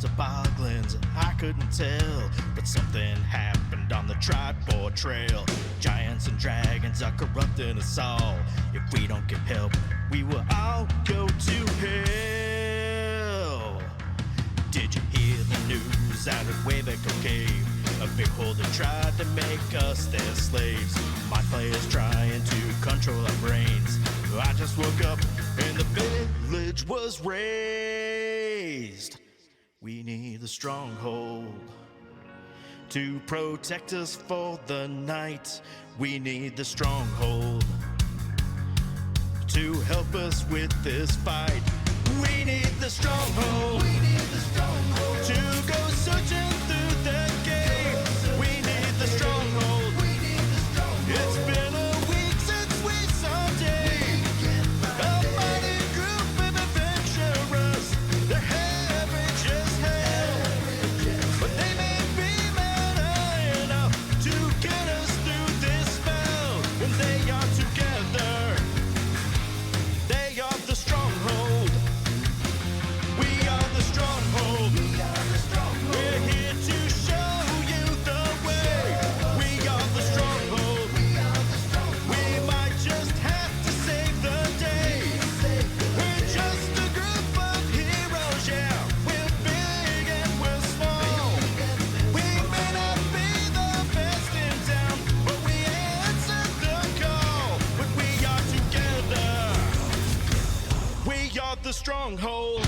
toboggans, I couldn't tell. But something happened on the Tripod Trail. Giants and dragons are corrupting us all. If we don't get help, we will all go to hell. Did you hear the news out of Wayback Cave? A big holder tried to make us their slaves. My players trying to control our brains. I just woke up and the village was razed. We need the Stronghold to protect us for the night. We need the Stronghold to help us with this fight. We need the Stronghold. We need the Stronghold to go searching through the game. We need the Stronghold. We need the Stronghold. It's been a week since we saw day. A mighty group of adventurers. They're savage as hell, but they may be mad enough to get us through this spell. When they are together, they are the Stronghold. We are the Stronghold. We are the Stronghold. We're here to show you the way. We are the Stronghold. We are the Stronghold. We might just have to save the day. We're just a group of heroes, yeah. We're big and we're small. We may not be the best in town, but we answer the call. When we are together, we are the Stronghold.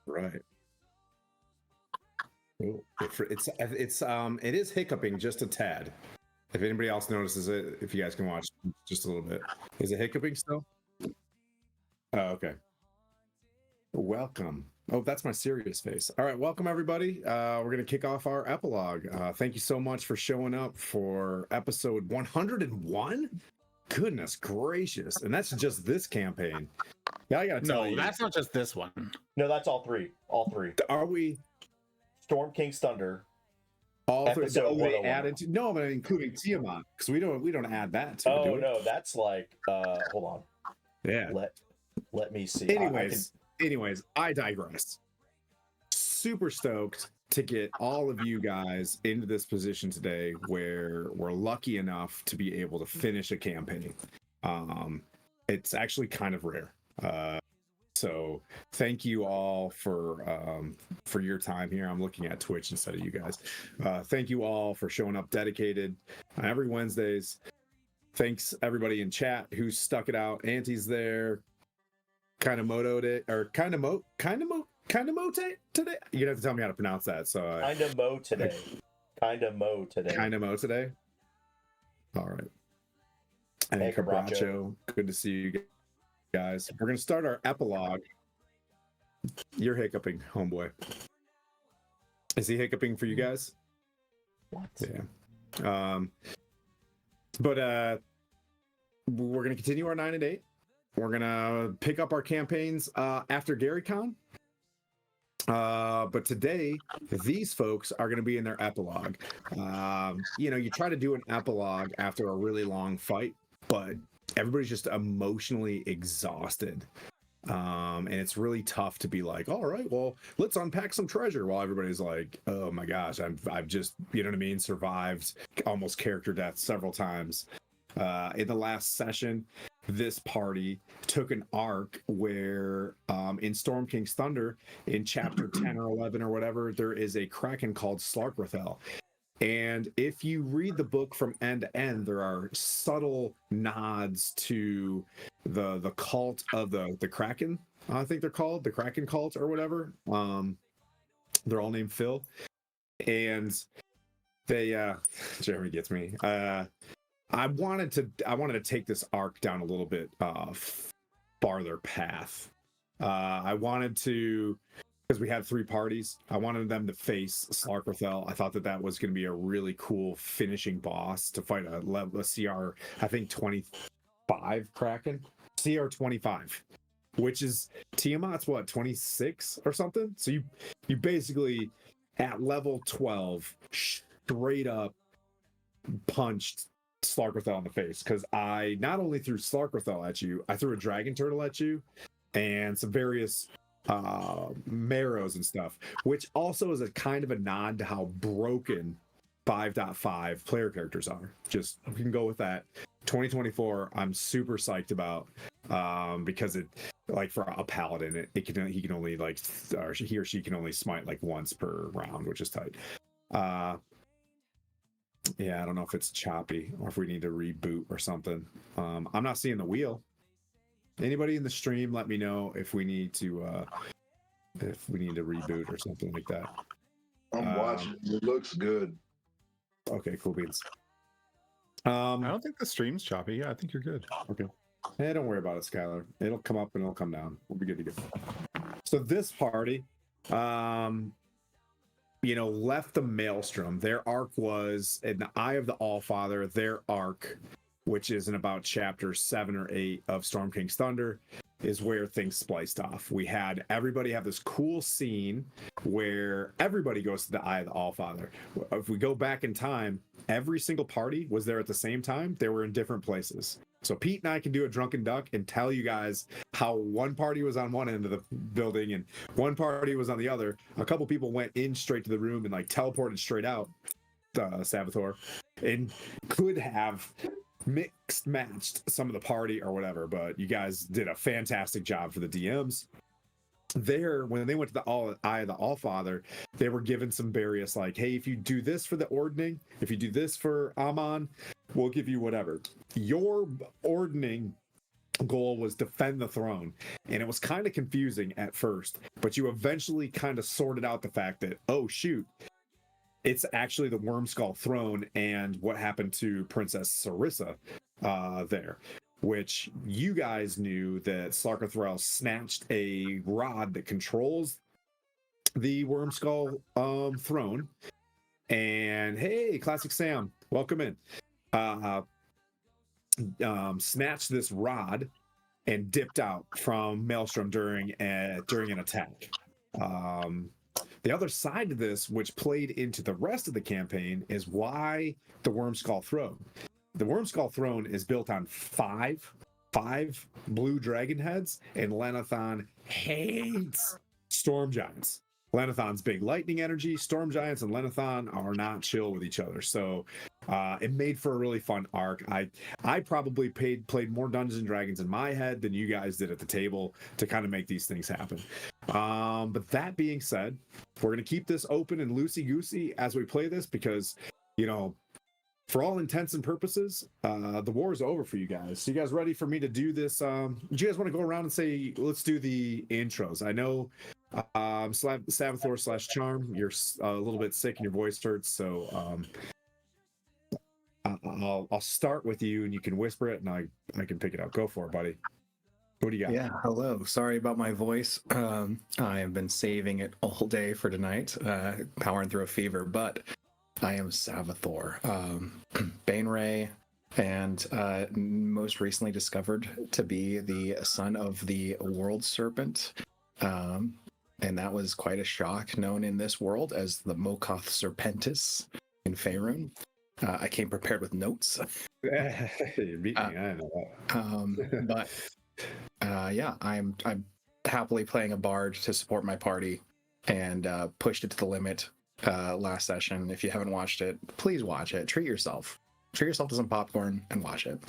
Right. Cool. It is hiccuping just a tad. If anybody else notices it, if you guys can watch just a little bit. Is it hiccuping still? Oh, okay. Welcome. Oh, that's my serious face. All right, welcome everybody. We're gonna kick off our epilogue. Thank you so much for showing up for episode 101. Goodness gracious. And that's just this campaign. Yeah, I gotta tell No, you. that's not just this one. No, that's all three. All three. Are we Storm King's Thunder. all three? Episode Oh, they 101. added to, no, but including Tiamat, because we don't add that to it, do Oh we? no, that's like hold on. Yeah. Let me see. Anyways, I digress. Super stoked to get all of you guys into this position today where we're lucky enough to be able to finish a campaign. It's actually kind of rare. So thank you all for your time here. I'm looking at Twitch instead of you guys. Thank you all for showing up dedicated every Wednesdays. Thanks everybody in chat who stuck it out. Auntie's there. Kind of motoed it, or kind of mote today. You're gonna have to tell me how to pronounce that. So kind of mo today. Kind of mo today. All right. And Hey, Cabracho, good to see you guys. We're gonna start our epilogue. You're hiccuping, homeboy. Is he hiccuping for you guys? What? Yeah. But we're gonna continue our 9 and 8. We're gonna pick up our campaigns after GaryCon. But today, these folks are gonna be in their epilogue. You try to do an epilogue after a really long fight, but everybody's just emotionally exhausted. And it's really tough to be like, all right, well, let's unpack some treasure, while everybody's like, oh my gosh, I've just, you know what I mean, survived almost character death several times. In the last session, this party took an arc where in Storm King's Thunder, in chapter 10 or 11 or whatever, there is a kraken called Slarkrathepilogue. And if you read the book from end to end, there are subtle nods to the cult of the Kraken. I think they're called the Kraken cult or whatever. They're all named Phil, and they Jeremy gets me. I wanted to take this arc down a little bit farther path. I wanted to, because we had 3 parties, I wanted them to face Slarkrathepilogue. I thought that was going to be a really cool finishing boss to fight a CR, I think 25 Kraken, CR 25, which is Tiamat's what, 26 or something. So you basically at level 12 straight up punched Slarkrathel in the face, because I not only threw Slarkrathel at you, I threw a dragon turtle at you and some various marrows and stuff, which also is a kind of a nod to how broken 5.5 player characters are. Just, we can go with that. 2024 I'm super psyched about, because it, like, for a paladin, he can only, like, or he or she can only smite like once per round, which is tight. Yeah, I don't know if it's choppy or if we need to reboot or something. I'm not seeing the wheel. Anybody in the stream, let me know if we need to reboot or something like that. I'm watching. It looks good. Okay, cool beans. I don't think the stream's choppy. Yeah, I think you're good. Okay. Hey, don't worry about it, Skylar. It'll come up and it'll come down. We'll be good to go. So this party, left the Maelstrom. Their arc was in the Eye of the Allfather. Their arc, which is in about chapter 7 or 8 of Storm King's Thunder, is where things spliced off. We had everybody have this cool scene where everybody goes to the Eye of the Allfather. If we go back in time, every single party was there at the same time. They were in different places. So Pete and I can do a drunken duck and tell you guys how one party was on one end of the building and one party was on the other. A couple people went in straight to the room and like teleported straight out, Sabathor, and could have mixed matched some of the party or whatever, but you guys did a fantastic job for the DMs. There, when they went to the Eye of the Allfather, they were given some various, like, hey, if you do this for the Ordning, if you do this for Amon, we'll give you whatever. Your Ordning goal was defend the throne, and it was kind of confusing at first, but you eventually kind of sorted out the fact that, oh shoot, it's actually the Wormskull throne and what happened to Princess Sarissa there, which you guys knew that Slarkrathepilogue snatched a rod that controls the Wormskull throne. And hey, Classic Sam, welcome in. Snatched this rod and dipped out from Maelstrom during an attack. The other side of this, which played into the rest of the campaign, is why the Wormskull throne. The Wormskull throne is built on five blue dragon heads, and Lenithon hates storm giants. Lenithon's big lightning energy. Storm giants and Lenithon are not chill with each other, so it made for a really fun arc. I probably played more Dungeons and Dragons in my head than you guys did at the table to kind of make these things happen. But that being said, we're gonna keep this open and loosey-goosey as we play this, because for all intents and purposes, the war is over for you guys. So you guys ready for me to do this? Do you guys want to go around and say, let's do the intros? I know Sabathor / Charm, you're a little bit sick and your voice hurts, so I'll start with you and you can whisper it and I can pick it up. Go for it, buddy. What do you got? Yeah, hello. Sorry about my voice. I have been saving it all day for tonight, powering through a fever, but I am Sabathor, Baneray, and most recently discovered to be the son of the World Serpent. And that was quite a shock, known in this world as the Mokoth Serpentis in Faerun. I came prepared with notes. You beat me, I know that. But yeah, I'm happily playing a bard to support my party, and pushed it to the limit last session. If you haven't watched it, please watch it. Treat yourself to some popcorn and watch it.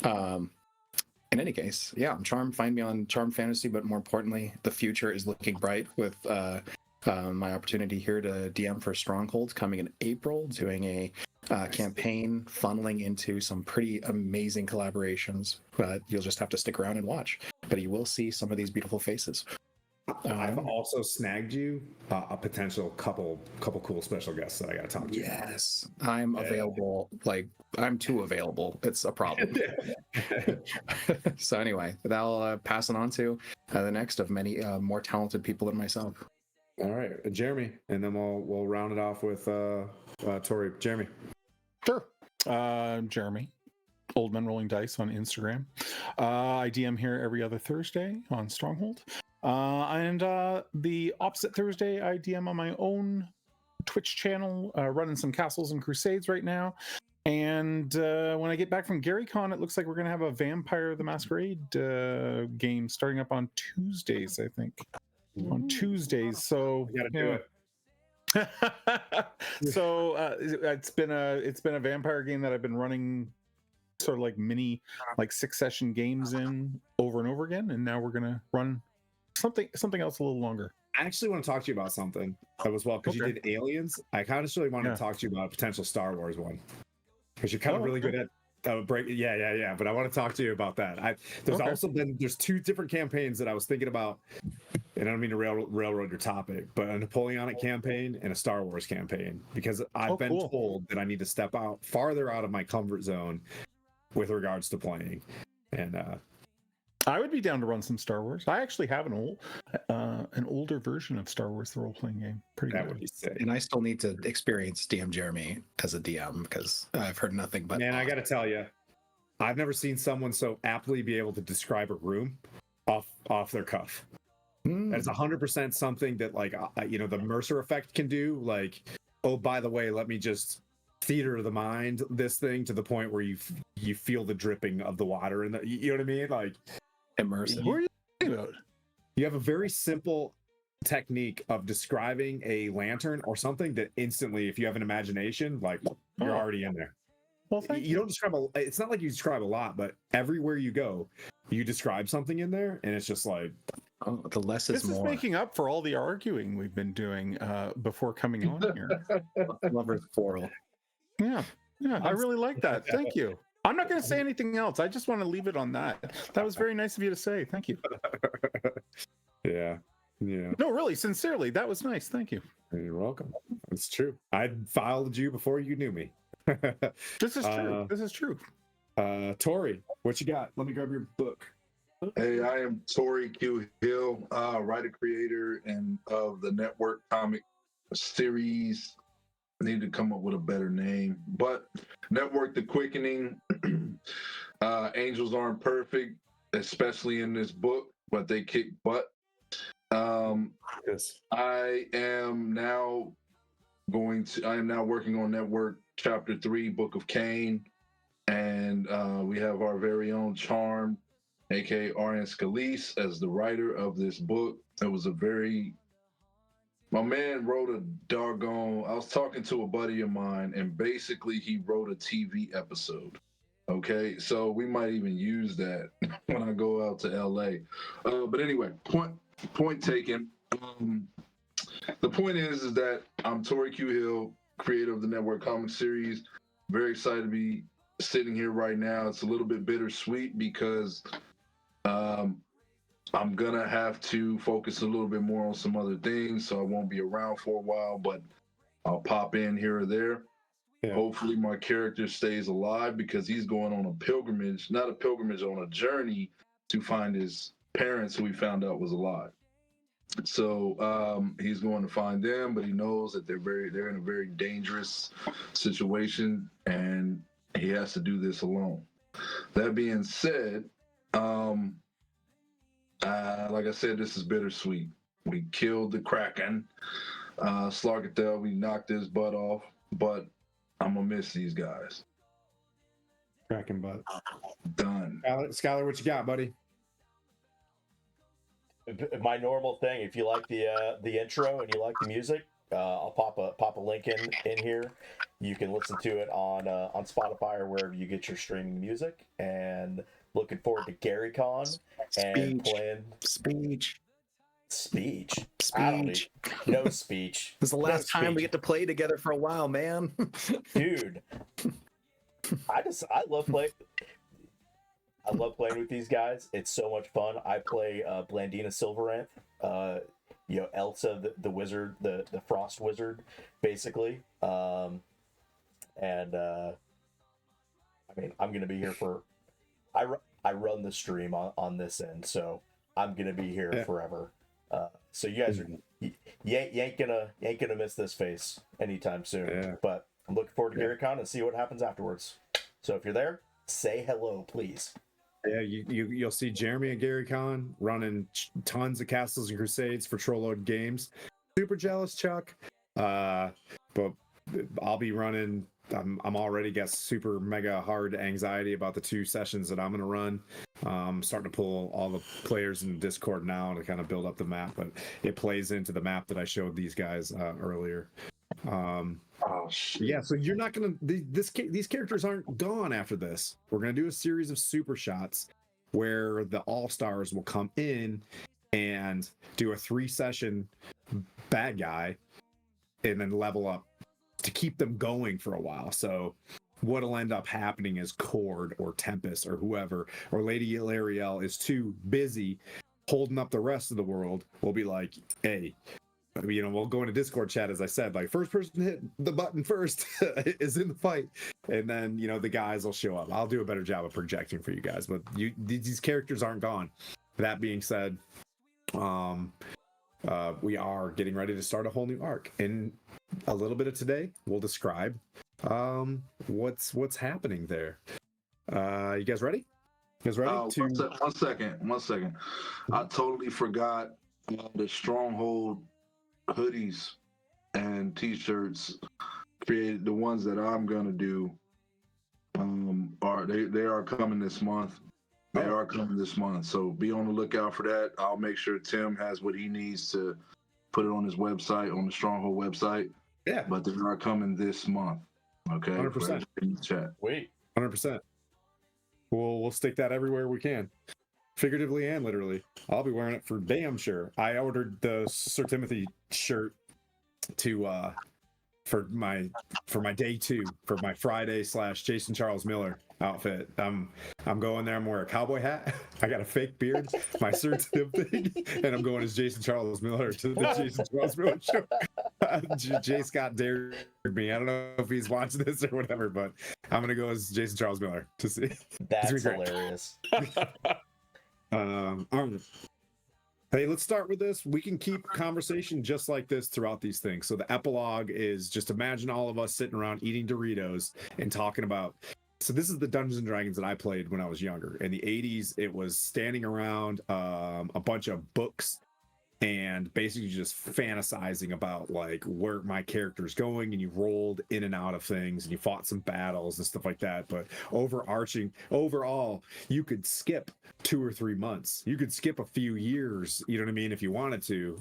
In any case, yeah, I'm Charm. Find me on Charm Fantasy, but more importantly, the future is looking bright with my opportunity here to DM for Stronghold coming in April, doing a campaign funneling into some pretty amazing collaborations. But you'll just have to stick around and watch. But you will see some of these beautiful faces. I've also snagged you a potential couple cool special guests that I got to talk to. Yes, I'm available. Like, I'm too available. It's a problem. So anyway, I'll pass it on to the next of many more talented people than myself. All right, Jeremy, and then we'll round it off with Tori. Jeremy. Sure. Jeremy, Old Men Rolling Dice on Instagram. I DM here every other Thursday on Stronghold. And the opposite Thursday, I DM on my own Twitch channel, running some Castles and Crusades right now. And when I get back from GaryCon, it looks like we're going to have a Vampire the Masquerade game starting up on Tuesdays, I think. On Tuesdays. So You got to do it. So it's been a vampire game that I've been running sort of like mini, like 6-session games in over and over again, and now we're gonna run something else a little longer. I actually want to talk to you about something that was you did Aliens. I kind of really wanted to talk to you about a potential Star Wars one, because you're kind of really good at break. Yeah. But I want to talk to you about that. There's 2 different campaigns that I was thinking about, and I don't mean to railroad your topic, but a Napoleonic campaign and a Star Wars campaign, because I've been told that I need to step farther out of my comfort zone with regards to playing. And I would be down to run some Star Wars. I actually have an older version of Star Wars, the role-playing game. Pretty good. Would be sick. And I still need to experience DM Jeremy as a DM, because I've heard nothing but. Man, I got to tell you, I've never seen someone so aptly be able to describe a room off their cuff. That's 100% something that, like, the Mercer effect can do. Like, oh, by the way, let me just theater of the mind this thing to the point where you feel the dripping of the water, and you know what I mean? Like, immersive. What are you talking about? You have a very simple technique of describing a lantern or something that instantly, if you have an imagination, like, you're already in there. Well, thank you. You don't describe it's not like you describe a lot, but everywhere you go, you describe something in there, and it's just like, oh, the less is more. This is making up for all the arguing we've been doing before coming on here. Lover's quarrel. Yeah, I really like that. Thank you. I'm not going to say anything else. I just want to leave it on that. That was very nice of you to say. Thank you. Yeah. No, really, sincerely, that was nice. Thank you. You're welcome. It's true. I followed you before you knew me. This is true. This is true. Tori, what you got? Let me grab your book. Hey, I am Tori Q Hill, writer, creator, and of the network comic series. I need to come up with a better name, but Network The Quickening. Angels aren't perfect, especially in this book, but they kick butt. Yes. I am now working on Network Chapter 3, Book of Cain, and we have our very own Charm, aka Arian Scalise, as the writer of this book. It was my man wrote I was talking to a buddy of mine, and basically he wrote a TV episode. Okay, so we might even use that when I go out to LA. But anyway, point taken. The point is that I'm Tori Q Hill, creator of the Network Comic Series. Very excited to be sitting here right now. It's a little bit bittersweet because I'm gonna have to focus a little bit more on some other things, so I won't be around for a while, but I'll pop in here or there. Yeah. Hopefully my character stays alive, because he's going on on a journey to find his parents, who he found out was alive. So he's going to find them, but he knows that they're in a very dangerous situation, and he has to do this alone. That being said, like I said, this is bittersweet. We killed the Kraken, Slarkrathepilogue. We knocked his butt off, but I'm gonna miss these guys. Kraken butt. Done. Skylar, what you got, buddy? My normal thing. If you like the intro and you like the music, I'll pop a link in here. You can listen to it on Spotify or wherever you get your streaming music. And looking forward to GaryCon and playing speech. No speech. This is the last time we get to play together for a while, man. Dude, I love playing. I love playing with these guys. It's so much fun. I play Blandina Silveranth, Elsa the wizard, the frost wizard, basically. I mean, I'm gonna be here for. I run the stream on this end, so I'm gonna be here forever. So you guys are you ain't gonna miss this face anytime soon. Yeah. But I'm looking forward to GaryCon and see what happens afterwards. So if you're there, say hello, please. Yeah, you'll see Jeremy at GaryCon running tons of Castles and Crusades for Trollload Games. Super jealous, Chuck. But I'll be running I'm already got super mega hard anxiety about the 2 sessions that I'm going to run. Starting to pull all the players in Discord now to kind of build up the map, but it plays into the map that I showed these guys earlier. Oh shit. Yeah, so you're not gonna these characters aren't gone after this. We're gonna do a series of super shots where the all-stars will come in and do a 3-session bad guy and then level up to keep them going for a while. So what'll end up happening is Cord or Tempest or whoever or Lady Lariel is too busy holding up the rest of the world. We'll be like, hey, we'll go into Discord chat, as I said, like first person to hit the button first is in the fight, and then the guys will show up. I'll do a better job of projecting for you guys, but these characters aren't gone. That being said, we are getting ready to start a whole new arc. In a little bit of today, we'll describe what's happening there. You guys ready? You guys ready? One second. I totally forgot the Stronghold hoodies and t-shirts created. The ones that I'm gonna do they are coming this month. They are coming this month, so be on the lookout for that. I'll make sure Tim has what he needs to put it on his website, on the Stronghold website. Yeah, but they are coming this month. Okay, 100%. In the chat. Wait, 100%. We'll stick that everywhere we can, figuratively and literally. I'll be wearing it for damn sure. I ordered the Sir Timothy shirt to for my day 2 for my Friday / Jason Charles Miller outfit. I'm going there. I'm wearing a cowboy hat. I got a fake beard, my Sir Tim thing, and I'm going as Jason Charles Miller to the Jason Charles Miller show. J. Scott dared me. I don't know if he's watching this or whatever, but I'm gonna go as Jason Charles Miller to see. that's hilarious. Hey, let's start with this. We can keep conversation just like this throughout these things. So the epilogue is just imagine all of us sitting around eating Doritos and talking about. So this is the Dungeons and Dragons that I played when I was younger. In the 80s, it was standing around a bunch of books and basically just fantasizing about like where my character's going, and you rolled in and out of things and you fought some battles and stuff like that. But overall, you could skip 2 or 3 months. You could skip a few years, you know what I mean, if you wanted to.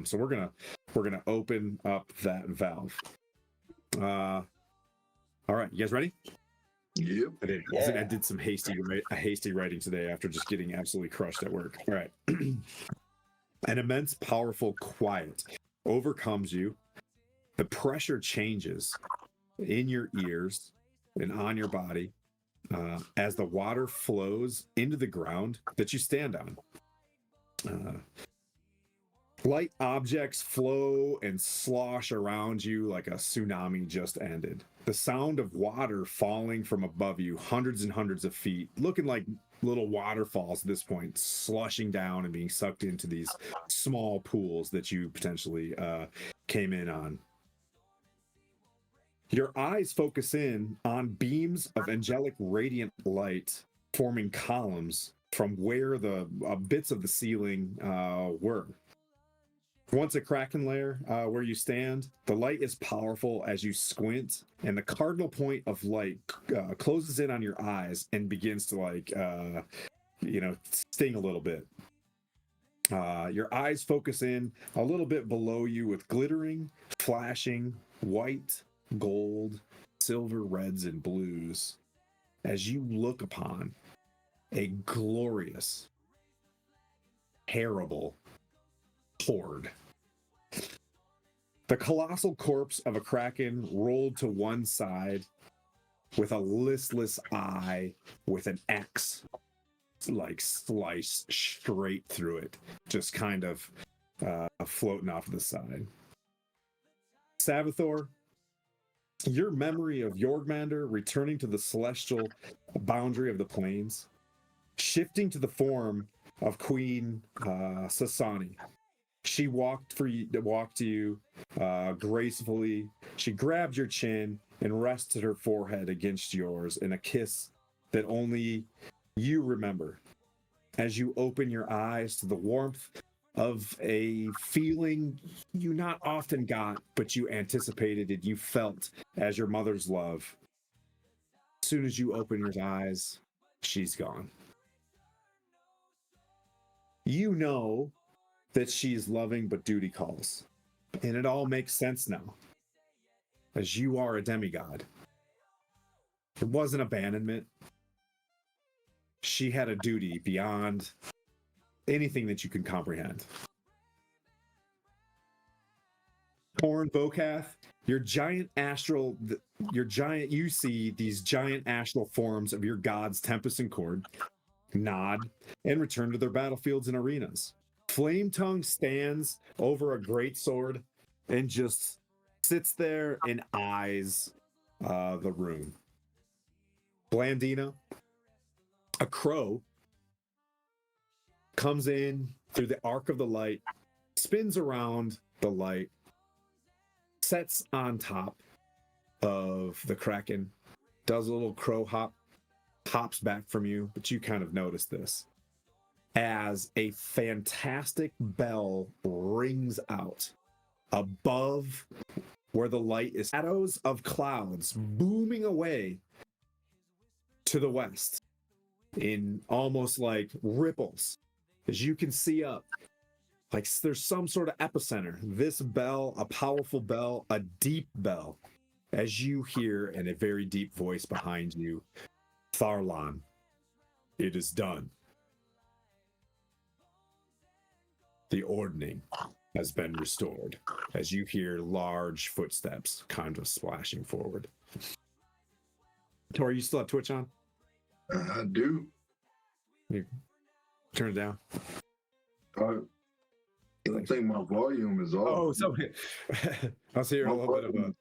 So we're gonna open up that valve. All right, you guys ready? Yep. I did some hasty writing today after just getting absolutely crushed at work. All right. An immense, powerful quiet overcomes you. The pressure changes in your ears and on your body as the water flows into the ground that you stand on. Light objects flow and slosh around you like a tsunami just ended. The sound of water falling from above you, hundreds and hundreds of feet, looking like little waterfalls at this point, slushing down and being sucked into these small pools that you potentially came in on. Your eyes focus in on beams of angelic radiant light forming columns from where the bits of the ceiling were. Once a Kraken lair where you stand, the light is powerful as you squint, and the cardinal point of light closes in on your eyes and begins to sting a little bit. Your eyes focus in a little bit below you with glittering, flashing, white, gold, silver, reds, and blues as you look upon a glorious, terrible horde. The colossal corpse of a kraken rolled to one side with a listless eye with an axe like sliced straight through it, just kind of floating off to the side. Savathor, your memory of Yorgmander returning to the celestial boundary of the plains, shifting to the form of Queen Sasani. She walked to you gracefully. She grabbed your chin and rested her forehead against yours in a kiss that only you remember. As you open your eyes to the warmth of a feeling you not often got, but you anticipated and you felt as your mother's love. As soon as you open your eyes, she's gone. You know that she's loving, but duty calls. And it all makes sense now, as you are a demigod. It wasn't abandonment. She had a duty beyond anything that you can comprehend. Torn Bokath, you see these giant astral forms of your gods, Tempest and Cord, nod and return to their battlefields and arenas. Flame Tongue stands over a great sword and just sits there and eyes the room. Blandina, a crow, comes in through the arc of the light, spins around the light, sets on top of the Kraken, does a little crow hop, hops back from you, but you kind of notice this as a fantastic bell rings out above where the light is. Shadows of clouds booming away to the west in almost like ripples, as you can see up, like there's some sort of epicenter. This bell, a powerful bell, a deep bell, as you hear in a very deep voice behind you, Tharlan, it is done. The ordning has been restored, as you hear large footsteps kind of splashing forward. Tori, you still have Twitch on? I do. You turn it down. I think my volume is off. Oh, so I'll see a little bit of a.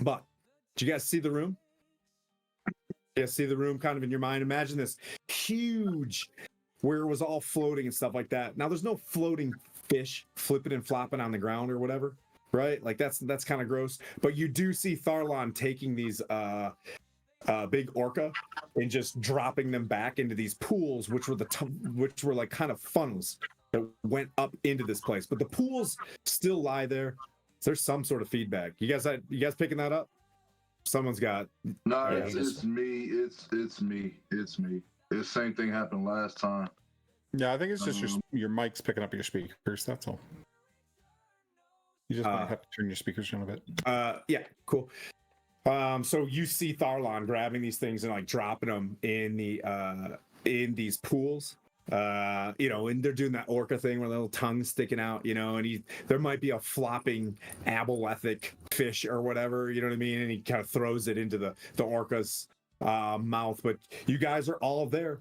But did you guys see the room? You guys see the room kind of in your mind? Imagine this huge, where it was all floating and stuff like that. Now there's no floating fish flipping and flopping on the ground or whatever, right? Like that's kind of gross. But you do see Tharlan taking these big orca and just dropping them back into these pools, which were like kind of funnels that went up into this place. But the pools still lie there. There's some sort of feedback. You guys picking that up? Someone's got. No, Yeah, it's me. It's me. The same thing happened last time. Yeah, I think it's just your mic's picking up your speakers. That's all. You just might have to turn your speakers down a bit. Yeah, cool. So you see Tharlan grabbing these things and like dropping them in in these pools. And they're doing that orca thing where the little tongue's sticking out, and there might be a flopping abolithic fish or whatever, you know what I mean? And he kind of throws it into the orca's mouth. But you guys are all there.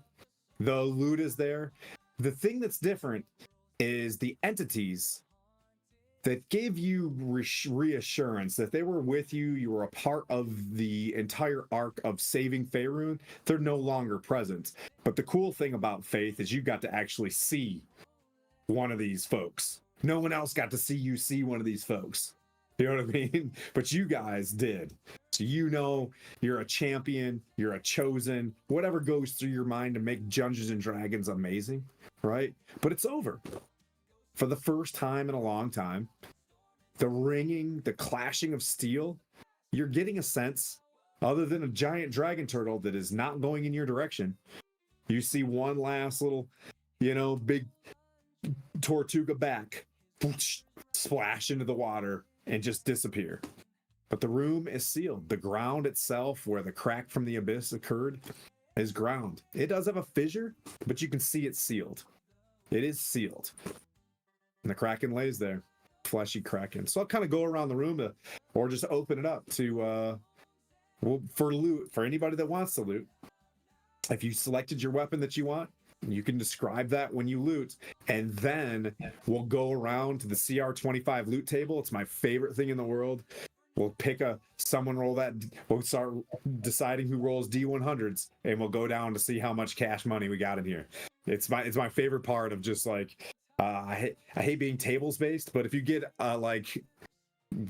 The loot is there. The thing that's different is the entities that give you reassurance that they were with you, you were a part of the entire arc of saving Faerun, they're no longer present. But the cool thing about Faith is you got to actually see one of these folks. No one else got to see you see one of these folks. You know what I mean? But you guys did. So you're a champion, you're a chosen, whatever goes through your mind to make Dungeons and Dragons amazing, right? But it's over. For the first time in a long time, the ringing, the clashing of steel, you're getting a sense, other than a giant dragon turtle that is not going in your direction. You see one last little, big Tortuga back, splash into the water and just disappear. But the room is sealed. The ground itself, where the crack from the abyss occurred, is ground. It does have a fissure, but you can see it's sealed. It is sealed. And the Kraken lays there, fleshy Kraken. So I'll kind of go around the room or just open it up to, for loot, for anybody that wants to loot. If you selected your weapon that you want, you can describe that when you loot, and then we'll go around to the CR25 loot table. It's my favorite thing in the world. We'll pick someone roll that. We'll start deciding who rolls D100s, and we'll go down to see how much cash money we got in here. It's my favorite part of just like, I hate being tables based, but if you get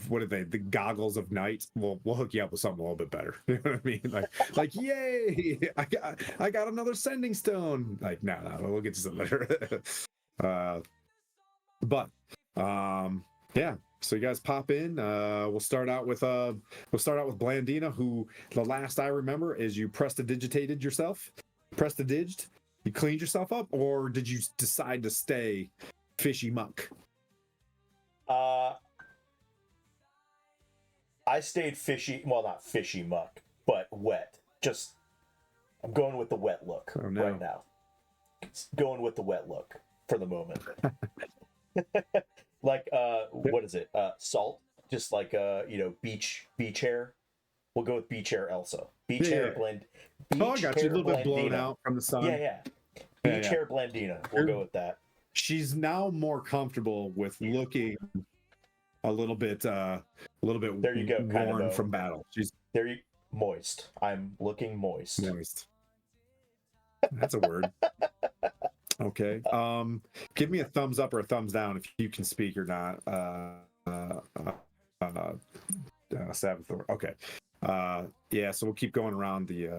what are they? The goggles of night. We'll hook you up with something a little bit better. You know what I mean? Like yay! I got another sending stone. Like no, we'll get to something better. But yeah. So you guys pop in. We'll start out with Blandina, who the last I remember is you prestidigitated yourself. Prestidiged. You cleaned yourself up, or did you decide to stay fishy muck? I stayed fishy. Well, not fishy muck, but wet. Just I'm going with the wet look right now. Going with the wet look for the moment. Like what is it? Salt, just like beach hair. We'll go with beach hair Elsa. Beach hair blend. Beach I got you a little bit blown out from the sun. Yeah. Beach hair Blandina. We'll go with that. She's now more comfortable with looking a little bit there you go, worn from battle. She's moist. I'm looking moist. Moist. That's a word. Okay. Give me a thumbs up or a thumbs down if you can speak or not. Sabathor. Okay. Yeah, so we'll keep going around the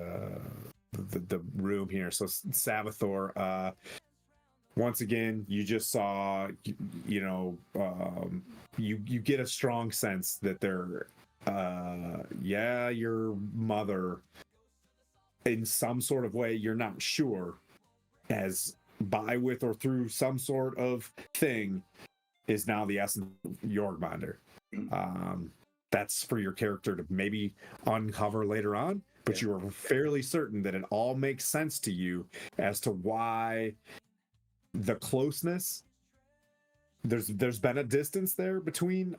room here. So Sabathor, once again, you just saw, you get a strong sense that they're, your mother, in some sort of way, you're not sure, as by, with, or through some sort of thing, is now the essence of Jorgmunder. That's for your character to maybe uncover later on, but you are fairly certain that it all makes sense to you as to why the closeness, there's been a distance there between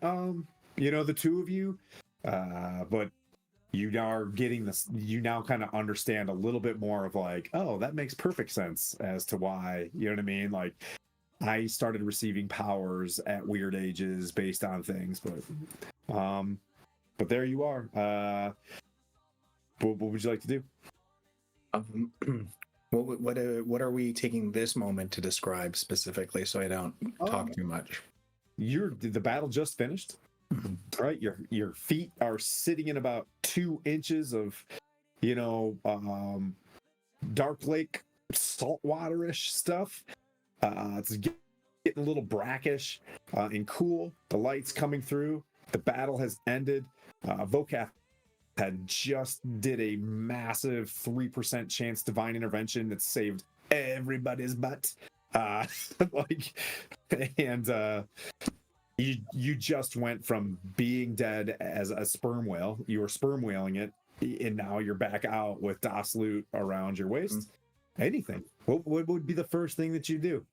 the two of you, but you are getting this, you now kind of understand a little bit more of like, oh, that makes perfect sense as to why, you know what I mean? Like, I started receiving powers at weird ages based on things, but there you are. What would you like to do? What are we taking this moment to describe specifically, so I don't talk too much? The battle just finished, right? Your feet are sitting in about 2 inches of, dark lake saltwaterish stuff. It's getting a little brackish and cool. The light's coming through. The battle has ended. Vokath had just did a massive 3% chance divine intervention that saved everybody's butt. You just went from being dead as a sperm whale. You were sperm whaling it, and now you're back out with Das Loot around your waist. Anything. What would be the first thing that you do?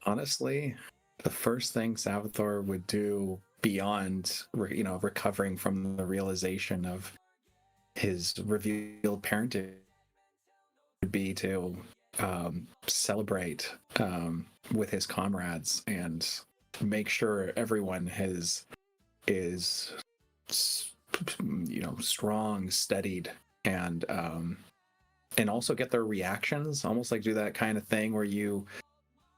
Honestly, the first thing Sabathor would do beyond, recovering from the realization of his revealed parentage would be to celebrate with his comrades and make sure everyone is strong, steadied, and also get their reactions, almost like do that kind of thing where you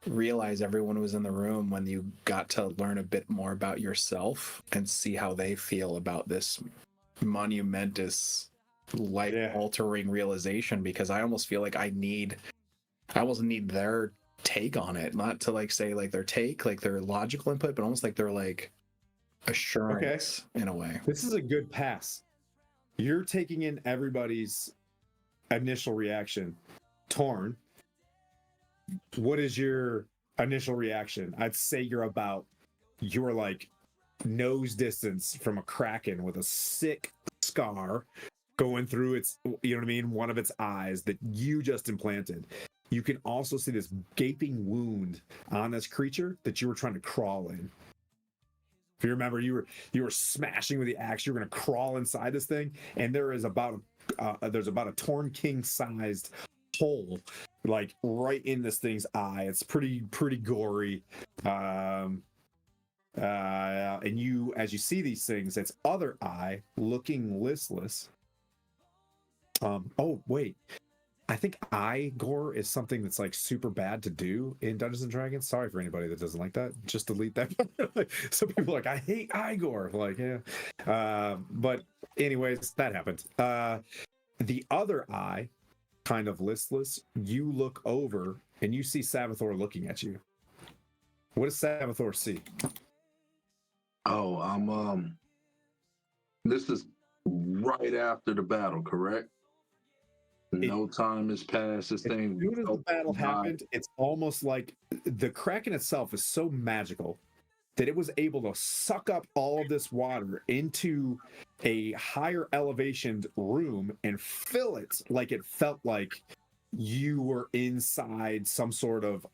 realize everyone was in the room when you got to learn a bit more about yourself and see how they feel about this monumentous, life-altering realization, because I almost feel like I almost need their take on it, not to say their take, their logical input, but almost like their assurance in a way. This is a good pass. You're taking in everybody's initial reaction. Torn, what is your initial reaction? I'd say you're nose distance from a kraken with a sick scar going through its, one of its eyes that you just implanted. You can also see this gaping wound on this creature that you were trying to crawl in. If you remember, you were smashing with the axe. You're going to crawl inside this thing, and there's about a Torn King sized hole right in this thing's eye. It's pretty gory. And you, as you see these things, its other eye looking listless. Oh wait, I think eye gore is something that's super bad to do in Dungeons and Dragons. Sorry for anybody that doesn't like that. Just delete that. Some people are like, I hate eye gore. But anyways, that happened. The other eye, kind of listless, you look over and you see Sabathor looking at you. What does Sabathor see? Oh, I'm this is right after the battle, correct? No time has passed. This As thing. soon as the battle died. happened, it's almost like the Kraken itself is so magical that it was able to suck up all of this water into a higher elevation room and fill it like it felt like you were inside some sort of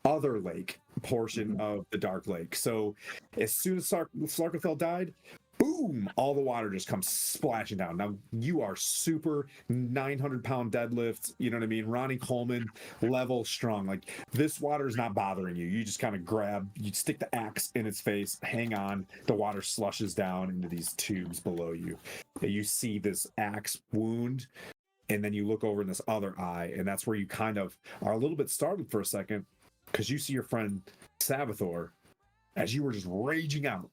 other lake portion of the Dark Lake. So as soon as Slarkrathel died, boom, all the water just comes splashing down. Now you are super 900-pound deadlift, you know what I mean? Ronnie Coleman level strong. Like this water is not bothering you. You just kind of grab, you stick the axe in its face, hang on, the water slushes down into these tubes below you. And you see this axe wound, and then you look over in this other eye, and that's where you kind of are a little bit startled for a second, because you see your friend Sabathor as you were just raging out.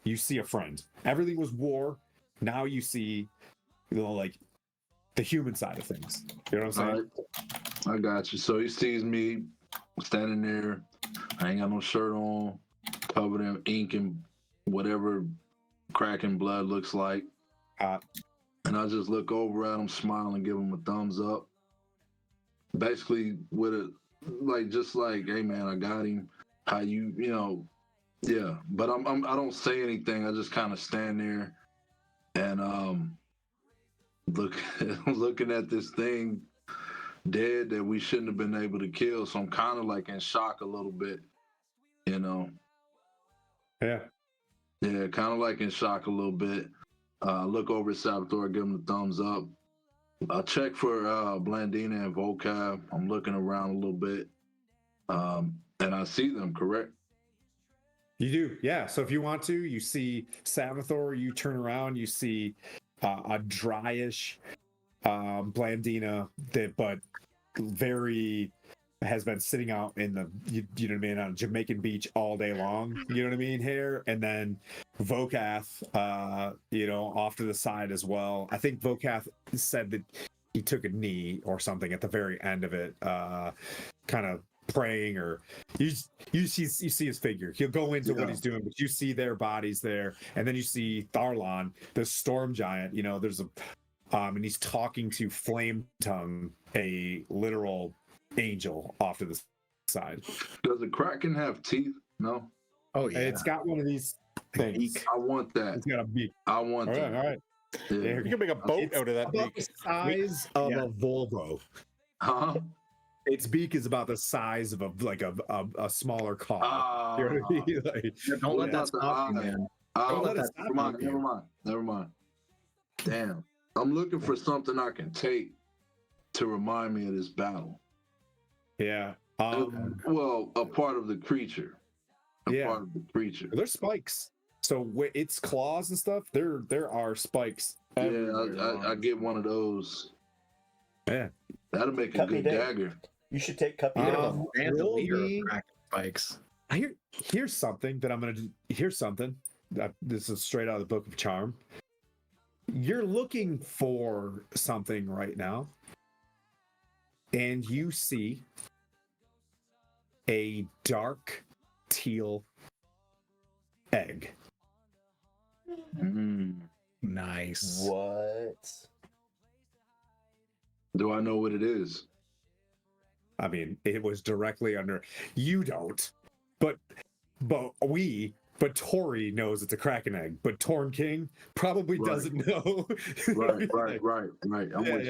You see a friend. Everything was war. Now you see, like the human side of things. You know what I'm saying? I got you. So he sees me standing there. I ain't got no shirt on, covered in ink and whatever Kraken blood looks like. And I just look over at him, smile, and give him a thumbs up. Basically, with a just like, hey man, I got him. How you know? Yeah, but I don't say anything. I just kind of stand there and looking at this thing dead that we shouldn't have been able to kill. So I'm kind of like in shock a little bit, you know. Yeah. Yeah, kind of like in shock a little bit. Look over at Sabathor, give him the thumbs up. I check for Blandina and Vocab. I'm looking around a little bit, and I see them. Correct. You do, yeah. So if you want to, you see Sabathor, you turn around, you see a dryish Blandina that, but very has been sitting out in the you know what I mean, on a Jamaican beach all day long. You know what I mean here, and then Vokath, off to the side as well. I think Vokath said that he took a knee or something at the very end of it, kind of praying, or you see his figure. He'll go into what he's doing, but you see their bodies there, and then you see Tharlon, the storm giant. You know, there's a and he's talking to Flame Tongue, a literal angel off to the side. Does the Kraken have teeth? No. Oh yeah, It's got one of these things. I want that. It's got a beak. I want that. All right. Yeah. You can make a boat It's out of that about beak. the size of Yeah. a Volvo. Huh? Its beak is about the size of a smaller car. Ah. You know what I mean? Like, don't let Yeah. that stop you, man. Don't let it Never stop mind. you. Never mind. Damn. I'm looking for something I can take to remind me of this battle. yeah. Well, a part of the creature. A part of the creature. There's spikes. So its claws and stuff, there are spikes. Yeah, everywhere. I get one of those. Yeah. That'll make a Cut me good down. dagger. You should take Cuppy You down. know, bandolier roll me- of Kraken spikes. Here's something that I'm gonna do. Here's something. This is straight out of the Book of Charm. You're looking for something right now, and you see a dark teal egg. Nice. What? Do I know what it is? I mean, it was directly under. You don't, but Tori knows it's a Kraken egg. But Torn King probably Right. doesn't know. Right. I'm with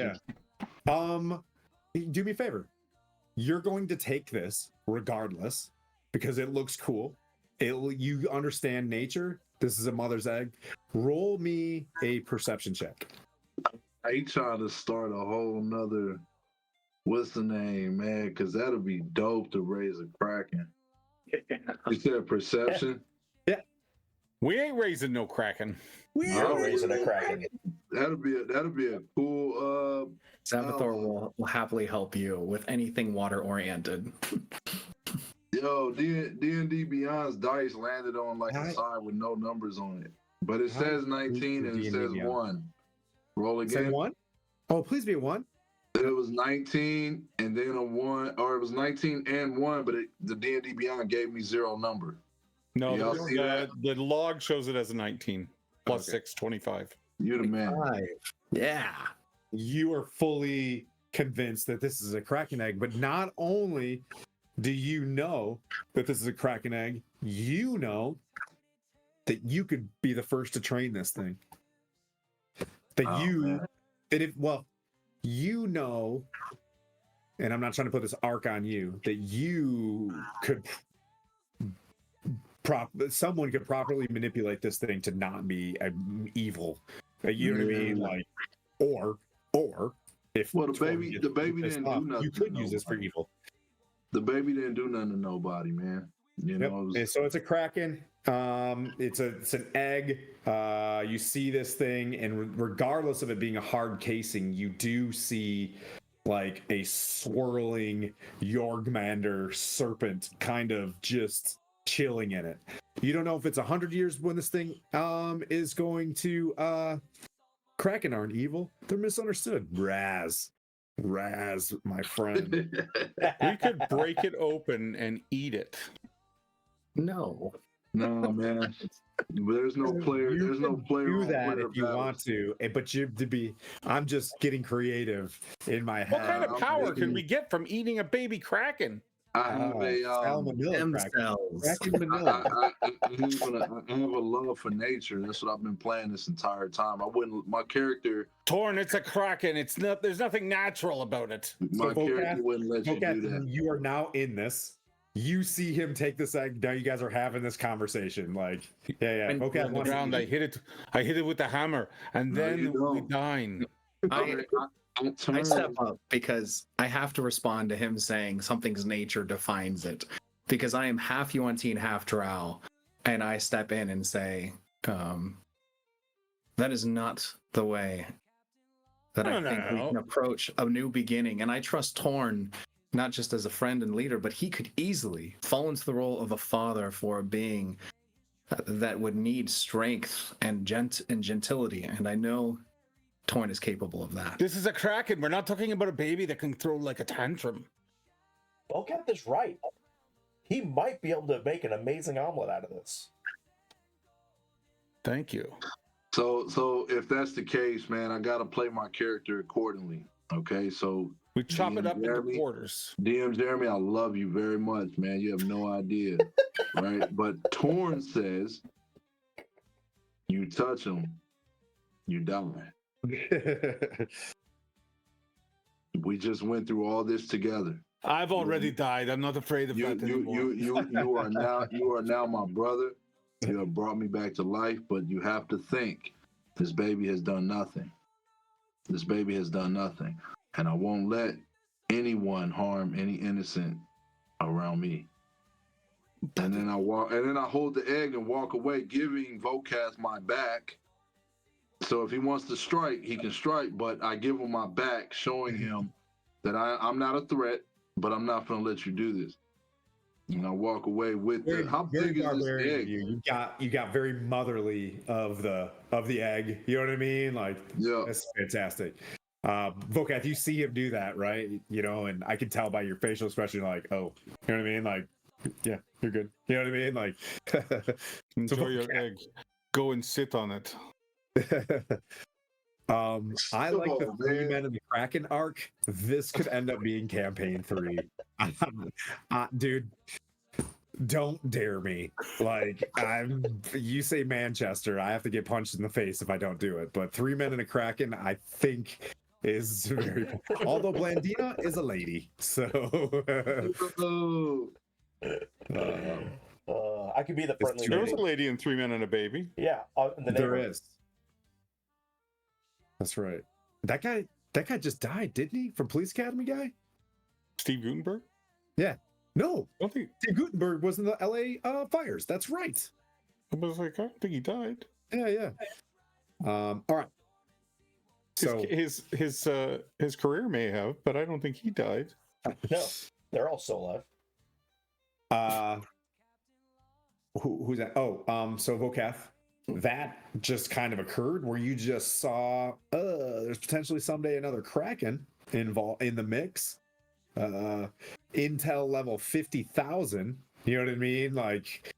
you. Do me a favor. You're going to take this regardless because it looks cool. You understand nature. This is a mother's egg. Roll me a perception check. I ain't trying to start a whole nother. What's the name, man? Because that'll be dope to raise a Kraken. You said perception? We ain't raising no Kraken. You're raising a Kraken. That'll be a cool. Sabathor will happily help you with anything water oriented. Yo, D&D Beyond's dice landed on like a side with no numbers on it, but it says 19 and it D&D says Beyond. 1. Roll Say again. 1? Oh, please be a 1. It was 19 and then a 1, or it was 19 and 1, but the D&D Beyond gave me 0 number. No, Y'all see that? the log shows it as a 19 plus Okay. 6, 25. You the man. 5. Yeah. You are fully convinced that this is a Kraken egg, but not only do you know that this is a Kraken egg, you know that you could be the first to train this thing. That Man. you know, and I'm not trying to put this arc on you, that you could someone could properly manipulate this thing to not be evil. You know what I mean? Yeah. Like, or if Well, the Torn baby gets didn't pissed do off, nothing. you could to use this for nobody. evil. The baby didn't do nothing to nobody, man. You Yep. know, it was- And so it's a Kraken. It's an egg. You see this thing, and regardless of it being a hard casing, you do see like a swirling Yorgmander serpent kind of just chilling in it. You don't know if it's 100 years when this thing is going to Kraken aren't evil. They're misunderstood. Raz, my friend. We could break it open and eat it. No. no, man. There's no player. You There's no can player. do on that player if you battles. want to, but you to be. I'm just getting creative in my head. What kind of I'm power thinking- can we get from eating a baby kraken? I have a salmonella Stem Kraken. cells. Kraken Manila. I have a love for nature. That's what I've been playing this entire time. I wouldn't. My character. Torn, it's a kraken. It's not. There's nothing natural about it. My Vokath- character wouldn't let you do Vokath, that. you are now in this. You see him take this egg. Now you guys are having this conversation. Like, yeah. And Vokath On the wants to ground, I eat. hit it with the hammer, and No, then you we don't. dine. I I turn- step up because I have to respond to him saying something's nature defines it. Because I am half Yuan-Ti and half Drow, and I step in and say, that is not the way that I think we can approach a new beginning. And I trust Torn not just as a friend and leader, but he could easily fall into the role of a father for a being that would need strength and gentility. And I know Torn is capable of that. This is a kraken. We're not talking about a baby that can throw like a tantrum. Vokath is right. He might be able to make an amazing omelet out of this. Thank you. So if that's the case, man, I gotta play my character accordingly. Okay, so We chop it up into Jeremy? quarters. DM Jeremy, I love you very much, man. You have no idea, right? But Torn says, you touch him, you die. We just went through all this together. I've already died. I'm not afraid of that anymore. You are now my brother. You have brought me back to life, but you have to think this baby has done nothing. This baby has done nothing. And I won't let anyone harm any innocent around me. And then I hold the egg and walk away, giving Vokath my back. So if he wants to strike, he can strike, but I give him my back, showing him that I'm not a threat, but I'm not gonna let you do this. And I walk away with Very, how very big is this barbarian of egg? you. You got very motherly of the egg. You know what I mean? Like, Yeah. that's fantastic. Vokath, you see him do that, right? You know, and I can tell by your facial expression, like, oh, you know what I mean? Like, yeah, you're good. You know what I mean? Like, Enjoy your egg. Go and sit on it. I like the Oh, Three man. Men in the Kraken arc. This could end up being campaign 3. Dude, don't dare me. Like, you say Manchester, I have to get punched in the face if I don't do it. But 3 Men in a Kraken, I think is very. Although Blandina is a lady, so. I could be the friendly There was lady. a lady and 3 men and a baby. Yeah, in the There neighborhood. is. That's right. That guy just died, didn't he? From Police Academy guy? Steve Gutenberg? No, I don't think Steve Gutenberg was in the LA fires. That's right. I was like, I don't think he died. Yeah. All right. So His career may have, but I don't think he died. No, they're all still alive. who's that? Oh, so Vokath, that just kind of occurred where you just saw there's potentially someday another Kraken involved in the mix. Intel level 50,000. You know what I mean? Like,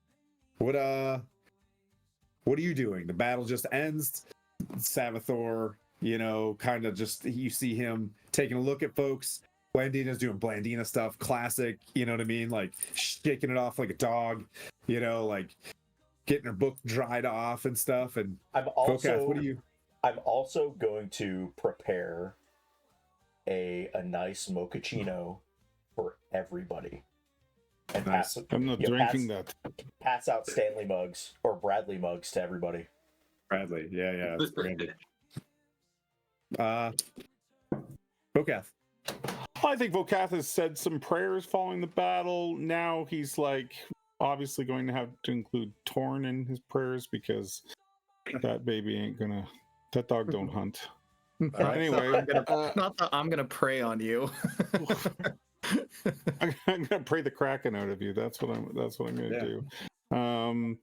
what are you doing? The battle just ends. Savathor, kind of just, you see him taking a look at folks. Blandina's doing Blandina stuff, classic, you know what I mean? Like shaking it off like a dog, like getting her book dried off and stuff. And Vokath, what do you? I'm also going to prepare a nice mochaccino for everybody. And Nice. I'm not drinking that. Pass out Stanley mugs or Bradley mugs to everybody. Bradley, yeah, it's branded. Vokath. I think Vokath has said some prayers following the battle. Now he's like obviously going to have to include Torn in his prayers because that baby ain't gonna. That dog don't hunt. Anyway, not that I'm gonna pray on you. I'm gonna pray the Kraken out of you. That's what I'm gonna do.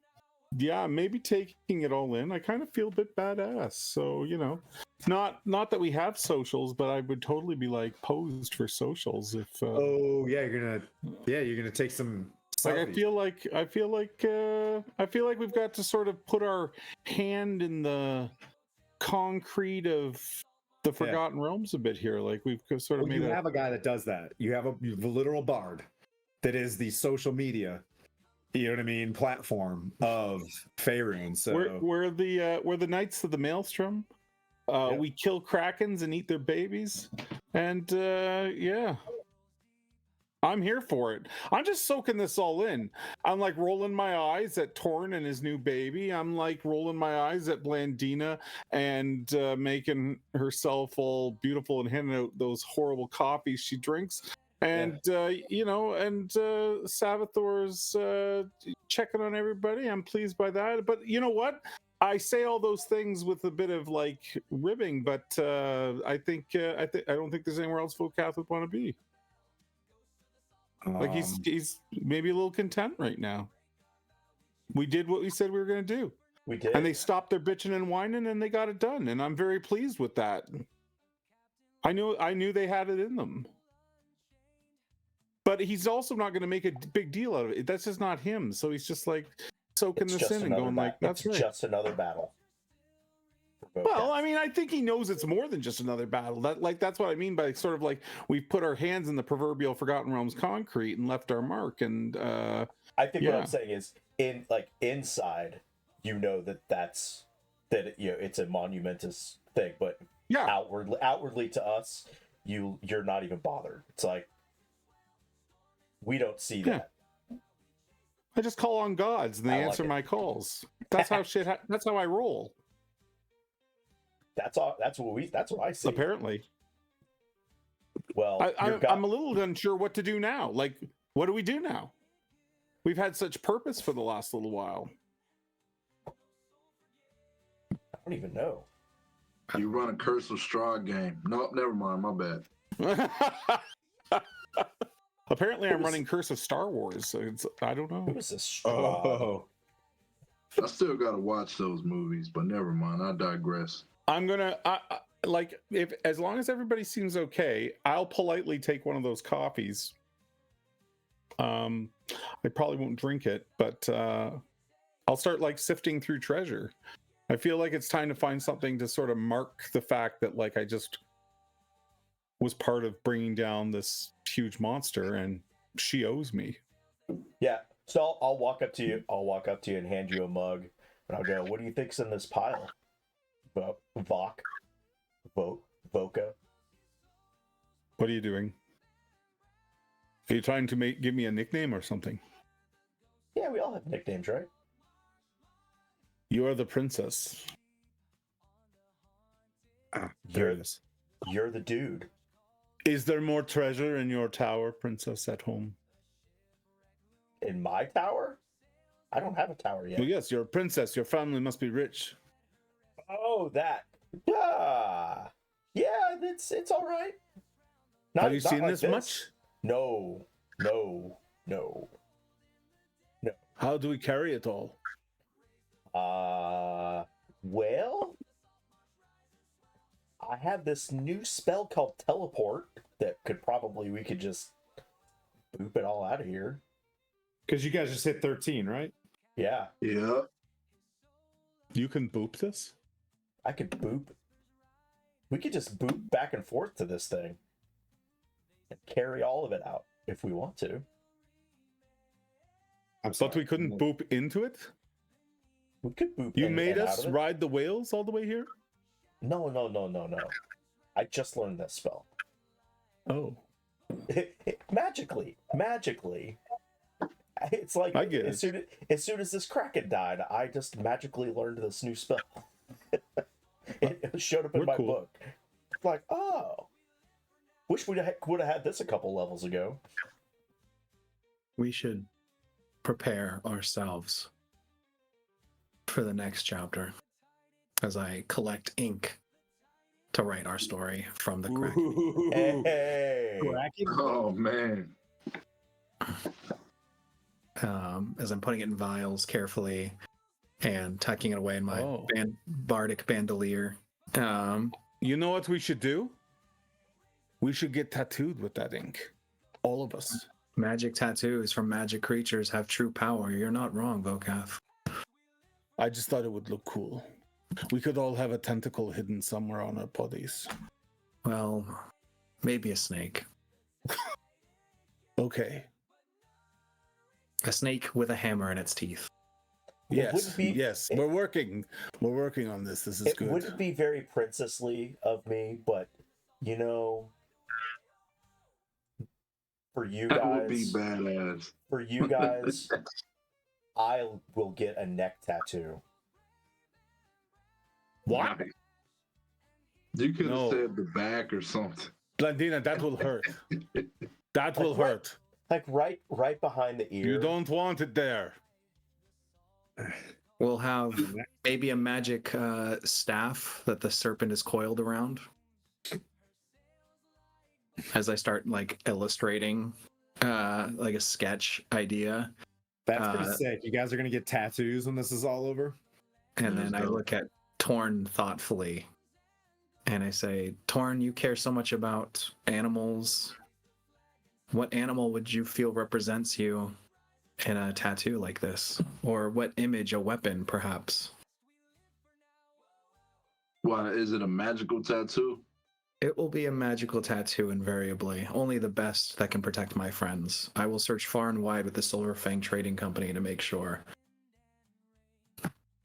Yeah, maybe taking it all in. I kind of feel a bit badass. So, not that we have socials, but I would totally be like posed for socials if you're gonna take some like selfies. I feel like we've got to sort of put our hand in the concrete of the Forgotten Realms a bit here. Like we've sort of made you have a guy that does that. You have a literal bard that is the social media, you know what I mean, platform of Faerun. So we're the Knights of the Maelstrom. We kill Krakens and eat their babies. And I'm here for it. I'm just soaking this all in. I'm like rolling my eyes at Torn and his new baby. I'm like rolling my eyes at Blandina and making herself all beautiful and handing out those horrible coffees she drinks. And Savathor's checking on everybody. I'm pleased by that. But you know what? I say all those things with a bit of like ribbing, but I don't think there's anywhere else Vokath would want to be. Like he's maybe a little content right now. We did what we said we were going to do. We did, and they stopped their bitching and whining, and they got it done. And I'm very pleased with that. I knew they had it in them. But he's also not going to make a big deal out of it. That's just not him. So he's just like soaking this in and going like, "That's right." Just another battle. Well, I mean, I think he knows it's more than just another battle. That's what I mean by sort of like we've put our hands in the proverbial Forgotten Realms concrete and left our mark. And I think what I'm saying is, inside, it's a monumentous thing, but outwardly to us, you're not even bothered. It's like we don't see that. I just call on gods and they answer my calls. That's how that's how I roll. That's what I see. Apparently. Well, I'm a little unsure what to do now. Like, what do we do now? We've had such purpose for the last little while. I don't even know. You run a Curse of Strahd game. Nope, never mind. My bad. Apparently, I'm running Curse of Star Wars. So I don't know. Who is this Strahd? I still gotta watch those movies, but never mind. I digress. I'm gonna if as long as everybody seems okay, I'll politely take one of those coffees. I probably won't drink it, but I'll start like sifting through treasure. I feel like it's time to find something to sort of mark the fact that like I just was part of bringing down this huge monster, and she owes me. Yeah. So I'll walk up to you. I'll walk up to you and hand you a mug, and I'll go, "What do you think's in this pile?" Voka. What are you doing? Are you trying to give me a nickname or something? Yeah, we all have nicknames, right? You are the princess. There it is. You're the dude. Is there more treasure in your tower, princess at home? In my tower? I don't have a tower yet. Well, yes, you're a princess. Your family must be rich. Oh, that. Yeah, it's all right. Have you seen this much? No. How do we carry it all? Well, I have this new spell called teleport that we could just boop it all out of here. Because you guys just hit 13, right? Yeah, Yeah. You can boop this? I could boop. We could just boop back and forth to this thing and carry all of it out if we want to. But we couldn't boop into it? We could boop. You in made and out us of it. ride the whales all the way here? No. I just learned this spell. Oh. Magically. It's like I get as soon as this Kraken died, I just magically learned this new spell. It showed up in We're my cool. book. Like, oh, wish we would have had this a couple levels ago. We should prepare ourselves for the next chapter as I collect ink to write our story from the Kraken. Hey, Oh man. As I'm putting it in vials carefully and tucking it away in my Oh. bardic bandolier. You know what we should do? We should get tattooed with that ink. All of us. Magic tattoos from magic creatures have true power. You're not wrong, Vokath. I just thought it would look cool. We could all have a tentacle hidden somewhere on our bodies. Well, maybe a snake. Okay. A snake with a hammer in its teeth. It would Yes. be- Yes. We're working on this. This is it good. wouldn't be very princessly of me, but you know, for you That would be guys, badass. I will get a neck tattoo. What? Nice. You could have No. said the back or something. Blandina, that will hurt. That will Like, hurt. Like right behind the ear. You don't want it there. We'll have maybe a magic staff that the serpent is coiled around. As I start like illustrating like a sketch idea. That's pretty Uh, sick. You guys are gonna get tattoos when this is all over. And That's then I dope. look at Torn thoughtfully and I say, Torn, you care so much about animals. What animal would you feel represents you in a tattoo like this? Or what image, a weapon, perhaps? Why is it a magical tattoo? It will be a magical tattoo invariably. Only the best that can protect my friends. I will search far and wide with the Silver Fang Trading Company to make sure.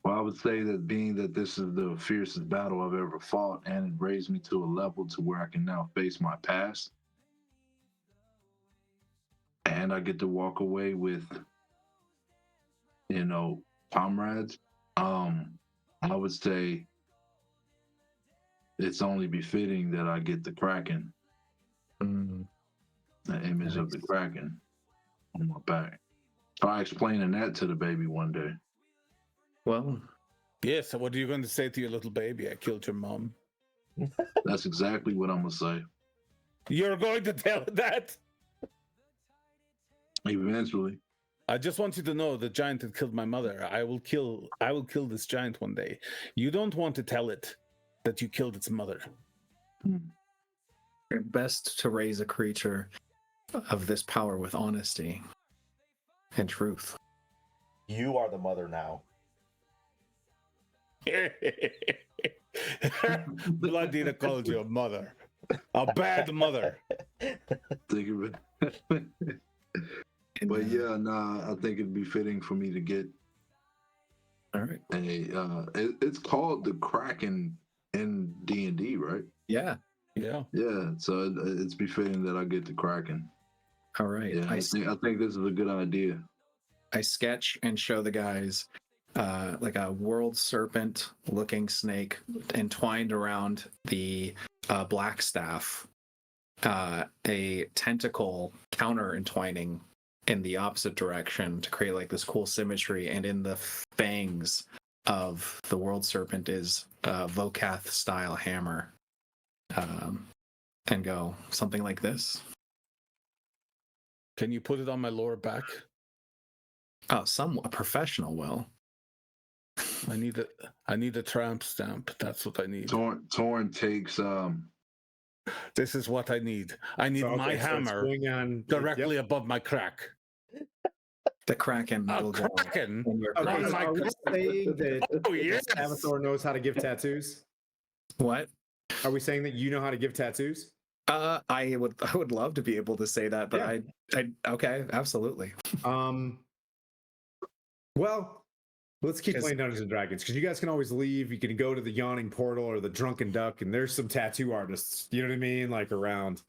Well, I would say that being that this is the fiercest battle I've ever fought, and it raised me to a level to where I can now face my past, and I get to walk away with, comrades. I would say it's only befitting that I get the Kraken, Mm, the image of the Kraken on my back. Try explaining that to the baby one day. well, Yes. So what are you going to say to your little baby? I killed your mom. That's exactly what I'm gonna say. You're going to tell her that? Eventually. I just want you to know the giant that killed my mother. I will kill this giant one day. You don't want to tell it that you killed its mother. best to raise a creature of this power with honesty and truth. You are the mother now. Blandina called you a mother. A bad mother. Think of it. But yeah, nah, I think it'd be fitting for me to get All right. it's called the Kraken in D&D, right? Yeah. Yeah. Yeah, so it's befitting that I get the Kraken. All right. Yeah, I think this is a good idea. I sketch and show the guys like a world serpent looking snake entwined around the black staff, a tentacle counter entwining in the opposite direction to create like this cool symmetry, and in the fangs of the world serpent is a Vokath style hammer, and go something like this. Can you put it on my lower back? Oh, a professional will. I need a tramp stamp. That's what I need. Torn takes This is what I need. I need So, my okay, so it's hammer going on directly above my crack. The Kraken A will go kraken? in your Okay, Oh so my are we God. saying that Oh yes. Avatar knows how to give tattoos? What? Are we saying that you know how to give tattoos? I would love to be able to say that, but I okay, absolutely. Well, let's keep 'Cause- playing Dungeons and Dragons because you guys can always leave. You can go to the Yawning Portal or the Drunken Duck, and there's some tattoo artists. You know what I mean? Like around.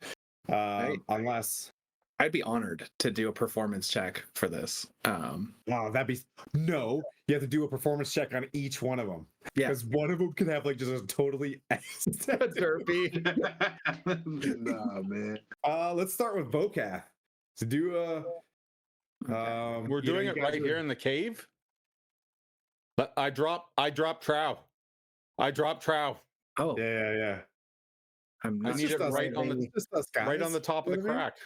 Unless I'd be honored to do a performance check for this. wow, that'd be no. You have to do a performance check on each one of them. Yeah. Because one of them could have like just a totally derpy. nah, man. Let's start with Vocath. To do a We're doing it right here in the cave. But I drop trow. I drop trow. Oh, Yeah. I'm I not need it right on the right on the top of the crack.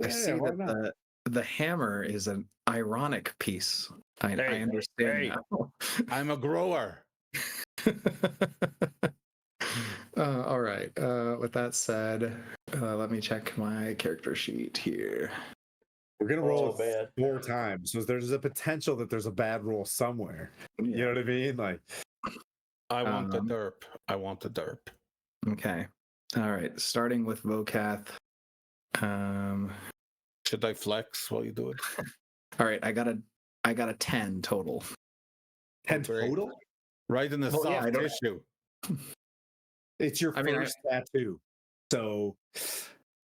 I see why that not? the hammer is an ironic piece. I Hey, understand hey. now. I'm a grower. All right. With that said, let me check my character sheet here. We're gonna roll Oh, man. 4 times, so there's a potential that there's a bad roll somewhere. You know what I mean? Like, I want the Um, derp. I want the derp. Okay. All right. Starting with Vocath. Should I flex while you do it? All right. I got a 10 total. 10 great. total. Right in the Well, yeah, soft I don't- tissue. It's your I mean, first tattoo, so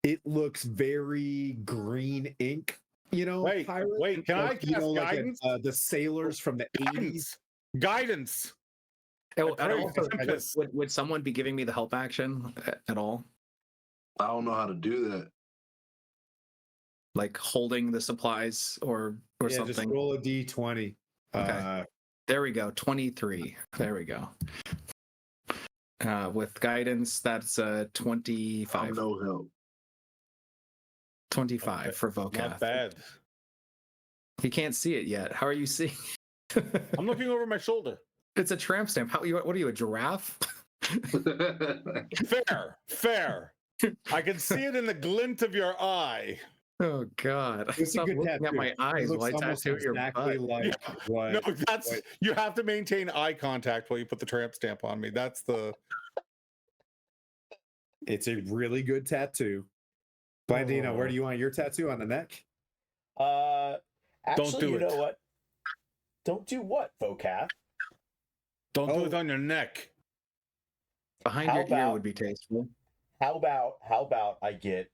it looks very green ink. You know, Wait, pirate, wait, can I you cast know, like guidance? the sailors from the 80s. Guidance. Oh, I and pray also, Tempest. would someone be giving me the help action at all? I don't know how to do that. Like holding the supplies or Yeah, just something? roll a d20. Okay. There we go. 23. There we go. With guidance, that's 25. No help. 25 Okay, for Vocath. Not bad. You can't see it yet. How are you seeing? I'm looking over my shoulder. It's a tramp stamp. What are you, a giraffe? Fair. I can see it in the glint of your eye. Oh God! It's a Stop good looking at tattoo. my It eyes looks while I almost tattoo your exactly butt. like what. No, that's you have to maintain eye contact while you put the tramp stamp on me. That's the It's a really good tattoo. Blandina, where do you want your tattoo? On the neck? Actually, do you it. know what? Don't do what, Vocath? don't do Oh. it on your neck. Behind How your ear about- would be tasteful. How about I get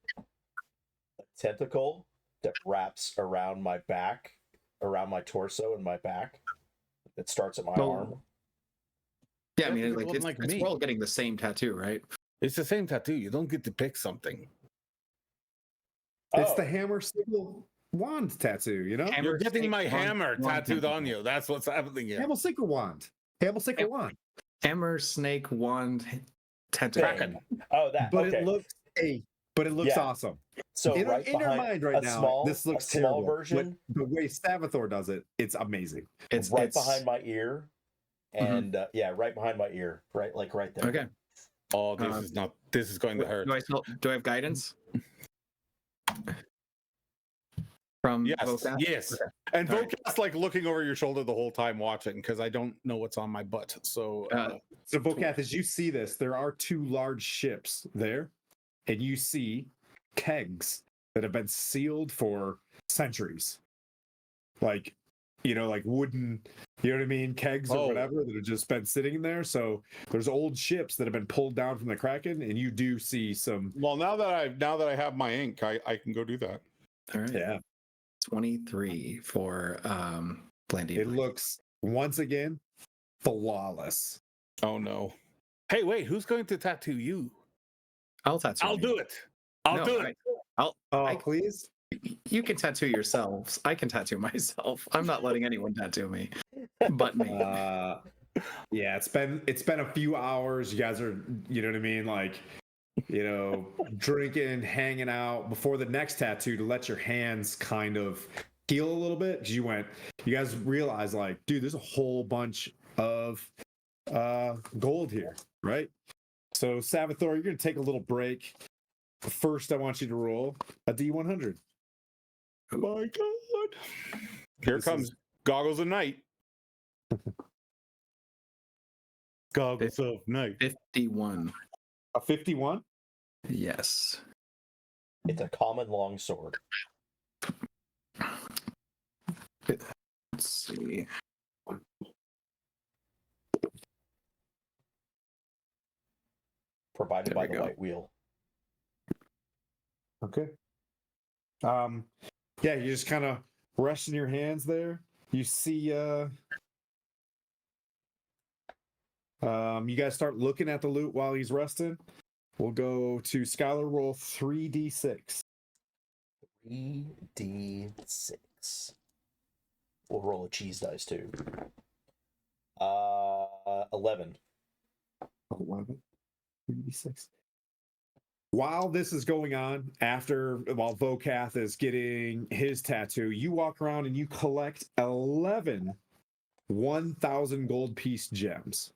a tentacle that wraps around my back, around my torso and my back, that starts at my Well, arm? Yeah, I Yeah, mean, it like wasn't like it's me. we're all getting the same tattoo, right? It's the same tattoo. You don't get to pick something. It's Oh. the hammer sickle wand tattoo, you know? Hammer, You're getting snake, my wand, hammer wand, tattooed tentacle. on you. That's what's happening here. Hammer sickle wand. Hammer sickle wand. Hammer, snake, wand, tentacle. Kraken. Oh, that. But okay. it looks Yeah. awesome. So in right your behind mind right a now, small, this looks a small terrible. version, But the way Stavathor does it, it's amazing. It's right it's, behind my ear, and right behind my ear, right there. Okay. Oh, this is going to hurt. Do I have guidance? From Yes, Vocath? yes. Okay. And All right. Vocast's like looking over your shoulder the whole time watching because I don't know what's on my butt. So So, Vocath, as you see this, there are 2 large ships there, and you see kegs that have been sealed for centuries. Like, like wooden, you know what I mean? Kegs or Oh. whatever that have just been sitting in there. So there's old ships that have been pulled down from the Kraken, and you do see some. well, now that I have my ink, I can go do that. All right. Yeah. 23 for Blandy. It looks, once again, flawless. Oh no. Hey, wait, who's going to tattoo you? I'll tattoo. I'll you. do it. I'll No, do it. Oh, I- please. You can tattoo yourselves. I can tattoo myself. I'm not letting anyone tattoo me, but me. Yeah, it's been a few hours. You guys are, you know what I mean, like, drinking, hanging out before the next tattoo to let your hands kind of heal a little bit. Because you guys realize, like, dude, there's a whole bunch of gold here, right? So Savathor, you're going to take a little break. First, I want you to roll a D100. Oh my God. Here This comes is- Goggles of Night. Goggles of Night. 51. A 51? Yes. It's a common longsword. Let's see. Provided There by we the go. White Wheel. Okay. Yeah, you just kind of resting your hands there. You see you guys start looking at the loot while he's resting. We'll go to Skylar, roll 3d6. 3d6. We'll roll a cheese dice too. 11. 11. 3d6. While this is going on, while Vokath is getting his tattoo, you walk around and you collect 11 1,000 gold piece gems.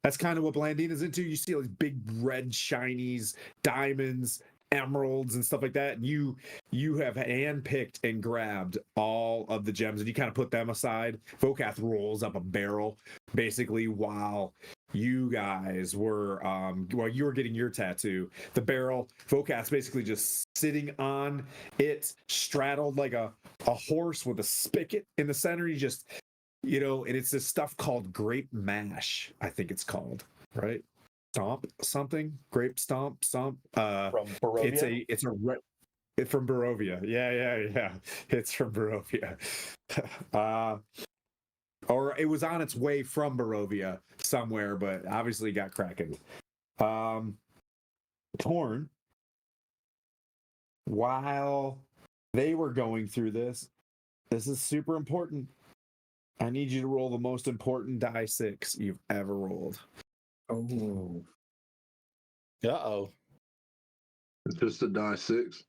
That's kind of what Blandina's into. You see these big red shinies, diamonds, emeralds, and stuff like that. And you have handpicked and grabbed all of the gems, and you kind of put them aside. Vokath rolls up a barrel, basically, while you guys were while you were getting your tattoo. The barrel, Vokath's basically just sitting on it, straddled like a horse with a spigot in the center. You just, and it's this stuff called grape mash, I think it's called, right? Stomp something, grape stomp. From Barovia? It's from Barovia. Yeah. It's from Barovia. Or it was on its way from Barovia somewhere, but obviously got kraken. Torn. While they were going through this is super important. I need you to roll the most important die 6 you've ever rolled. Oh. Uh-oh. It's just a die 6.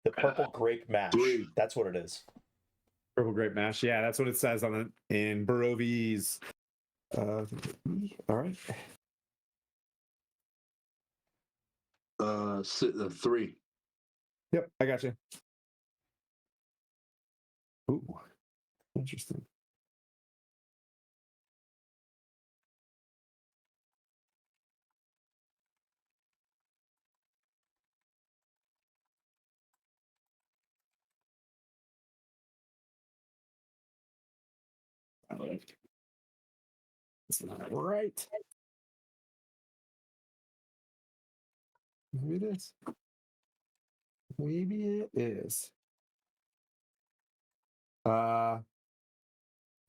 The purple grape mash. 3. That's what it is. Purple grape mash. Yeah, that's what it says on it in Barovi's. All right. 3. Yep, I got you. Ooh, interesting. It's not right. Maybe it is. Maybe it is.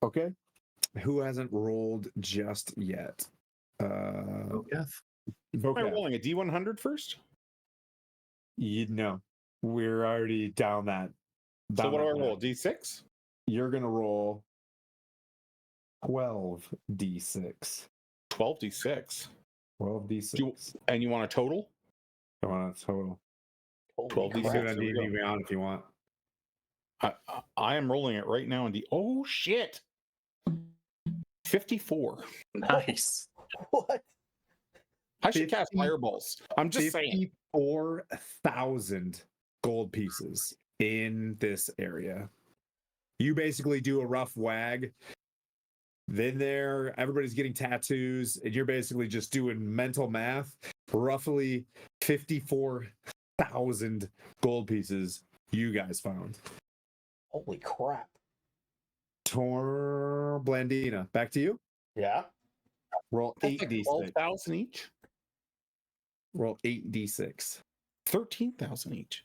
Okay. Who hasn't rolled just yet? Yes. Am I rolling a D100 first? We're already down that. So what do I that roll? path. D6? You're gonna roll 12d6. 12d6. 12d6. And you want a total? Come on, it's total. Holy 12 You can crap. do that Here we go. on if you want. I am rolling it right now in the. Oh shit! 54. Nice. What? I should cast 50 fireballs. I'm just saying. 54,000 gold pieces in this area. You basically do a rough wag. Then everybody's getting tattoos, and you're basically just doing mental math. Roughly 54,000 gold pieces you guys found. Holy crap. Blandina, back to you. Yeah? Roll That's like 8d6. 12,000 each. Roll 8d6. 13,000 each.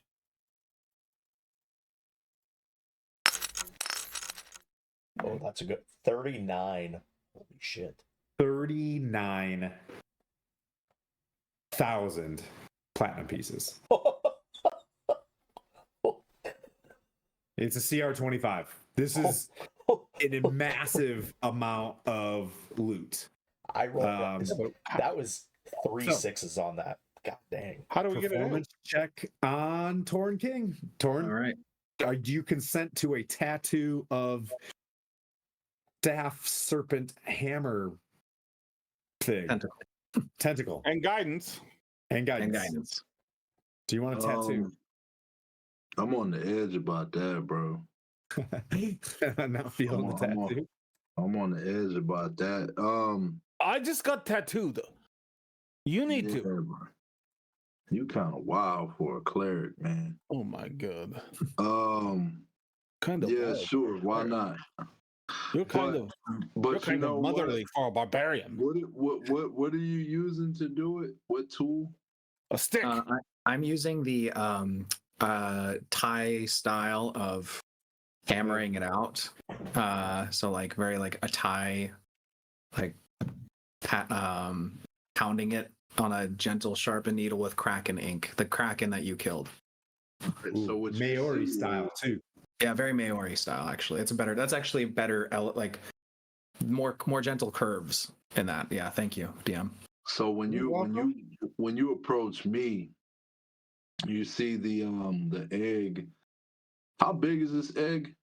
Oh, that's a good 39. Holy shit. 39,000 platinum pieces. It's a CR25. This is a massive amount of loot. I rolled So that was 3 6s on that. God dang. How do we get it in? performance check on Torn King. Torn. All right. do you consent to a tattoo of staff serpent hammer thing? Tentacle. And guidance. And guidance. And guidance. Do you want a tattoo? I'm on the edge about that, bro. I'm not feeling the tattoo. I'm on the edge about that. I just got tattooed. You need to. Bro. You kind of wild for a cleric, man. Oh my god. Kind of. Yeah, sure. Why not? You're kind of motherly for a barbarian. What are you using to do it? What tool? A stick. I'm using the Thai style of hammering it out. So like very like a Thai, like pounding it on a gentle sharpened needle with Kraken ink, the Kraken that you killed. Ooh, so what Maori style too. Yeah, very Maori style actually. That's actually better, like more gentle curves in that. Yeah, thank you, DM. So when you approach me, you see the egg. How big is this egg?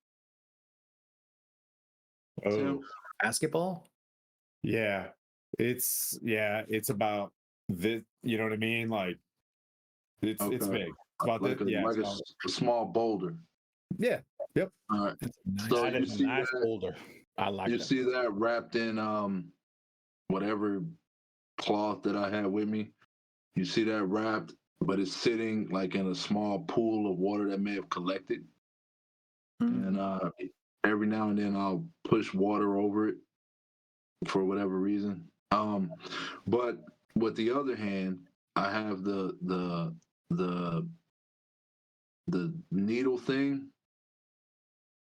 Oh, Tim? Basketball? Yeah. It's about this, you know what I mean? Like it's big. It's about like a small boulder. Yeah. Yep. All right. Nice. So That you is see nice that, boulder. I like you that. see that wrapped in whatever cloth that I had with me. You see that wrapped, but it's sitting like in a small pool of water that may have collected. And every now and then I'll push water over it for whatever reason. But with the other hand, I have the needle thing.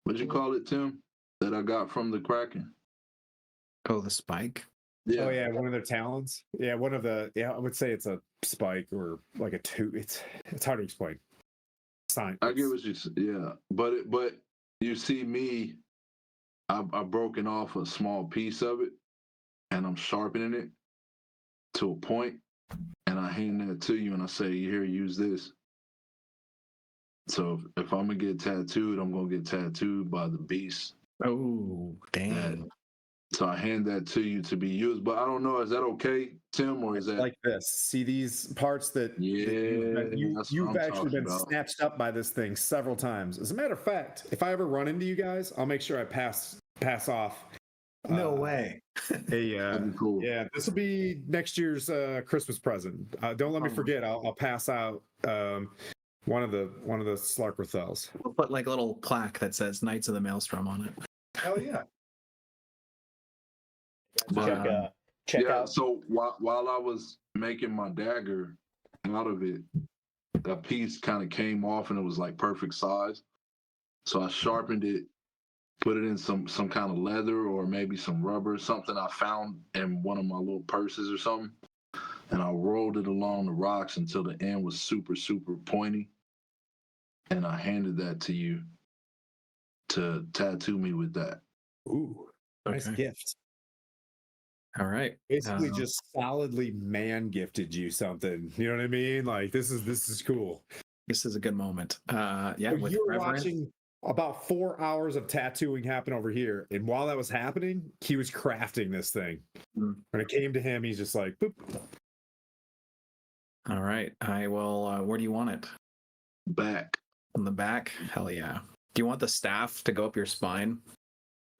What'd you call it, Tim? That I got from the Kraken. Oh, the spike. Yeah. Oh yeah, one of their talons. Yeah, one of the. Yeah, I would say it's a spike or like a tooth. It's hard to explain. Science. I get what you said. Yeah, but you see me, I've broken off a small piece of it, and I'm sharpening it to a point, and I hand that to you, and I say, "Here, use this." So if I'm gonna get tattooed, I'm gonna get tattooed by the beast. Oh, dang. So I hand that to you to be used, but I don't know. Is that okay, Tim, or is that like this? See these parts that you've actually been snatched up by this thing several times. As a matter of fact, if I ever run into you guys, I'll make sure I pass off. No way. Cool. Yeah, this will be next year's Christmas present. Don't let me forget. I'll pass out one of the Slarkrathepilogues. We'll put like a little plaque that says Knights of the Maelstrom on it. Hell yeah. Check out. So while I was making my dagger out of it, a piece kind of came off and it was like perfect size. So I sharpened it, put it in some kind of leather or maybe some rubber, something I found in one of my little purses or something. And I rolled it along the rocks until the end was super, super pointy. And I handed that to you to tattoo me with that. Ooh, nice gift. All right. Basically just solidly man gifted you something. You know what I mean? Like this is cool. This is a good moment. Yeah. So you were watching about 4 hours of tattooing happen over here. And while that was happening, he was crafting this thing. When it came to him, he's just like, boop. All right. I will where do you want it? Back. On the back? Hell yeah. Do you want the staff to go up your spine?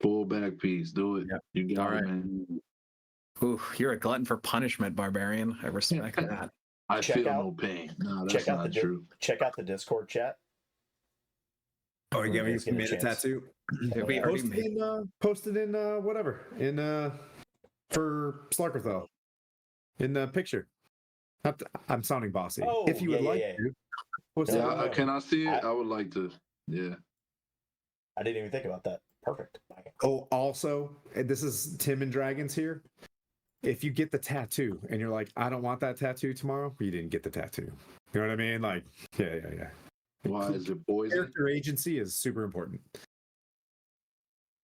Full back piece. Do it. Yep. You got All it, right. man. Ooh, you're a glutton for punishment, barbarian. I respect that. I feel no pain. No, that's not true. Check out the Discord chat. Oh, you got me made a tattoo. We posted in whatever in for Slarkrathepilogue in the picture. I'm sounding bossy. Oh, if you would like to. Yeah, can I see it? I would like to. Yeah. I didn't even think about that. Perfect. Oh, also, and this is Tim and Dragons here. If you get the tattoo and you're like, I don't want that tattoo tomorrow, you didn't get the tattoo. You know what I mean? Like, yeah. Why is it poison? Character agency is super important.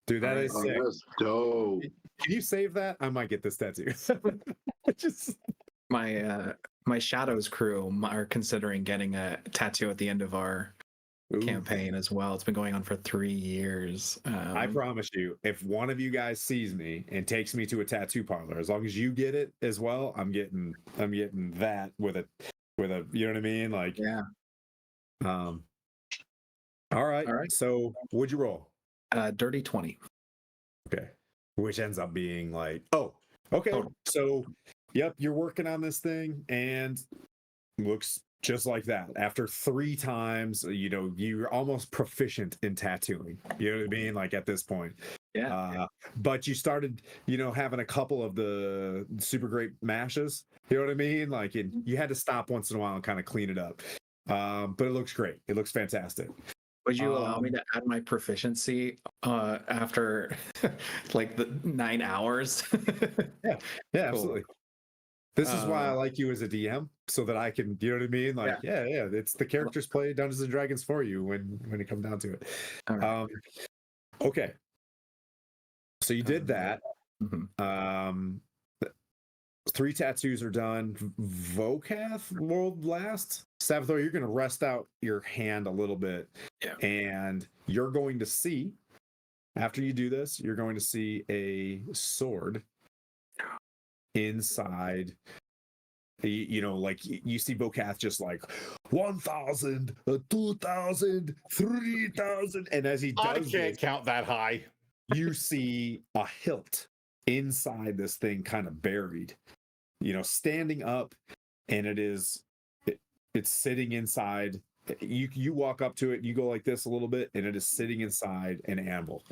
Dude, that is sick. That's dope. Can you save that? I might get this tattoo. Just My Shadows crew are considering getting a tattoo at the end of our Ooh. campaign as well. It's been going on for 3 years. I promise you, if one of you guys sees me and takes me to a tattoo parlor, as long as you get it as well, I'm getting that with a you know what I mean? Like, Yeah. All right. All right. So what'd you roll? Dirty 20. Okay. Which ends up being like, oh, okay. Total. So, yep, you're working on this thing and looks just like that. After 3 times, you know, you're almost proficient in tattooing. You know what I mean? Like at this point. Yeah. But you started, you know, having a couple of the super great mashes. You know what I mean? Like you had to stop once in a while and kind of clean it up. But it looks great. It looks fantastic. Would you allow me to add my proficiency after like the 9 hours? Yeah, Cool. absolutely. This is why I like you as a DM, so that I can, you know what I mean? Like, yeah, it's the characters play Dungeons and Dragons for you when it comes down to it. All right. Okay. So you did that. Mhm. 3 tattoos are done. Vokath rolled last. Sabathor, you're going to rest out your hand a little bit. Yeah. And you're going to see, after you do this, you're going to see a sword inside. You know, like you see Vokath just like 1,000, 2,000, 3,000. And as he does I can't this, count that high. you see a hilt inside this thing kind of buried, you know, standing up, and it's sitting inside. You walk up to it, you go like this a little bit, and it is sitting inside an anvil.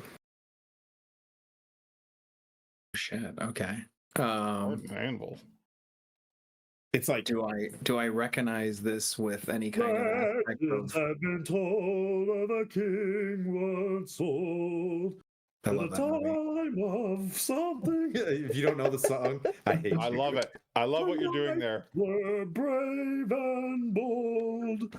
Shit. Okay. Anvil. It's like, Do I recognize this with any kind of aspect of? have been told of a king once sold I at love the that movie. time of something. If you don't know the song, I hate you. I love it. I love what you're doing there. We're brave and bold.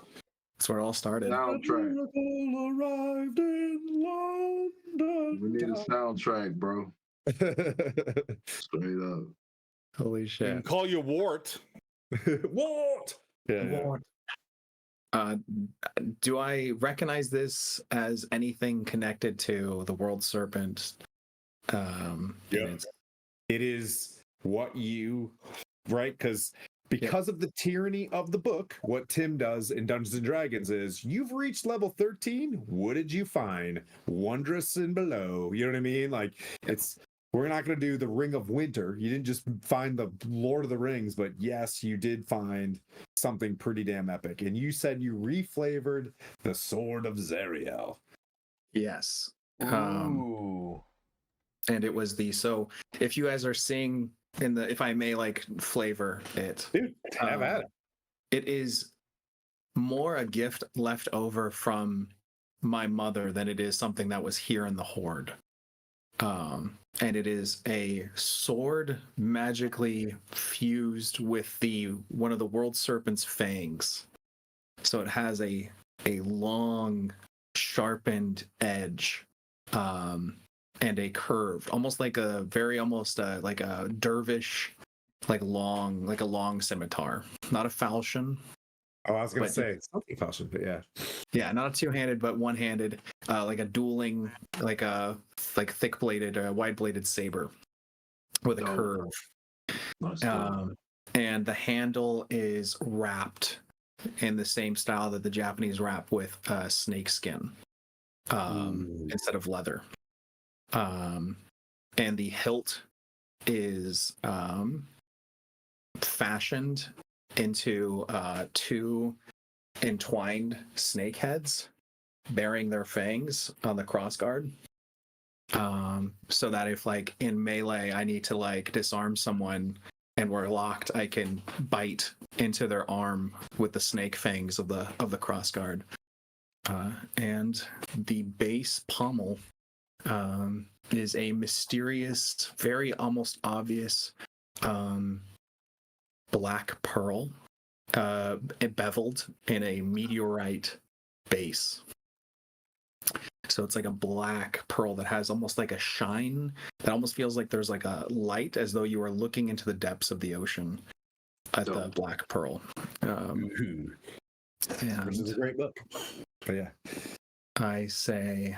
That's where it all started. Soundtrack. Arrived in London. We need a soundtrack, bro. Straight up. Holy We can shit. call you Wart. What? Yeah. Do I recognize this as anything connected to the World Serpent? Yeah. and It is what you, right? Because of the tyranny of the book, what Tim does in Dungeons and Dragons is, you've reached level 13. What did you find? Wondrous and below. You know what I mean? Like, we're not going to do the Ring of Winter. You didn't just find the Lord of the Rings, but yes, you did find something pretty damn epic. And you said you reflavored the Sword of Zariel. Yes. Ooh. And it was so if you guys are seeing if I may like flavor it, Dude, have at it. it is more a gift left over from my mother than it is something that was here in the Horde. And it is a sword magically fused with one of the World Serpent's fangs. So it has a long, sharpened edge, and a curved, almost like a like a dervish, like a long scimitar, not a falchion. Oh, I was going to But- say something fashion, but yeah. Yeah, not a two-handed, but one-handed, like a dueling, like a thick-bladed, wide-bladed saber with a Dope. curve. Nice dope. And the handle is wrapped in the same style that the Japanese wrap with snake skin instead of leather. And the hilt is fashioned into 2 entwined snake heads bearing their fangs on the crossguard, so that if like in melee I need to like disarm someone and we're locked, I can bite into their arm with the snake fangs of the crossguard. And the base pommel is a mysterious, very almost obvious black pearl, beveled in a meteorite base. So it's like a black pearl that has almost like a shine that almost feels like there's like a light, as though you are looking into the depths of the ocean at the Dope. black pearl. This is a And great book. But yeah. I say,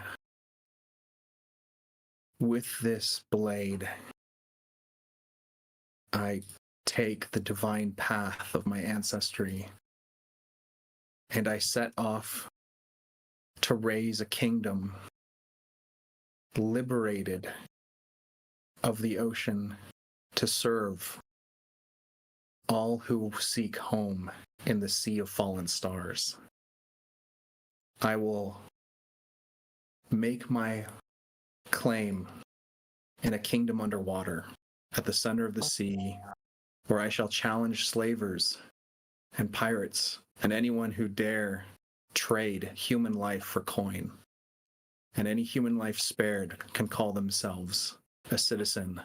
with this blade, I take the divine path of my ancestry, and I set off to raise a kingdom liberated of the ocean to serve all who seek home in the sea of fallen stars. I will make my claim in a kingdom underwater at the center of the sea, where I shall challenge slavers and pirates and anyone who dare trade human life for coin. And any human life spared can call themselves a citizen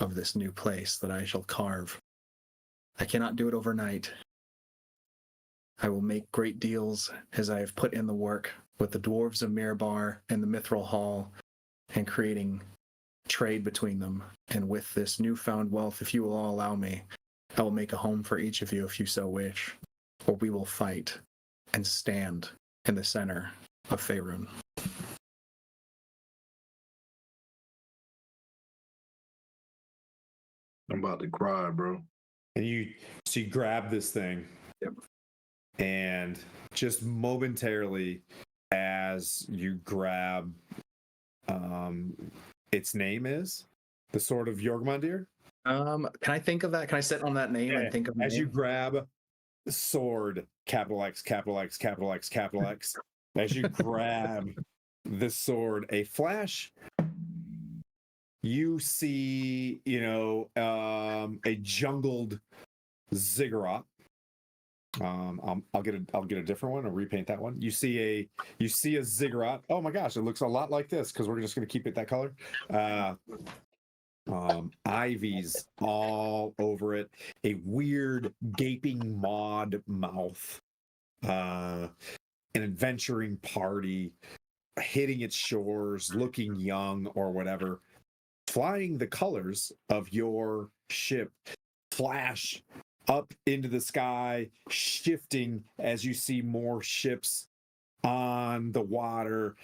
of this new place that I shall carve. I cannot do it overnight. I will make great deals as I have put in the work with the dwarves of Mirabar and the Mithril Hall, and creating trade between them. And with this newfound wealth, if you will all allow me, I will make a home for each of you if you so wish, or we will fight and stand in the center of Faerun. I'm about to cry, bro. And you grab this thing. Yep. And just momentarily, as you grab, its name is the Sword of Jorgmundir. Can I think of that? Can I sit on that name and think of the as name? you grab the sword, capital X, capital X, capital X, capital X. As you grab the sword, a flash. You see, a jungled ziggurat. I'll get a different one or repaint that one. You see a ziggurat. Oh my gosh, it looks a lot like this because we're just going to keep it that color. Ivies all over it. A weird gaping maud mouth. An adventuring party hitting its shores, looking young or whatever. Flying the colors of your ship flash up into the sky, shifting as you see more ships on the water,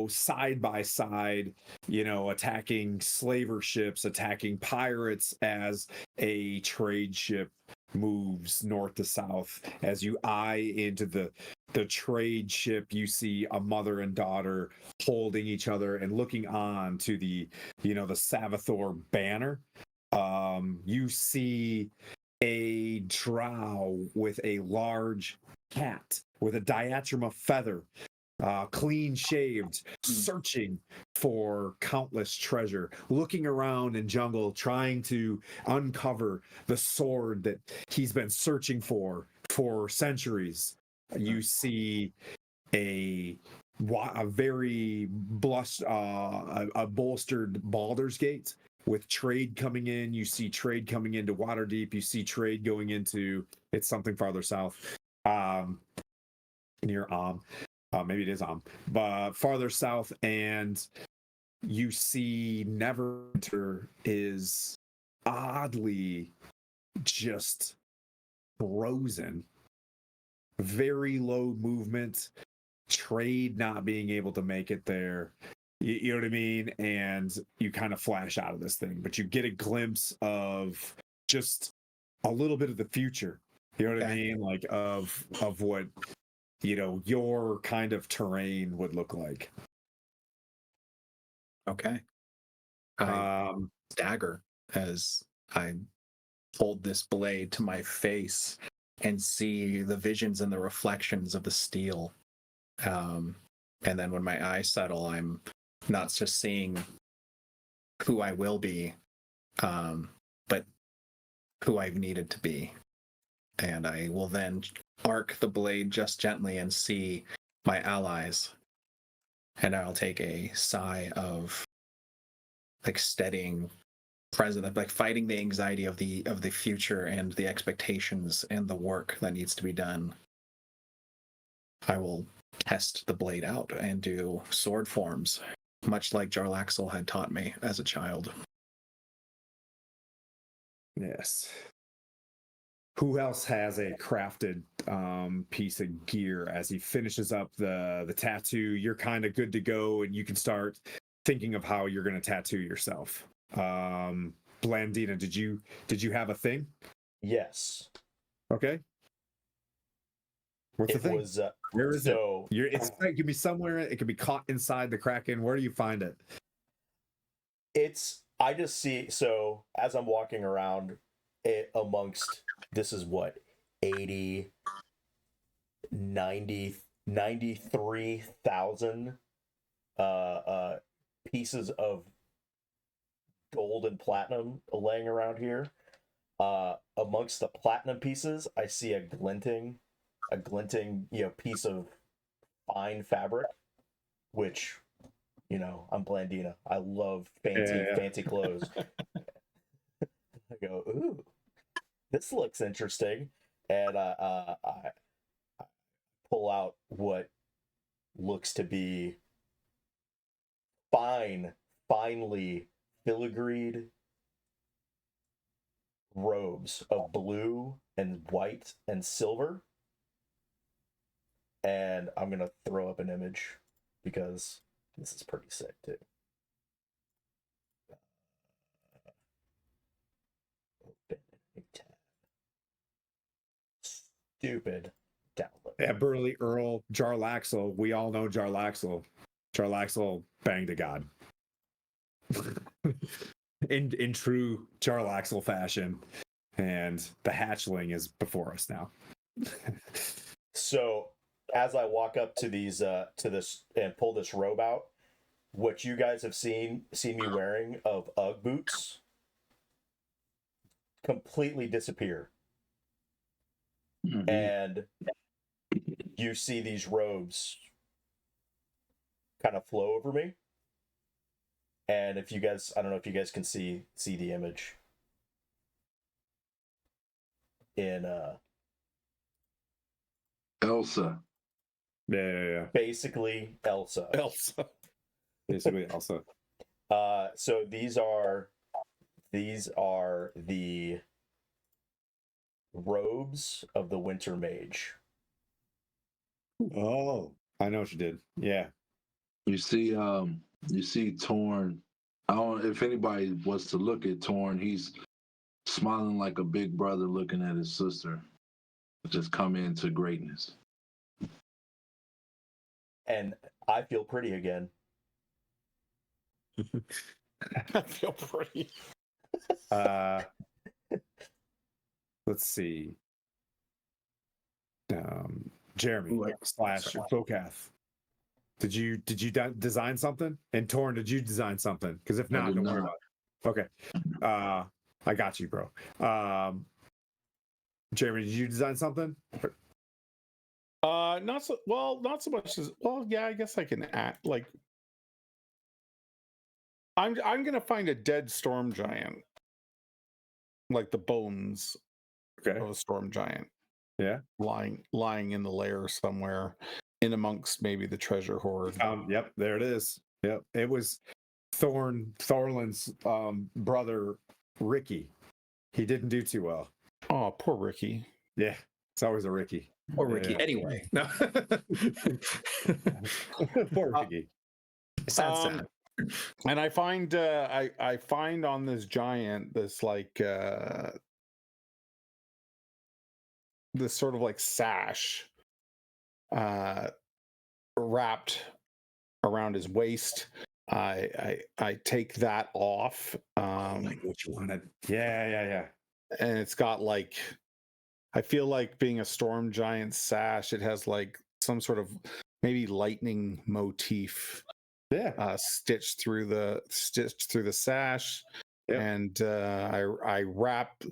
side by side, attacking slaver ships, attacking pirates as a trade ship moves north to south. As you eye into the trade ship, you see a mother and daughter holding each other and looking on to the Savathor banner. You see a drow with a large cat with a diatrema feather, clean shaved, searching for countless treasure, looking around in jungle, trying to uncover the sword that he's been searching for centuries. You see a very a bolstered Baldur's Gate with trade coming in. You see trade coming into Waterdeep. You see trade going into, it's something farther south, near maybe it is but farther south. And you see Neverwinter is oddly just frozen, very low movement, trade not being able to make it there. You know what I mean? And you kind of flash out of this thing, but you get a glimpse of just a little bit of the future. You know what I mean? Like of what, your kind of terrain would look like. Okay. I stagger as I hold this blade to my face and see the visions and the reflections of the steel. And then when my eyes settle, I'm not just seeing who I will be, but who I've needed to be. And I will then arc the blade just gently and see my allies. And I'll take a sigh of steadying present, like fighting the anxiety of the future and the expectations and the work that needs to be done. I will test the blade out and do sword forms, much like Jarlaxle had taught me as a child. Yes. who else has a crafted piece of gear? As he finishes up the tattoo, you're kind of good to go, and you can start thinking of how you're going to tattoo yourself. Blandina, did you have a thing? Yes. Okay. What's the It thing? was Where is so it? It could be somewhere. It could be caught inside the Kraken. Where do you find it? I just see, so as I'm walking around amongst, this is what, 80, 90, 93,000 pieces of gold and platinum laying around here. Amongst the platinum pieces, I see a glinting, piece of fine fabric, which, I'm Blandina. I love fancy clothes. I go, ooh, this looks interesting, and I pull out what looks to be finely filigreed robes of blue and white and silver, and I'm gonna throw up an image because this is pretty sick too. Open a tab. Stupid download. Yeah, Burly Earl, Jarlaxle. We all know Jarlaxle. Jarlaxle banged a god. in true Jarlaxle fashion, and the hatchling is before us now. So as I walk up to this and pull this robe out, what you guys have seen me wearing of UGG boots completely disappear. Mhm. And you see these robes kind of flow over me. And if you guys, I don't know if you guys can see the image in Elsa. Yeah. basically Elsa. Basically Elsa. So these are the robes of the Winter Mage. Oh, I know what you did. Yeah. You see Torn. I don't if anybody was to look at Torn, he's smiling like a big brother looking at his sister. Just come into greatness. And I feel pretty again. I feel pretty. Let's see. Jeremy slash Bokath. Did you design something? And Torn, did you design something? Because if not, don't worry about it. Okay. I got you, bro. Jeremy, did you design something? Not so much as yeah, I guess I can act like I'm gonna find a dead storm giant. Like the bones Okay. of a storm giant. Yeah. Lying in the lair somewhere in amongst maybe the treasure hoard. Yep, there it is. Yep. It was Thorlin's brother Ricky. He didn't do too well. Oh, poor Ricky. Yeah. It's always a Ricky. Or Ricky. Yeah. Anyway. No. Poor Ricky. Sad. And I find I find on this giant this like this sort of like sash wrapped around his waist. I take that off. Like what you wanted. Yeah. And it's got like, I feel like being a storm giant sash, it has like some sort of maybe lightning motif. Yeah. Stitched through the sash. Yep. And I wrap.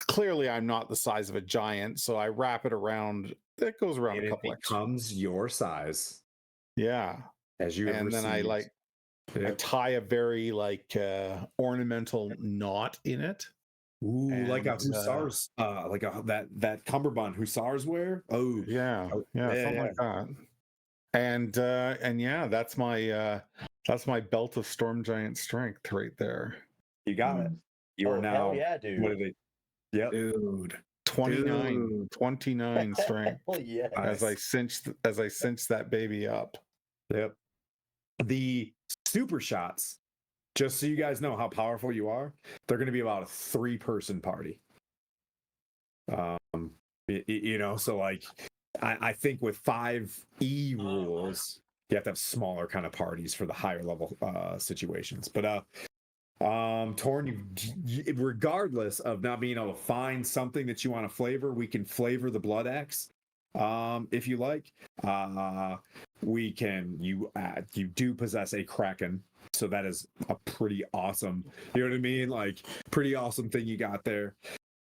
Clearly, I'm not the size of a giant, so I wrap it around. That goes around And a it couple. becomes your size. Yeah. As you have And then I received. like I tie a very like ornamental knot in it. Ooh, like a And, hussars, like that cummerbund hussars wear. Oh, Yeah, something like that. And yeah, that's my belt of storm giant strength right there. you got it. You are now. Hell yeah, dude. What are they? Yep. Dude. 29, 29 strength Hell yeah. as I cinched that baby up. Yep. The super shots, just so you guys know how powerful you are, they're going to be about a 3-person party. So like I think with 5E rules, you have to have smaller kind of parties for the higher level situations. But Torn, regardless of not being able to find something that you want to flavor, we can flavor the Blood Axe if you like. We can. You do possess a Kraken, so that is a pretty awesome. You know what I mean? Like pretty awesome thing you got there.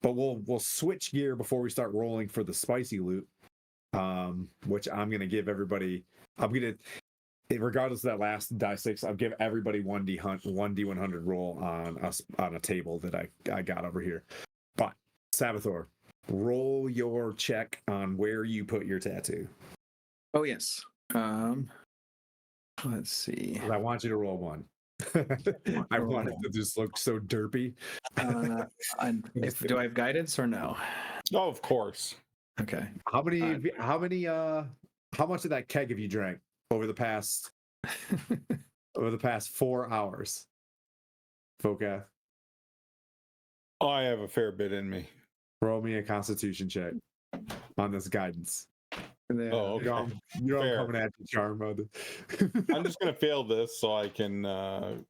But we'll switch gear before we start rolling for the spicy loot, which I'm gonna give everybody. Regardless of that last die 6, I'll give everybody 1d100 roll on a table that I got over here. But Sabathor, roll your check on where you put your tattoo. Oh yes. Let's see. I want you to roll 1. I want it to just look so derpy. Do I have guidance or no? Oh, of course. Okay. How much of that keg have you drank over the past 4 hours? Foca, I have a fair bit in me. roll me a Constitution check on this guidance. Oh, okay. You're Fair. coming at you, charm mode. I'm just gonna fail this so I can No,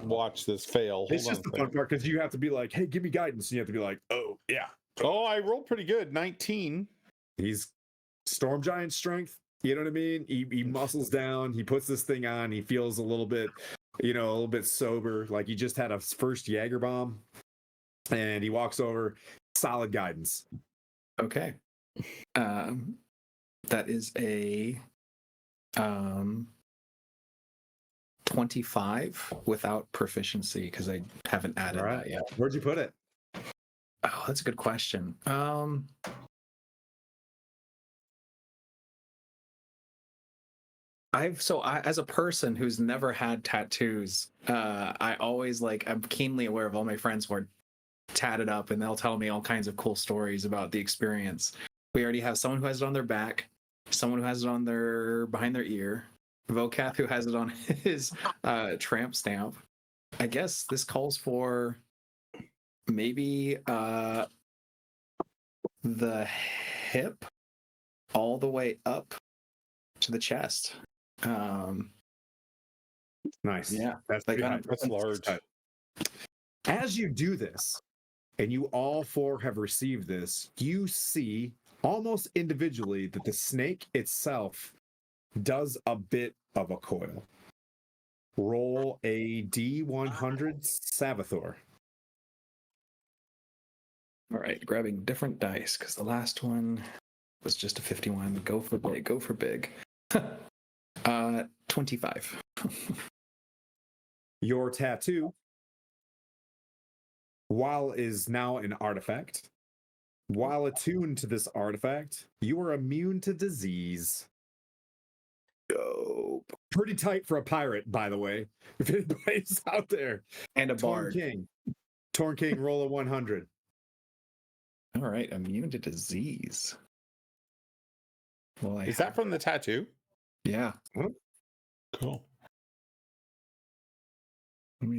watch this fail. it's Hold just on the a fun second. part because you have to be like, "Hey, give me guidance," and you have to be like, "Oh, yeah." Oh, I rolled pretty good. 19. He's storm giant strength. You know what I mean? He muscles down. He puts this thing on. He feels a little bit sober, like he just had a first Jaeger bomb, and he walks over. Solid guidance. Okay. That is a 25 without proficiency because I haven't added All right. that yet. Where'd you put it? Oh, that's a good question. As a person who's never had tattoos, I always I'm keenly aware of all my friends who are tatted up, and they'll tell me all kinds of cool stories about the experience. We already have someone who has it on their back, someone who has it on behind their ear, Vocath who has it on his tramp stamp. I guess this calls for maybe the hip all the way up to the chest. Nice. Yeah, That's like, pretty high. That's large. As you do this, and you all 4 have received this, you see almost individually that the snake itself does a bit of a coil. Roll a D100 Sabathor. All right, grabbing different dice because the last one was just a 51. Go for big. Go for big. 25. Your tattoo, while is now an artifact, while attuned to this artifact, you are immune to disease. Dope. Pretty tight for a pirate, by the way. If anybody's out there. And a Torn bard. King. Torn King, roll a 100. All right, immune to disease. Well, Is that from the tattoo? Yeah. Cool.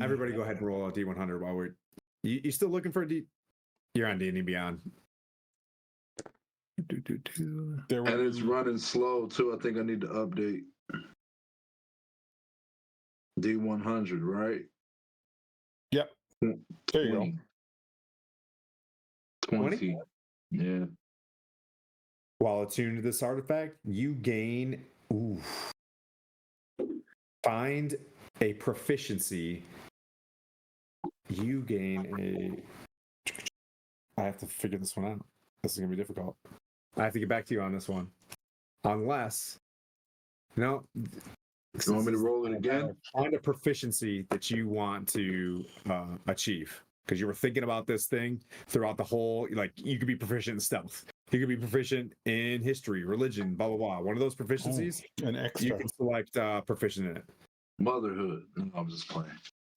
Everybody go ahead and roll a D100 while we're... You still looking for a D... You're on D&D Beyond. There And it's running slow too. I think I need to update. D100, right? Yep. There you go. 20. Yeah. While attuned to this artifact, you gain... Find a proficiency. You gain a... I have to figure this one out. This is going to be difficult. I have to get back to you on this one. Unless... No. You want me to roll it again? Find a proficiency that you want to achieve. Because you were thinking about this thing throughout the whole... Like, you could be proficient in stealth. You could be proficient in history, religion, blah, blah, blah. One of those proficiencies, An extra. you can select proficient in it. Motherhood. No, I'm just playing.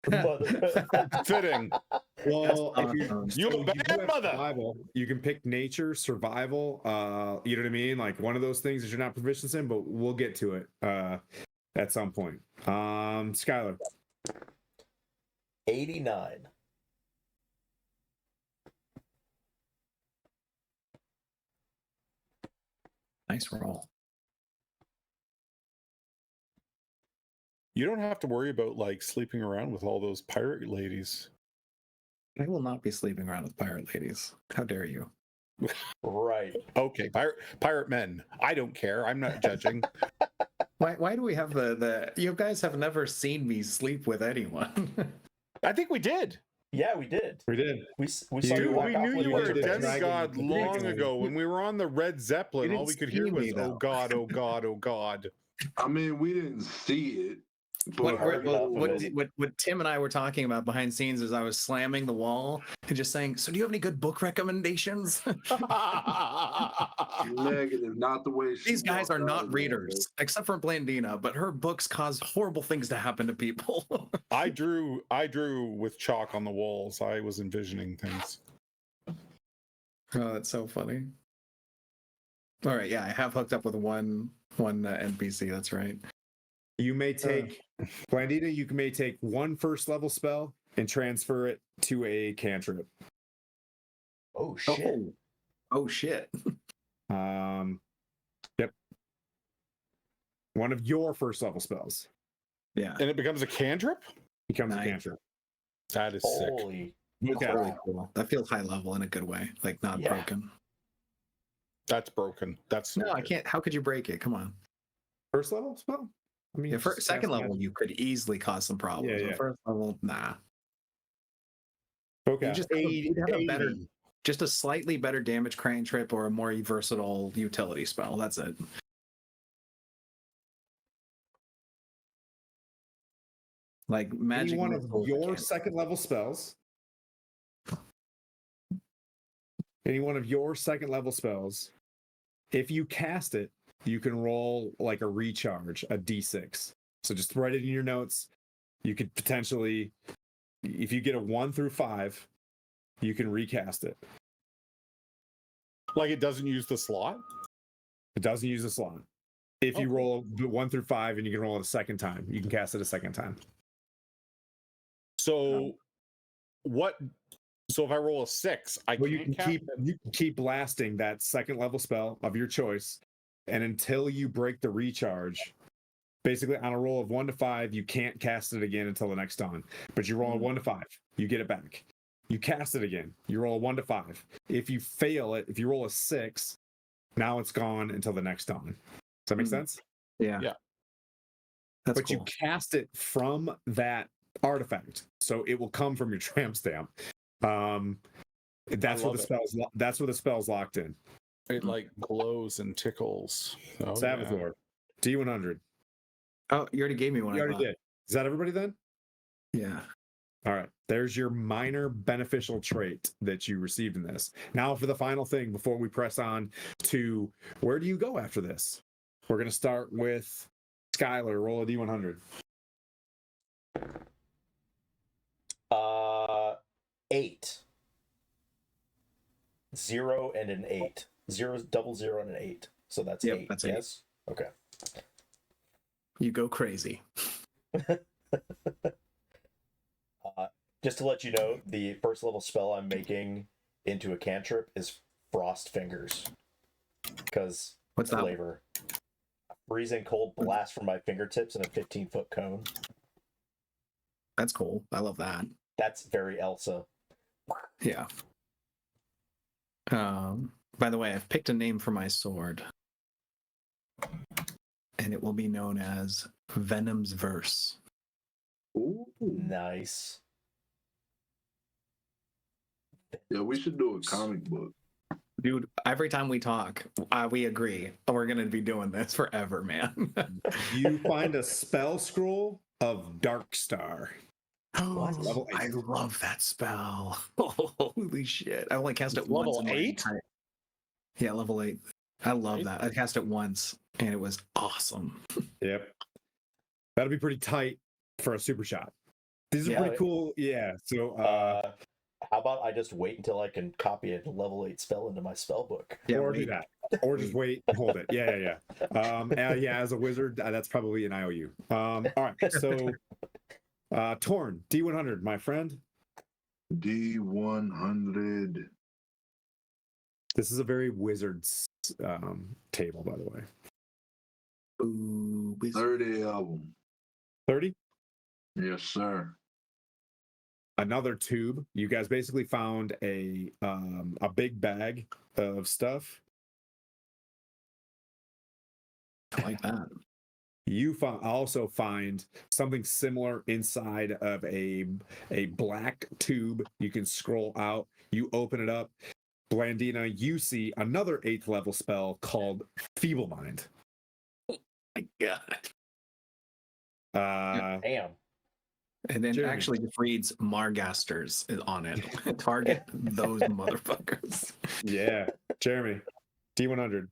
Fitting. Well, That's if you, awesome. You so a bad do have mother. survival, you can pick nature, survival. You know what I mean? Like one of those things that you're not proficient in, but we'll get to it at some point. Skylar. 89. Nice roll. You don't have to worry about like sleeping around with all those pirate ladies. I will not be sleeping around with pirate ladies. How dare you? Right. Okay, pirate men. I don't care. I'm not judging. Why do we have the you guys have never seen me sleep with anyone? I think we did. Yeah, we did. We did. We saw Dude, you walk We off knew with you a were bunch a of Dragon- fists. demigod the long dragon. ago. When we were on the Red Zeppelin, You all we didn't could hear see was me, "Oh though." God, oh God, oh God." I mean, we didn't see it, but What, heard enough of it. what Tim and I were talking about behind scenes is I was slamming the wall and just saying, "So do you have any good book recommendations?" negative, not the way she These guys walked are out not of readers, except for Blandina, but her books cause horrible things to happen to people. I drew with chalk on the walls. I was envisioning things. Oh, that's so funny. All right, yeah, I have hooked up with one NPC. That's right. You may take Blandina, you may take one first level spell and transfer it to a cantrip. Oh shit. Oh shit. Yep. One of your first level spells Yeah. And it becomes a cantrip? becomes Nice. a cantrip. That is sick. Holy. Okay. That's really cool. That feels high level in a good way, like not Yeah. broken. That's broken. That's so No, I good. can't. How could you break it? Come on. First level spell? I mean, Yeah, for just second cast level, you could easily cause some problems. Yeah, But yeah. first level, nah. Okay. You just you'd have a better, just a slightly better damage cantrip or a more versatile utility spell. That's it. Like magic. Any one of missiles your can't- second level spells. Any one of your second level spells. If you cast it, you can roll like a recharge, a d6. So just write it in your notes. You could potentially, if you get a 1 through 5, you can recast it. Like it doesn't use the slot? It doesn't use a slot. If you Okay. roll 1 through 5 and you can roll it a second time, you can cast it a second time. So what? So if I roll a 6, I Well, can't cast it? you can keep blasting that second level spell of your choice, and until you break the recharge, basically on a roll of 1 to 5, you can't cast it again until the next dawn. But you roll a 1 to 5, you get it back. You cast it again, you roll a 1 to 5. If you fail it, if you roll a 6, now it's gone until the next dawn. Does that make sense? Yeah. Yeah. That's But cool. you cast it from that artifact, so it will come from your tramp stamp. That's where love the it. spell's that's where the spell's locked in. It like glows and tickles. Oh, Salvatore, D100. Oh, you already gave me one. You I already thought. did. Is that everybody then? Yeah. All right. There's your minor beneficial trait that you received in this. Now for the final thing before we press on to where do you go after this? We're gonna start with Skylar. Roll a D100. 8. 0 and an 8. 0, double 0 and an 8. So that's Yep, 8. that's 8. Yes. Okay. You go crazy. Just to let you know, the first level spell I'm making into a cantrip is Frost Fingers. Because What's that? flavor. A freezing cold blast from my fingertips in a 15-foot cone. That's cool. I love that. That's very Elsa. Yeah. By the way, I've picked a name for my sword. And it will be known as Venom's Verse. Ooh. Nice. Yeah, we should do a comic book. Dude, every time we talk, we agree. We're going to be doing this forever, man. You find a spell scroll of Dark Star. Oh, Level 8. I love that spell. Holy shit. I only cast it Level once. in my 8? entire- Yeah, level 8. I love that. I cast it once and it was awesome. Yep. That'll be pretty tight for a super shot. These are Yeah. pretty cool. Yeah. So How about I just wait until I can copy a level 8 spell into my spell book? Yeah, or do wait. that. Or just wait and hold it. Yeah. Yeah, as a wizard, that's probably an IOU. All right. So Torn, D100, my friend. D100. This is a very wizards table, by the way. Ooh, 30 of them. 30. Yes, sir. Another tube. You guys basically found a big bag of stuff. I like that. You also find something similar inside of a black tube. You can scroll out. You open it up. Blandina, you see another 8th level spell called Feeble Mind. My God. Damn. And then Jeremy. actually just reads Margasters on it. Target those motherfuckers. Yeah. Jeremy, D100.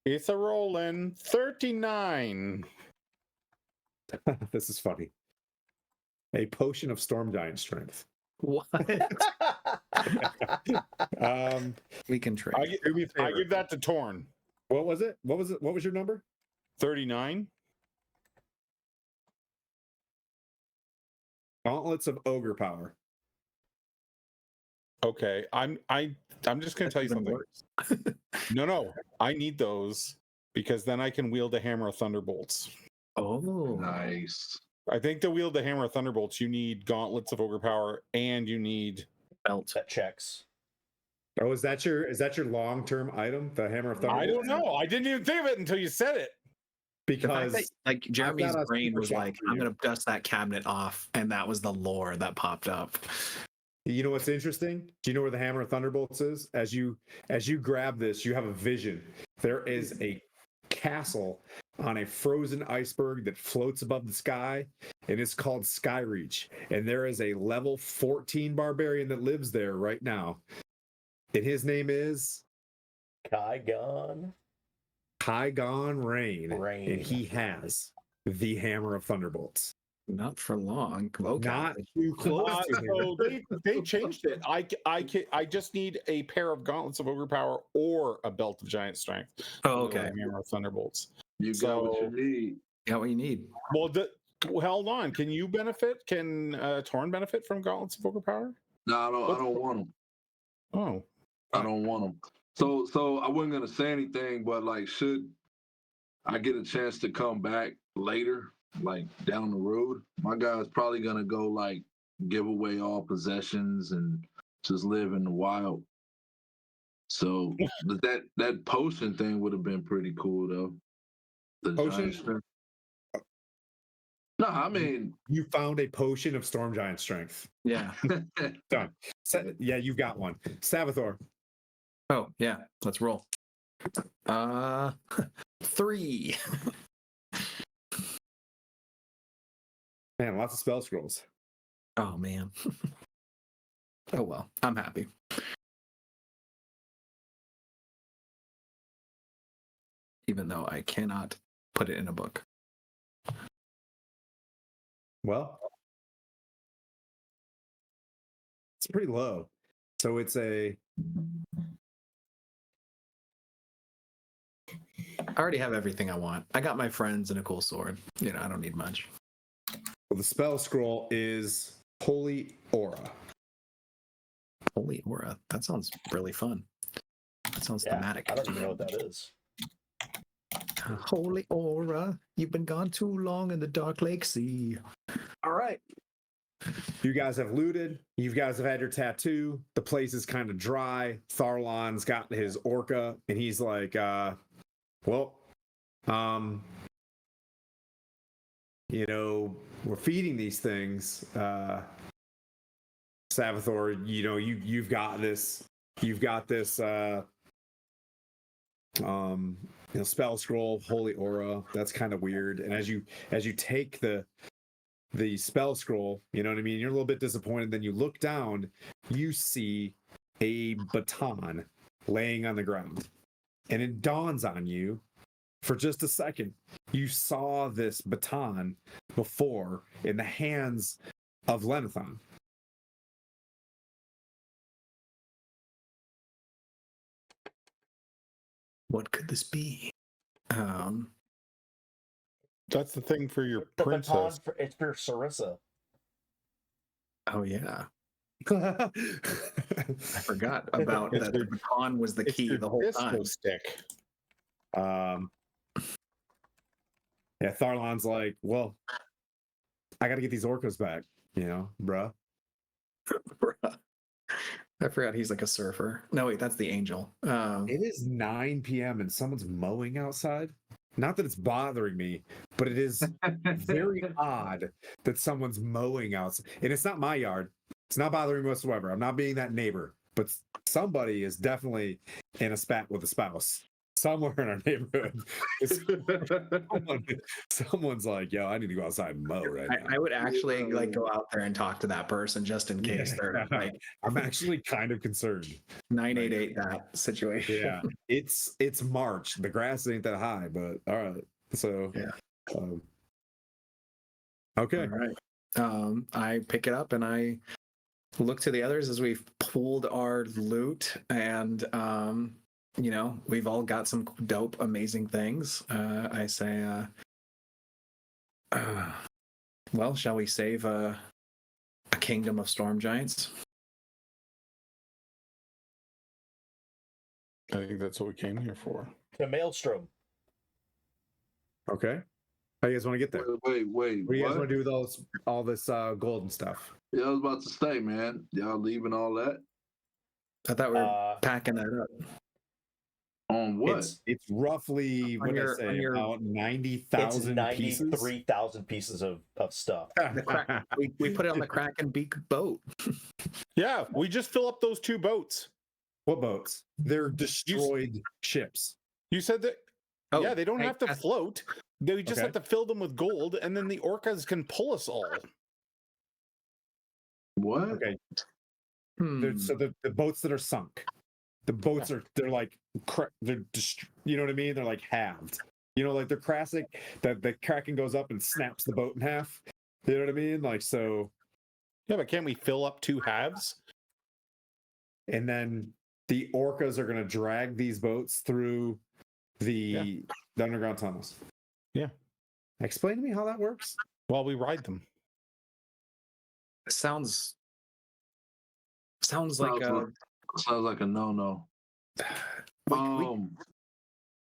It's a rolling 39. This is funny. A potion of storm giant strength. What? We can trade. Do me a I favor. give that to Torn. What was it? What was your number? 39. Gauntlets of ogre power. Okay, I'm just gonna tell you Even something. worse. No, I need those because then I can wield the hammer of thunderbolts. Oh, Nice. I think to wield the hammer of thunderbolts, you need gauntlets of ogre power and you need belt. That checks. Oh, is that your long-term item, the hammer of thunder? I don't know. I didn't even think of it until you said it. The fact Because that, like, Jeremy's got a brain super was shot like, for I'm you. gonna dust that cabinet off, and that was the lore that popped up. you know what's interesting? Do you know where the hammer of thunderbolts is? As you grab this, you have a vision. There is a castle on a frozen iceberg that floats above the sky, and it's called Skyreach. And there is a level 14 barbarian that lives there right now. And his name is Kygon. Kygon Rain. Rain. And he has the hammer of thunderbolts. Not for long. Okay. Not too close to him. So they changed it. I just need a pair of gauntlets of ogre power or a belt of giant strength. Oh, okay. Hammer of thunderbolts. You got what you need. Got what you need. Well, hold on. Can you benefit? Can Torn benefit from gauntlets of ogre power? No, I don't want them. Oh, I don't want them. So I wasn't gonna say anything, but like, should I get a chance to come back later, like down the road, my guy's probably gonna go like give away all possessions and just live in the wild. So that potion thing would have been pretty cool though. The Potion? giant strength. No, I mean, You found a potion of storm giant strength. Yeah. Done. Yeah, you've got one. Savathor. Oh, yeah. Let's roll. 3. Man, lots of spell scrolls. Oh man. Oh well. I'm happy. Even though I cannot put it in a book. Well, it's pretty low. So it's a I already have everything I want. I got my friends and a cool sword. You know, I don't need much. well, the spell scroll is Holy Aura. Holy aura. That sounds really fun. That sounds thematic. I don't even know what that is. Holy aura, you've been gone too long in the dark lake sea. All right. You guys have looted. You guys have had your tattoo. The place is kind of dry. Tharlan's got his orca, and he's like, well, you know, we're feeding these things. Savathor, you know, you've got this you know, spell scroll, holy aura. That's kind of weird. And as you take the spell scroll, you know what I mean, you're a little bit disappointed. Then you look down, you see a baton laying on the ground, and it dawns on you for just a second, you saw this baton before in the hands of Lenithon. What could this be? That's the thing for your The princess. baton, it's for Sarissa. Oh yeah, I forgot about It's that. your- The baton was the It's key your the whole disco time. stick. Yeah, Tharlan's like, well, I got to get these orcas back, bruh. I forgot he's like a surfer. No, wait, that's the angel. It is 9 p.m. and someone's mowing outside. Not that it's bothering me, but it is very odd that someone's mowing outside. And it's not my yard. It's not bothering me whatsoever. I'm not being that neighbor, but somebody is definitely in a spat with a spouse somewhere in our neighborhood. Someone's like, yo, I need to go outside and mow right now. I would actually like go out there and talk to that person just in case they're like I'm actually kind of concerned. 988 that situation. Yeah, it's March. The grass ain't that high, but all right. So Yeah. Okay. All right. I pick it up and I look to the others as we've pulled our loot, and we've all got some dope, amazing things. I say, well, shall we save a kingdom of storm giants? I think that's what we came here for. The Maelstrom. Okay. How you guys want to get there? Wait. What do you guys want to do with all this gold and stuff? Yeah, I was about to say, man. Y'all leaving all that I thought we were packing that up. on what? It's roughly On your- about It's 90,000 pieces. 93,000 pieces of stuff. We put it on the Kraken Beak boat. Yeah, we just fill up those 2 boats. What boats? They're destroyed ships. You said that. Oh, Yeah, they don't have to float. They just Okay. have to fill them with gold, and then the orcas can pull us all. What? Okay. Hmm. So the boats that are sunk, the boats they're like you know what I mean? They're like halved. Like they're classic. That the Kraken goes up and snaps the boat in half. You know what I mean? Like so. Yeah, but can't we fill up 2 halves? And then the orcas are going to drag these boats through the underground tunnels. Yeah. Explain to me how that works. While we ride them. Sounds like Sounds like a no.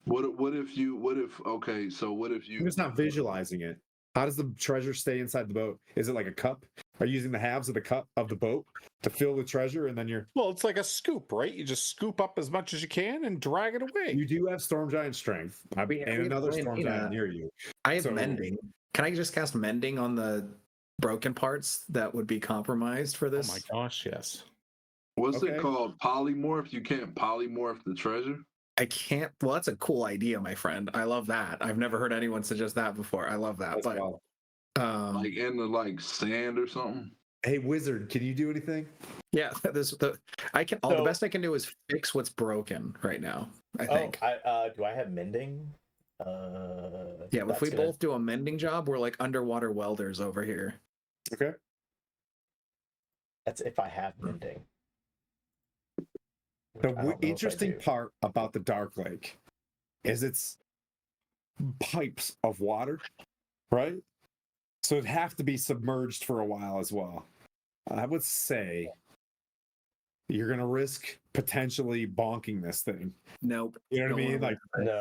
What if you I'm just not visualizing it. How does the treasure stay inside the boat? Is it like a cup? Are you using the halves of the cup of the boat to fill the treasure, and then Well, it's like a scoop, right? You just scoop up as much as you can and drag it away. you do have storm giant strength and another storm giant near you. I have So- mending. Can I just cast mending on the broken parts that would be compromised for Oh this? my gosh, yes. What's Okay. it called? Polymorph? You can't polymorph the treasure? I can't. Well, that's a cool idea, my friend. I love that. I've never heard anyone suggest that before. I love that. That's But wild. Like in the sand or something? Hey, wizard, can you do anything? yeah, the best I can do is fix what's broken right now. I think. Do I have mending? Yeah, if we that's gonna- both do a mending job, we're like underwater welders over here. Okay. That's if I have mending. Which The I don't know if I interesting do. part about the Dark Lake is it's pipes of water, right? So it'd have to be submerged for a while as well. I would say you're going to risk potentially bonking this thing. Nope. You know what I Don't mean? worry Like, No.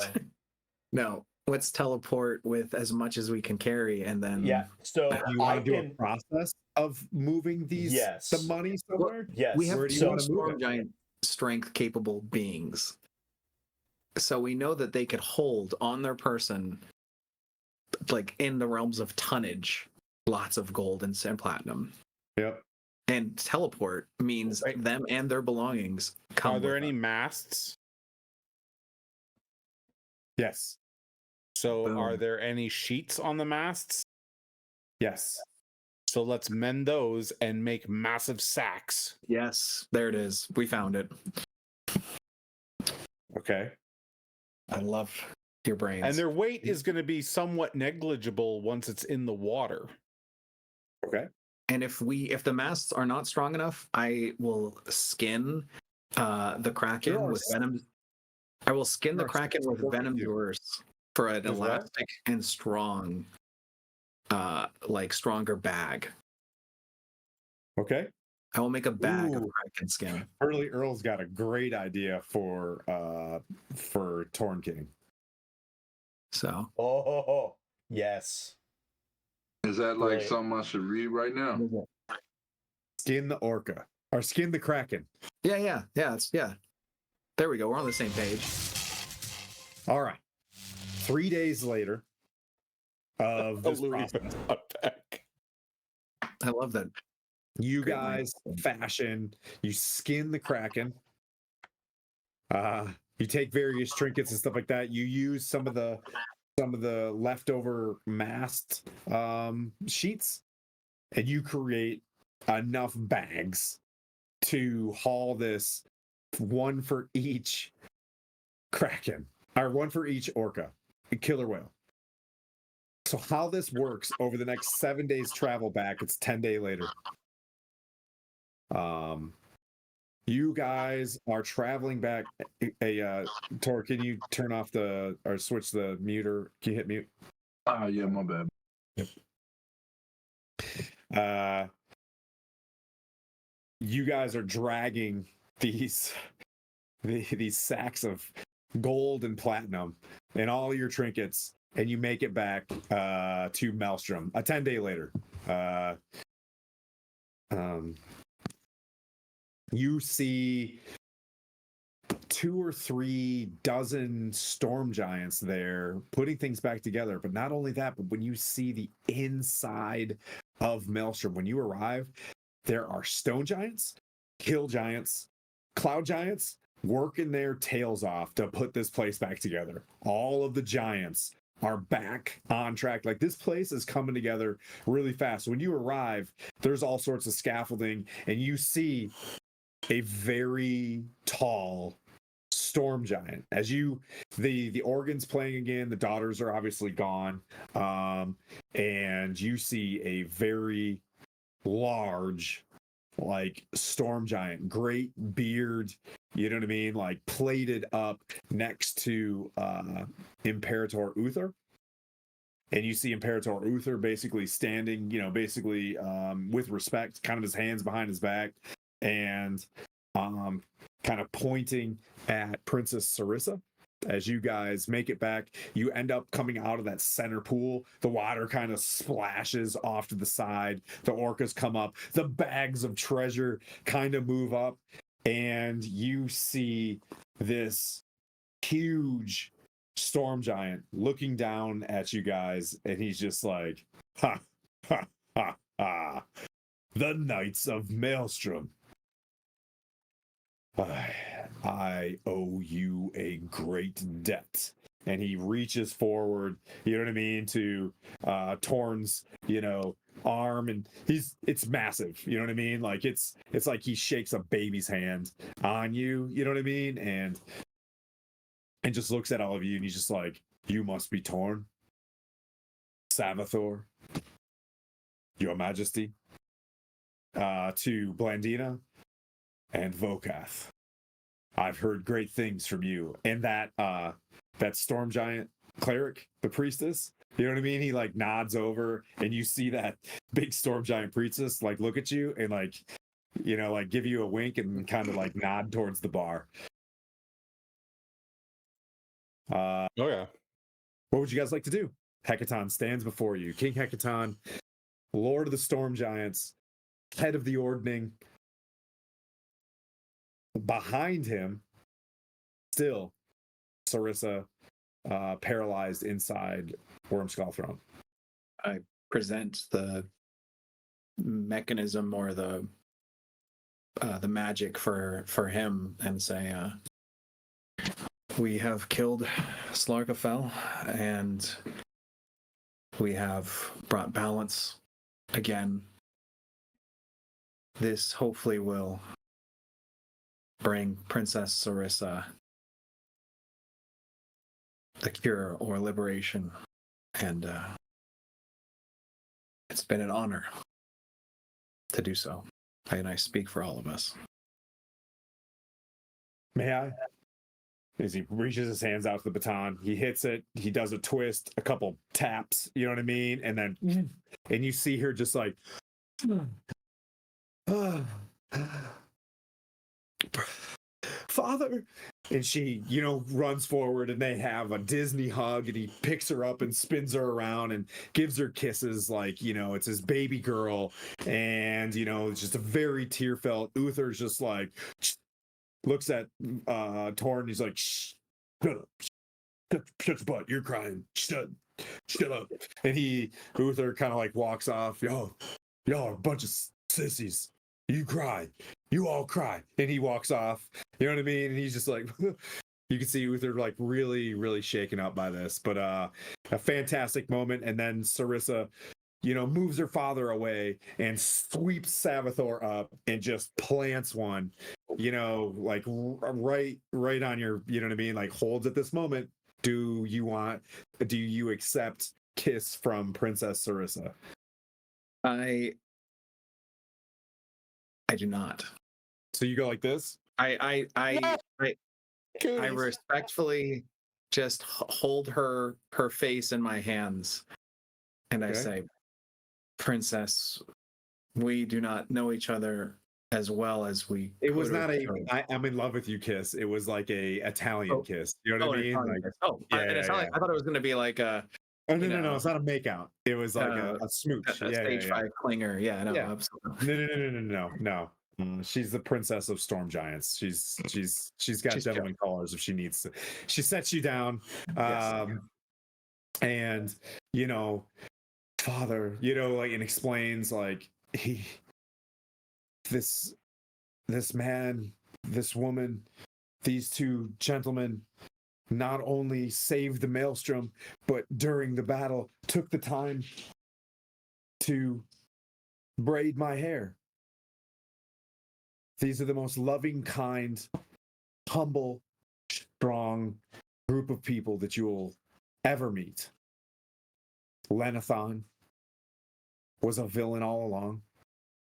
No. Let's teleport with as much as we can carry, and then Yeah. So you I want to do can. a process of moving Yes. the money somewhere? Yes. we have Where do you two wanna move storm it? giant strength capable beings, so we know that they could hold on their person, like in the realms of tonnage, lots of gold and platinum. Yep. And teleport means Right. them and their belongings come. Are there with any us. masts? Yes. So Boom. are there any sheets on the masts? Yes. So let's mend those and make massive sacks. Yes, there it is. We found it. Okay. I love your brains. And their weight is going to be somewhat negligible once it's in the water. Okay. And if the masts are not strong enough, I will skin the kraken Sure. with venom. I will skin the Sure. kraken with What venom can you do? yours for an With what? elastic and strong, like stronger bag. Okay. I will make a bag of Ooh. kraken skin. Early Earl's got a great idea for Torn King. So Oh, yes. Is that like Great. something I should read right now? Skin the orca or skin the kraken. yeah. There we go. We're on the same page. All right. 3 days later of this Louis process, back. I love that. you Great guys fashion, you skin the kraken. You take various trinkets and stuff like that. You use some of the leftover mast sheets, and you create enough bags to haul this, one for each kraken or one for each orca, killer whale. So how this works over the next 7 days travel back, it's 10-day later. You guys are traveling back. Tor, can you turn off or switch the mute, or can you hit mute? Yeah, my bad. You guys are dragging these sacks of gold and platinum and all your trinkets, and you make it back to Maelstrom 10 day later. You see 2 or 3 dozen storm giants there putting things back together. But not only that, but when you see the inside of Maelstrom, when you arrive, there are stone giants, hill giants, cloud giants working their tails off to put this place back together. All of the giants are back on track. Like, this place is coming together really fast. When you arrive, there's all sorts of scaffolding, and you see a very tall storm giant. As the organ's playing again, the daughters are obviously gone, and you see a very large, like, storm giant, great beard, you know what I mean, like plated up next to Imperator Uther. And you see Imperator Uther basically standing, with respect, kind of his hands behind his back, and kind of pointing at Princess Sarissa. As you guys make it back, you end up coming out of that center pool. The water kind of splashes off to the side. The orcas come up. The bags of treasure kind of move up. And you see this huge storm giant looking down at you guys. And he's just like, ha, ha, ha, ha. The Knights of Maelstrom. I owe you a great debt. And he reaches forward, you know what I mean, to Torn's, arm, and it's massive, you know what I mean? Like, it's like he shakes a baby's hand on you, you know what I mean? And just looks at all of you, and he's just like, you must be Torn, Savathor, Your Majesty, to Blandina and Vokath. I've heard great things from you. And that storm giant cleric, the priestess, you know what I mean? He like nods over, and you see that big storm giant priestess like look at you and like give you a wink and kind of like nod towards the bar. Oh yeah. What would you guys like to do? Hecaton stands before you. King Hecaton, Lord of the Storm Giants, head of the Ordning. Behind him, still, Sarissa, paralyzed inside Wormskull Throne. I present the mechanism or the magic for him and say, we have killed Slarkrathepilogue, and we have brought balance again. This hopefully will bring Princess Sarissa a cure or liberation. And it's been an honor to do so. And I speak for all of us. May I? As he reaches his hands out to the baton, he hits it, he does a twist, a couple taps, you know what I mean? And then, and you see her just like, Father. And she, runs forward and they have a Disney hug and he picks her up and spins her around and gives her kisses like, it's his baby girl. And, it's just a very tear-felt. Uther's just like, looks at Torn. He's like, shh, shut up. Shut your butt. You're crying. Shut up. And Uther kind of like walks off. Y'all are a bunch of sissies. You cry. You all cry. And he walks off. You know what I mean? And he's just like, you can see Uther like really, really shaken up by this. But a fantastic moment. And then Sarissa, moves her father away and sweeps Savathor up and just plants one, like right on your, you know what I mean? Like holds at this moment. Do you accept kiss from Princess Sarissa? I do not. So you go like this? I respectfully just hold her face in my hands and I say, Princess, we do not know each other as well as we. It was not I'm in love with you kiss. It was like a Italian kiss. You know what I mean? I thought it was going to be like a. Oh no! It's not a makeout. It was like a smooch. Stage 5 clinger. Yeah, no, absolutely. No. She's the princess of storm giants. She's got gentleman callers if she needs to. She sets you down, and Father, and explains like this man, this woman, these two gentlemen not only saved the maelstrom, but during the battle took the time to braid my hair. These are the most loving, kind, humble, strong group of people that you will ever meet. Lenathon was a villain all along,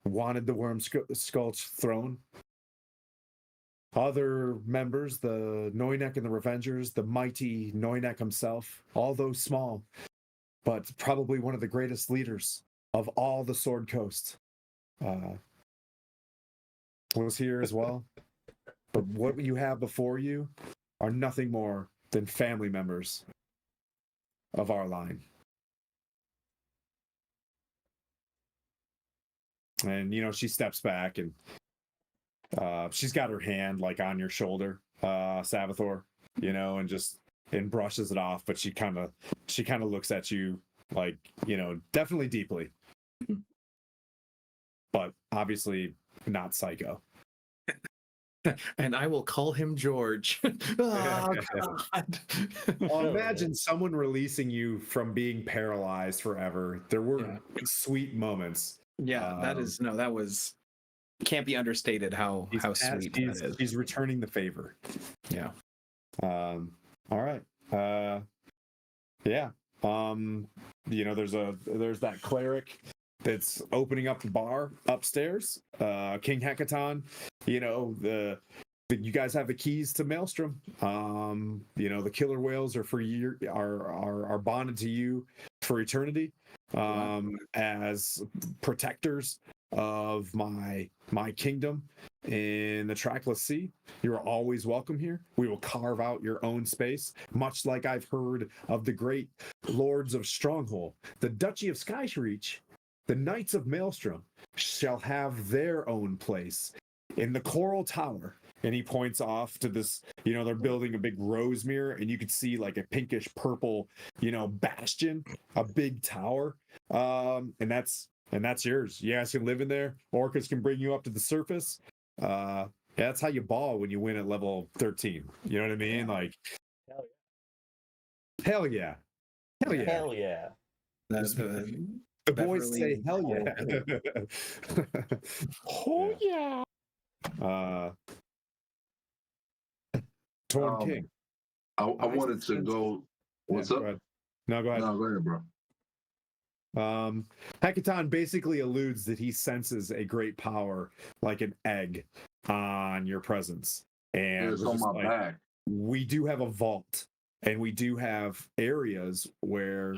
wanted the Worm Skulch throne. Other members, the Noynek and the Revengers, the mighty Noynek himself, all those small, but probably one of the greatest leaders of all the Sword Coast, was here as well. But what you have before you are nothing more than family members of our line. And, she steps back and she's got her hand like on your shoulder, Savathor, and brushes it off. But she kind of looks at you like, definitely deeply, but obviously not psycho. And I will call him George. Oh, God. Well, imagine someone releasing you from being paralyzed forever. There were sweet moments. Yeah, that was can't be understated how sweet that is. He's returning the favor. Yeah. All right. Yeah. There's that cleric that's opening up the bar upstairs. King Hecaton. You guys have the keys to Maelstrom. The killer whales are are bonded to you for eternity. As protectors of my kingdom in the trackless sea. You are always welcome here. We will carve out your own space, much like I've heard of the great lords of Stronghold. The Duchy of Skyreach, the Knights of Maelstrom, shall have their own place in the Coral Tower. And he points off to this, they're building a big rose mirror, and you could see like a pinkish purple, bastion, a big tower. And that's yours. You guys can live in there. Orcas can bring you up to the surface. That's how you ball when you win at level 13. You know what I mean? Like, hell yeah. That's the boys say hell yeah. Oh yeah. Torn King. I wanted to go What's Yeah, up? go ahead. No, go ahead. No, go ahead, bro. Hekaton basically alludes that he senses a great power, like an egg, on your presence. And It's was on just my like, back. we do have a vault, and we do have areas where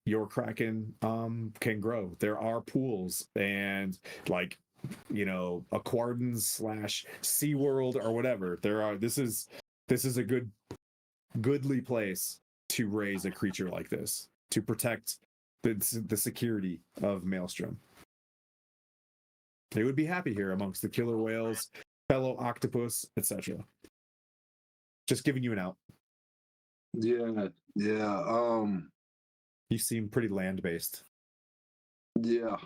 your Kraken can grow. There are pools and like aquardens slash SeaWorld or whatever. This is a goodly place to raise a creature like this, to protect the security of Maelstrom. They would be happy here amongst the killer whales, fellow octopus, etc. Just giving you an out. Yeah, yeah, You seem pretty land-based. yeah,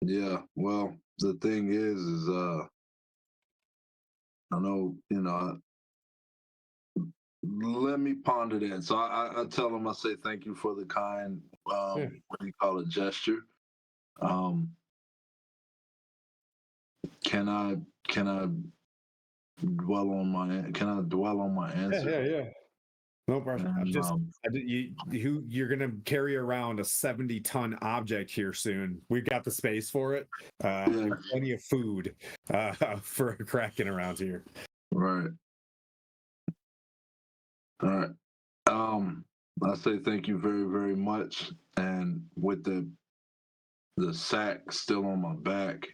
yeah. Well, the thing is I know, let me ponder that. So I tell them, I say thank you for the kind, what do you call it, gesture. Um, can I can I dwell on my answer? Yeah. No problem. I'm And, just you're gonna carry around a 70-ton object here soon. We've got the space for it. Yeah. Plenty of food for a Kraken around here. Right. All right. I say thank you very, very much. And with the sack still on my back,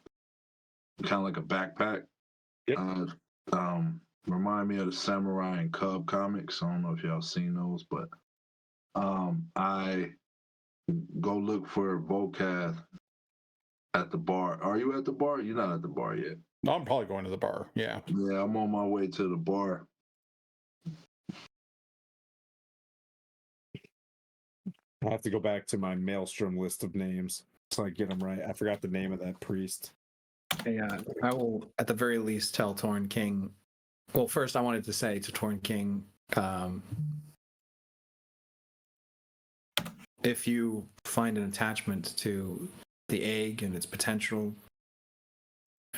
kind of like a backpack. Yep. Remind me of the Samurai and Cub comics. I don't know if y'all seen those, but I go look for Volcath at the bar. Are you at the bar? You're not at the bar yet. No, I'm probably going to the bar. Yeah. Yeah, I'm on my way to the bar. I have to go back to my Maelstrom list of names so I get them right. I forgot the name of that priest. Yeah, I will at the very least tell Torn King. Well, first I wanted to say to Torn King, if you find an attachment to the egg and its potential,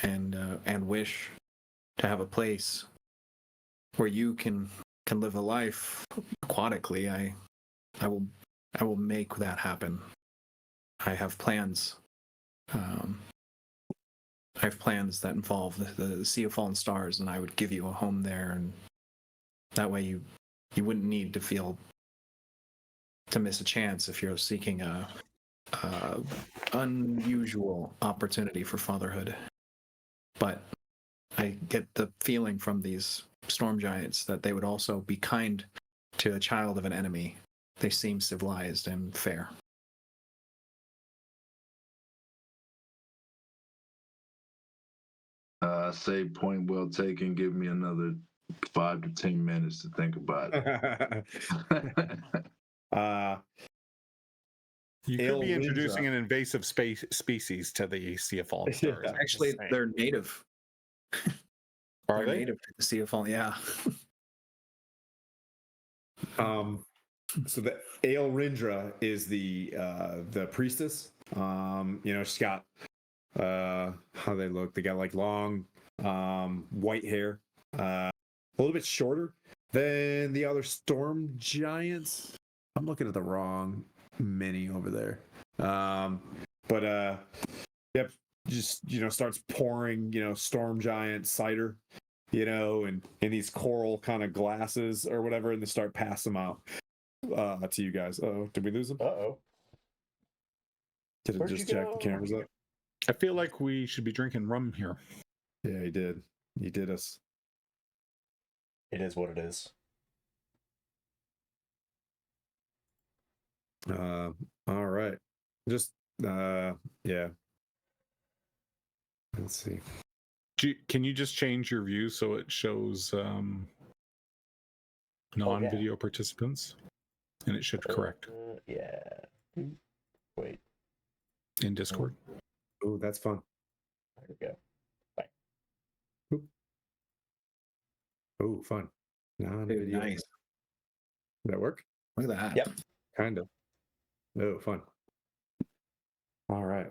and wish to have a place where you can live a life aquatically, I will make that happen. I have plans. I have plans that involve the Sea of Fallen Stars, and I would give you a home there, and that way you wouldn't need to miss a chance if you're seeking a unusual opportunity for fatherhood. But I get the feeling from these storm giants that they would also be kind to a child of an enemy. They seem civilized and fair. Say point well taken. Give me another 5 to 10 minutes to think about it. You could Ale be introducing Windra. an invasive species to the Sea of Fallen Stars. Yeah. I'm just Actually, saying. they're native. Are They're they? native to the Sea of Fallen. Yeah. So the Ale Rindra is the priestess. She's got how they look. They got like long white hair, a little bit shorter than the other storm giants. I'm looking at the wrong mini over there. Yep, just starts pouring storm giant cider, and in these coral kind of glasses or whatever, and they start passing them out to you guys. Oh, did we lose them? Uh-oh. Did it Where'd just you jack go? the cameras up? I feel like we should be drinking rum here. Yeah, he did. He did us. It is what it is. All right. Just yeah. Let's see. Can you just change your view so it shows non-video participants? And it should correct Yeah. Wait. in Discord. Oh, that's fun. There we go. Oh, fun. Non-video. Nice. Did that work? Look at that. Yep. Kind of. Oh, fun. All right.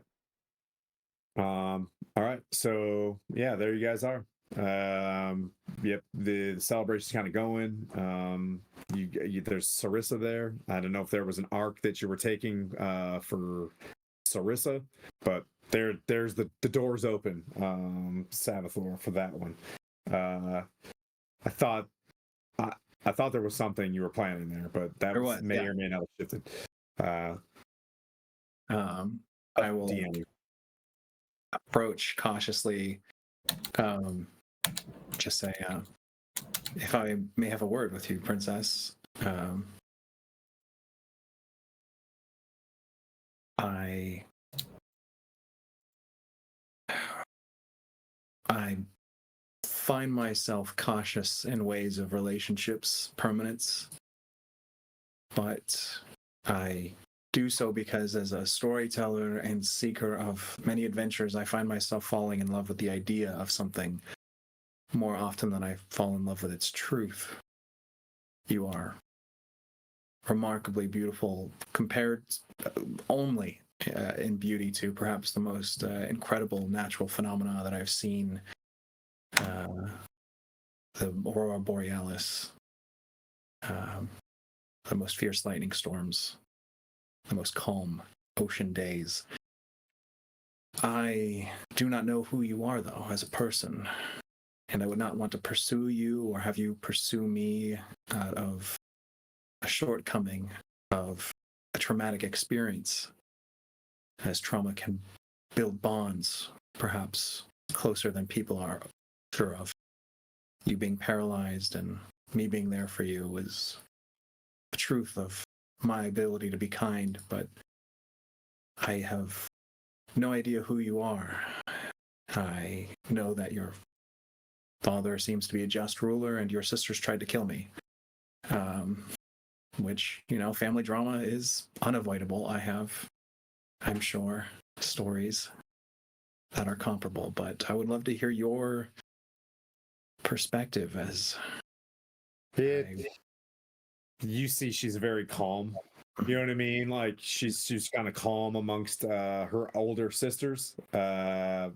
All right. So yeah, there you guys are. Yep, the celebration's kind of going. There's Sarissa there. I don't know if there was an arc that you were taking for Sarissa, but there's the doors open, Savathor, for that one. I thought I thought there was something you were planning there, but that may or may not have shifted. I will approach cautiously. Just say, if I may have a word with you, Princess. I find myself cautious in ways of relationships' permanence, but I do so because as a storyteller and seeker of many adventures, I find myself falling in love with the idea of something more often than I fall in love with its truth. You are remarkably beautiful, compared only in beauty to perhaps the most incredible natural phenomena that I've seen, the aurora borealis, the most fierce lightning storms, the most calm ocean days. I do not know who you are, though, as a person, and I would not want to pursue you or have you pursue me out of a shortcoming of a traumatic experience, as trauma can build bonds, perhaps closer than people are sure of. You being paralyzed and me being there for you is the truth of my ability to be kind, but I have no idea who you are. I know that your father seems to be a just ruler and your sisters tried to kill me. Which, family drama is unavoidable. I have, I'm sure, stories that are comparable, but I would love to hear your perspective as you see she's very calm. You know what I mean? Like she's kind of calm amongst her older sisters. The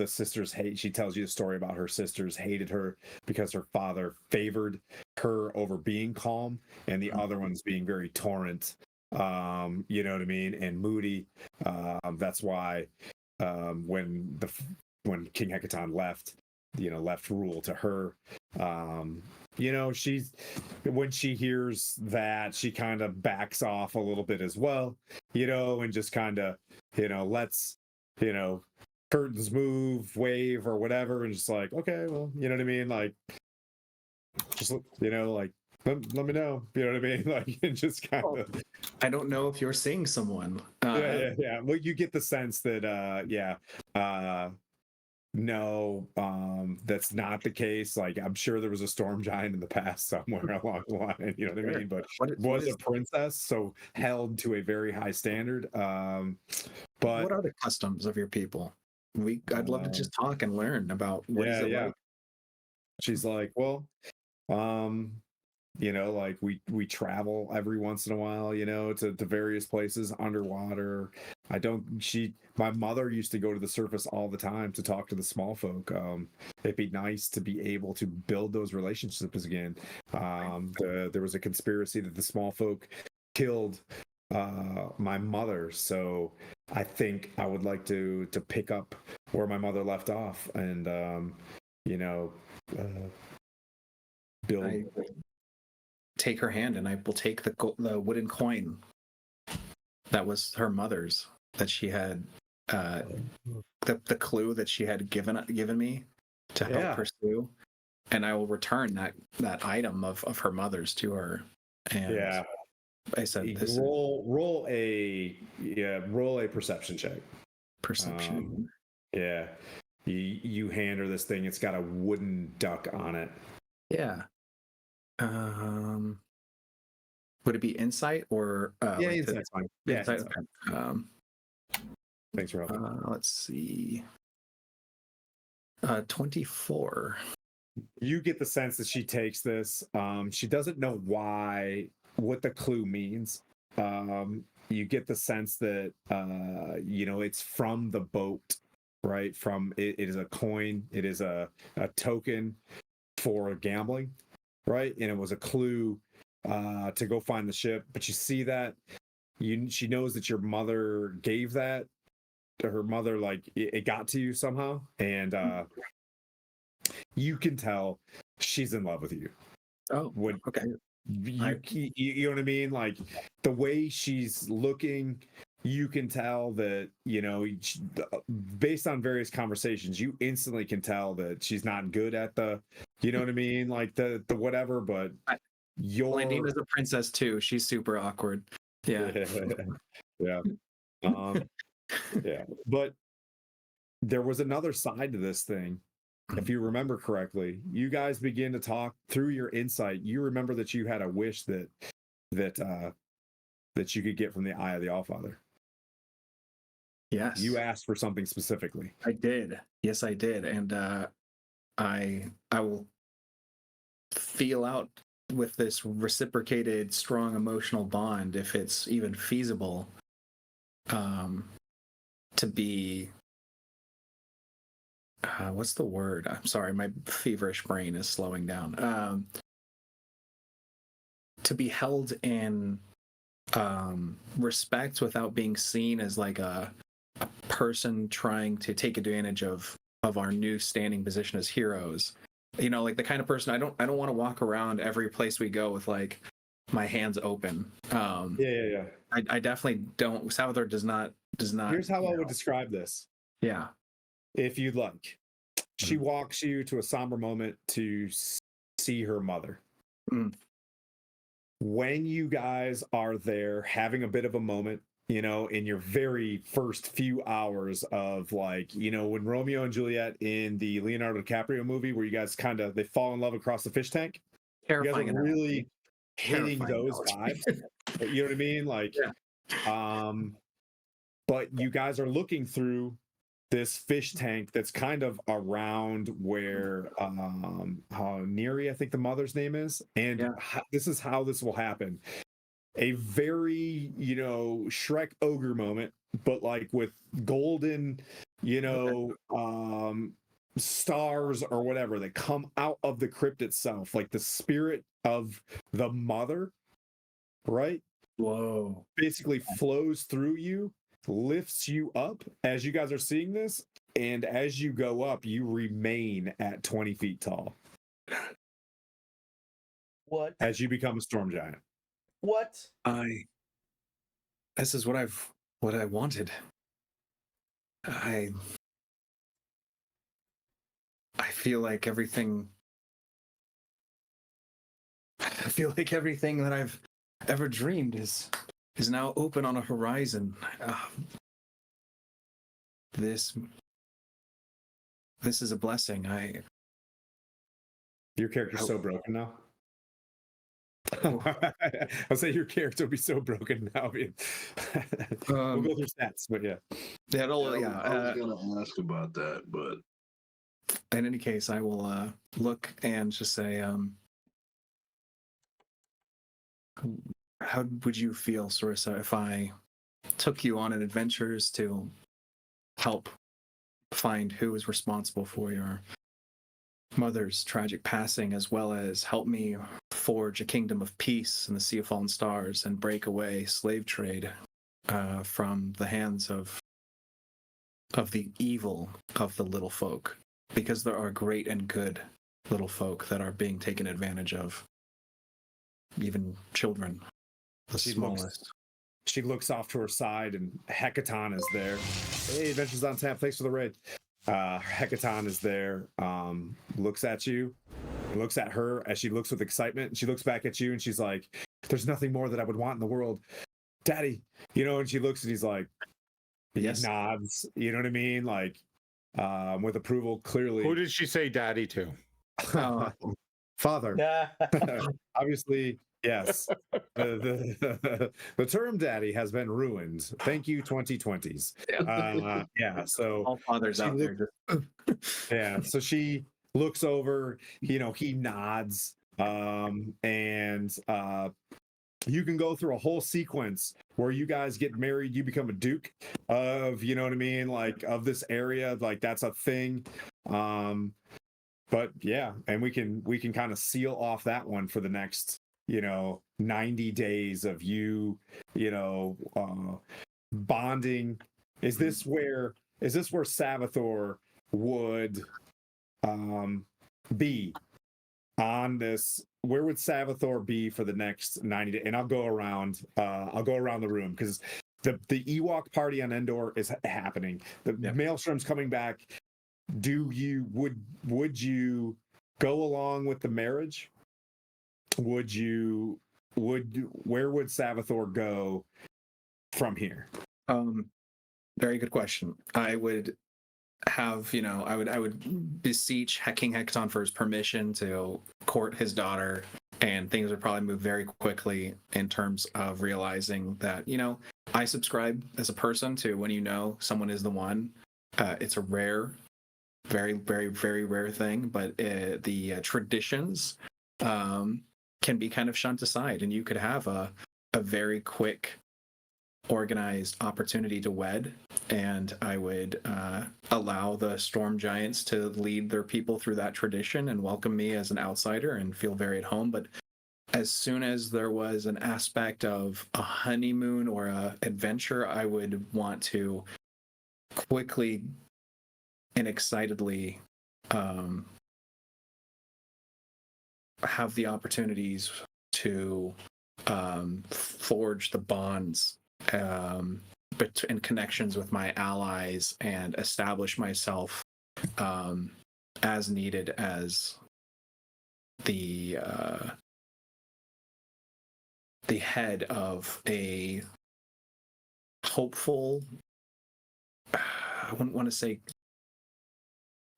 sisters hate. She tells you the story about her sisters hated her because her father favored her over being calm, and the other ones being very torrent. You know what I mean? And moody. That's why when King Hekaton left, left rule to her. She's when she hears that, she kind of backs off a little bit as well, and just kind of, lets, curtains move, wave or whatever, and just like, okay, well, you know what I mean? Like, just, like, let me know, you know what I mean? Like, and just kind of. I don't know if you're seeing someone. Yeah. Well, you get the sense that, no, that's not the case. Like, I'm sure there was a storm giant in the past somewhere along the line, you know what I mean? But was a princess, so held to a very high standard. But what are the customs of your people? I'd love to just talk and learn about what is it like. She's like, well, like we travel every once in a while, to various places underwater. My mother used to go to the surface all the time to talk to the small folk. It'd be nice to be able to build those relationships again. There was a conspiracy that the small folk killed my mother, so I think I would like to pick up where my mother left off and build. Take her hand and I will take the wooden coin that was her mother's, that she had, the clue that she had given me to help pursue, and I will return that item of her mother's to her. And I said, roll a perception check. Perception. You hand her this thing. It's got a wooden duck on it. Yeah. Would it be insight or insight's fine. Insight. Okay. Thanks for helping. Let's see. 24. You get the sense that she takes this. She doesn't know what the clue means. You get the sense that it's from the boat right? From it is a coin, it is a token for gambling, right? And it was a clue to go find the ship. But you see that she knows that your mother gave that to her mother, like it got to you somehow, and you can tell she's in love with you. Oh, When okay. you know what I mean? Like the way she's looking, you can tell that, based on various conversations, you instantly can tell that she's not good at the, you know what I mean? Like the whatever, but Blandine is a princess too. She's super awkward. Yeah. Yeah. Yeah. But there was another side to this thing. If you remember correctly, you guys begin to talk through your insight. You remember that you had a wish that you could get from the Eye of the Allfather. Yes. You asked for something specifically. I did. Yes, I did. And I will feel out with this reciprocated strong emotional bond if it's even feasible to be what's the word? I'm sorry, my feverish brain is slowing down. To be held in respect without being seen as like a person trying to take advantage of our new standing position as heroes. Like the kind of person I don't want to walk around every place we go with like my hands open. Yeah. I definitely don't. Salvador does not. Here's how I would describe this. Yeah. If you'd like, she walks you to a somber moment to see her mother. When you guys are there having a bit of a moment, in your very first few hours of like, when Romeo and Juliet in the Leonardo DiCaprio movie, where you guys they fall in love across the fish tank. Terrifying. You guys are really hitting those vibes. You know what I mean? Like, but you guys are looking through this fish tank that's kind of around where Neri, I think the mother's name is, and this is how this will happen. A very, Shrek ogre moment, but like with golden, stars or whatever that come out of the crypt itself, like the spirit of the mother, right? Whoa. Basically flows through you, lifts you up as you guys are seeing this, and as you go up, you remain at 20 feet tall. What? As you become a storm giant. What? This is what I wanted. I feel like everything that I've ever dreamed is now open on a horizon. This is a blessing. Your character's so broken now. I'll say your character will be so broken now. We'll go through stats, but yeah. I was gonna ask about that, but in any case, I will look and just say, how would you feel, Sarissa, if I took you on an adventures to help find who is responsible for your mother's tragic passing, as well as help me forge a kingdom of peace in the Sea of Fallen Stars and break away slave trade from the hands of the evil of the little folk, because there are great and good little folk that are being taken advantage of, even children, the smallest. She looks off to her side, and Hecaton is there. Hey, Adventures on Tap, thanks for the raid. Hecaton is there, looks at you, looks at her as she looks with excitement, and she looks back at you and she's like, there's nothing more that I would want in the world, Daddy, and she looks and he's like, he nods, you know what I mean, like with approval, clearly. Who did she say daddy to? Father. Obviously, yes. The term daddy has been ruined. Thank you, 2020s. So all fathers out there. Yeah, so she looks over, he nods, and you can go through a whole sequence where you guys get married, you become a duke of, you know what I mean, like of this area, like that's a thing. But yeah, and we can kind of seal off that one for the next, 90 days of bonding. Is this where Savathor would be on this? Where would Savathor be for the next 90 days? And I'll go around the room, because the Ewok party on Endor is happening. The Maelstrom's coming back. Would you go along with the marriage? Where would Savathor go from here? Very good question. I would have, I would beseech King Hekaton for his permission to court his daughter, and things would probably move very quickly in terms of realizing that, I subscribe as a person to when someone is the one. It's a rare, very, very, very rare thing, but the traditions can be kind of shunned aside, and you could have a very quick, organized opportunity to wed, and I would allow the Storm Giants to lead their people through that tradition and welcome me as an outsider and feel very at home. But as soon as there was an aspect of a honeymoon or a adventure, I would want to quickly and excitedly have the opportunities to forge the bonds and connections with my allies and establish myself as needed as the head of a hopeful, I wouldn't want to say,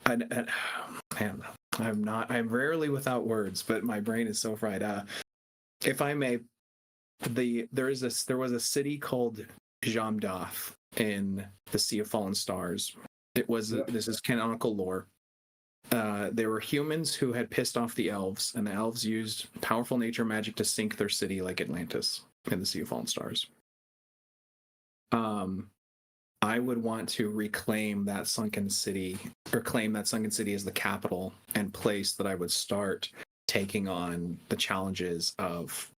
man, I'm rarely without words, but my brain is so fried. If I may, there was a city called Jamdath in the Sea of Fallen Stars. This is canonical lore. There were humans who had pissed off the elves, and the elves used powerful nature magic to sink their city like Atlantis in the Sea of Fallen Stars. I would want to reclaim that sunken city, or claim that sunken city as the capital and place that I would start taking on the challenges of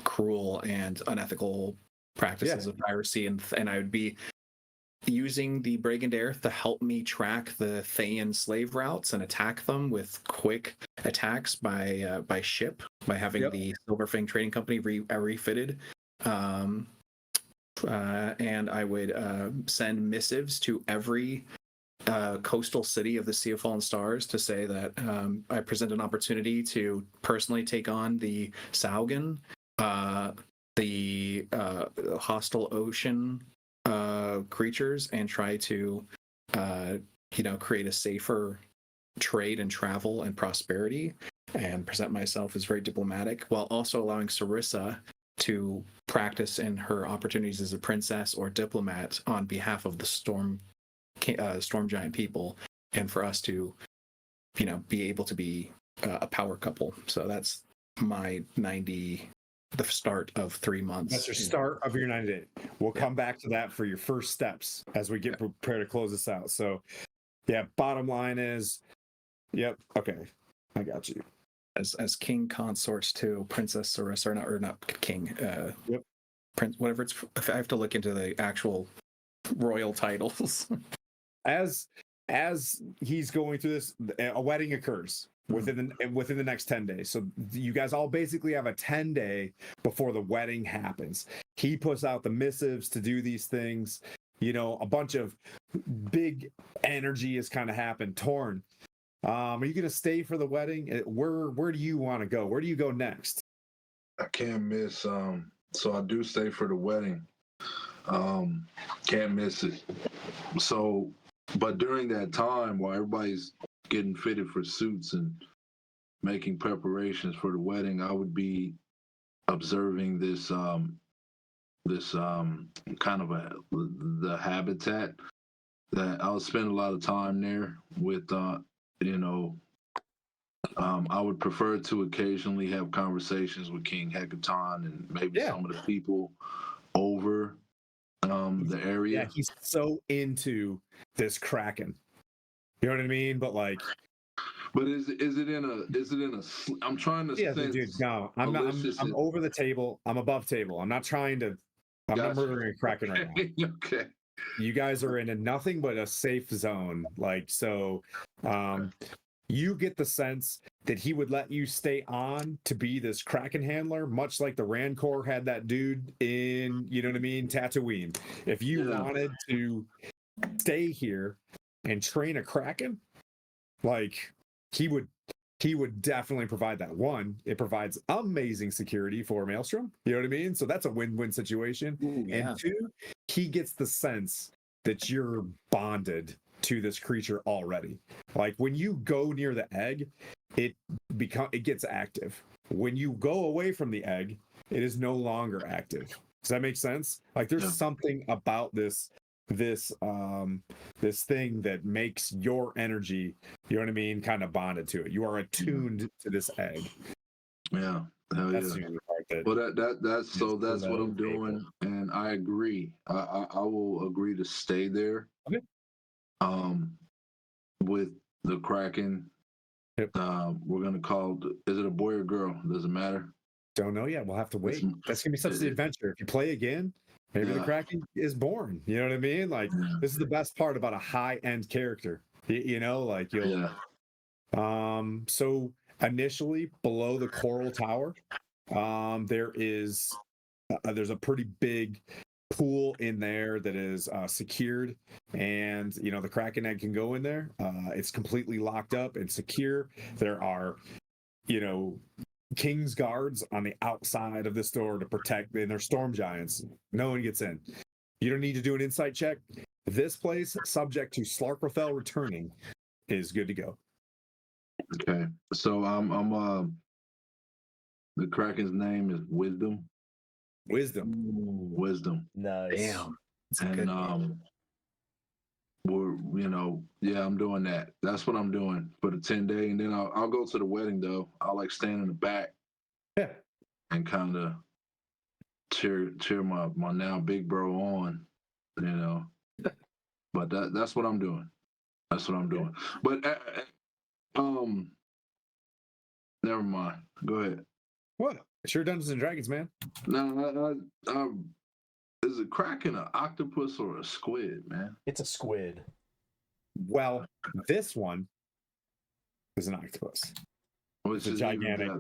cruel and unethical practices of piracy, and I would be using the Brigandaire to help me track the Thayan slave routes and attack them with quick attacks by ship, by having the Silverfang Trading Company refitted. And I would send missives to every coastal city of the Sea of Fallen Stars to say that I present an opportunity to personally take on the Saugan, the hostile ocean creatures, and try to create a safer trade and travel and prosperity, and present myself as very diplomatic, while also allowing Sarissa to practice in her opportunities as a princess or diplomat on behalf of the Storm Giant people, and for us to be able to be a power couple. So that's my the start of 3 months. That's your start of your 90 days. We'll come back to that for your first steps as we get prepared to close this out. So bottom line is, okay, I got you. As king consorts to Princess Sarissa, or not king, prince, whatever it's. I have to look into the actual royal titles. As he's going through this, a wedding occurs within the next 10 days. So you guys all basically have a 10-day before the wedding happens. He puts out the missives to do these things. A bunch of big energy has kind of happened. Torn, are you going to stay for the wedding? Where do you want to go? Where do you go next? I can't miss. So I do stay for the wedding. Can't miss it. So, but during that time, while everybody's getting fitted for suits and making preparations for the wedding, I would be observing this kind of the habitat. That I'll spend a lot of time there with I would prefer to occasionally have conversations with King Hekaton and maybe some of the people over the area. Yeah, he's so into this Kraken. You know what I mean? But like, But is it in a? I'm trying to yeah, sense. dude, no, I'm not. I'm over the table. I'm above table. I'm not trying to. I'm not Gotcha. murdering a Kraken right now. Okay. You guys are in a nothing but a safe zone. Like, so you get the sense that he would let you stay on to be this Kraken handler, much like the Rancor had that dude in, you know what I mean, Tatooine. If you Yeah. wanted to stay here and train a Kraken, like he would definitely provide that. One, it provides amazing security for Maelstrom. You know what I mean? So that's a win-win situation. Ooh, yeah. And two, he gets the sense that you're bonded to this creature already. Like when you go near the egg, it gets active. When you go away from the egg, it is no longer active. Does that make sense? Like there's something about this thing that makes your energy, you know what I mean, kind of bonded to it. You are attuned to this egg. Yeah. Hell That's yeah. the only part that. Well, that's what I'm doing, and I agree. I will agree to stay there. Okay. With the Kraken. Yep. We're gonna call. Is it a boy or girl? Doesn't matter. Don't know yet. We'll have to wait. That's gonna be such the adventure. If you play again, maybe the Kraken is born. You know what I mean? Like this is the best part about a high-end character. You know, like you'll. So initially, below the Coral Tower, there's a pretty big pool in there that is secured, and you know the Kraken egg can go in there. It's completely locked up and secure. There are, you know, King's guards on the outside of this door to protect, and they're storm giants. No one gets in. You don't need to do an insight check. This place, subject to Slarkrathel returning, is good to go. Okay, so I'm the Kraken's name is Wisdom. Wisdom. Nice. Damn. And we're I'm doing that. That's what I'm doing for the 10-day, and then I'll go to the wedding though. I'll like stand in the back. Yeah. And kind of cheer my now big bro on, you know. But that's what I'm doing. That's what I'm doing. But never mind. Go ahead. What? Sure, Dungeons and Dragons, man. No, is a Kraken an octopus or a squid, man? It's a squid. Well, this one is an octopus. Which it's a gigantic.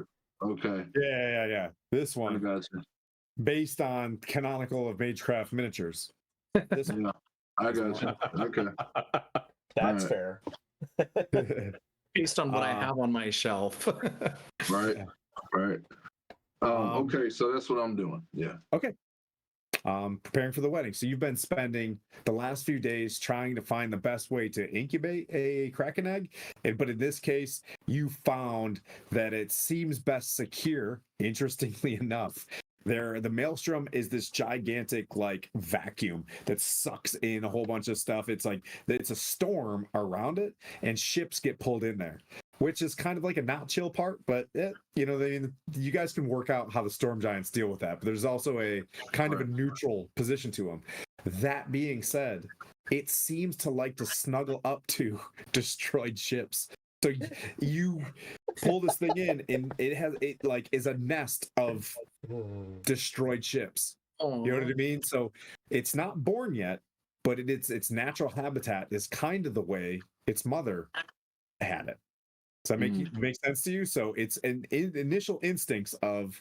Okay. Yeah. This I one, got you. based on canonical of Magecraft miniatures. This one. I got you. Okay. That's fair. Based on what I have on my shelf. Right. Okay, so that's what I'm doing. Yeah. Okay. Preparing for the wedding. So you've been spending the last few days trying to find the best way to incubate a Kraken egg, but in this case, you found that it seems best secure. Interestingly enough, the Maelstrom is this gigantic like vacuum that sucks in a whole bunch of stuff. It's like it's a storm around it, and ships get pulled in there, which is kind of like a not chill part, but you guys can work out how the storm giants deal with that. But there's also a kind of a neutral position to them. That being said, it seems to like to snuggle up to destroyed ships. So you pull this thing in, and it is a nest of destroyed ships. Oh. You know what I mean? So it's not born yet, but its natural habitat is kind of the way its mother had it. Does that make sense to you? So it's an initial instincts of,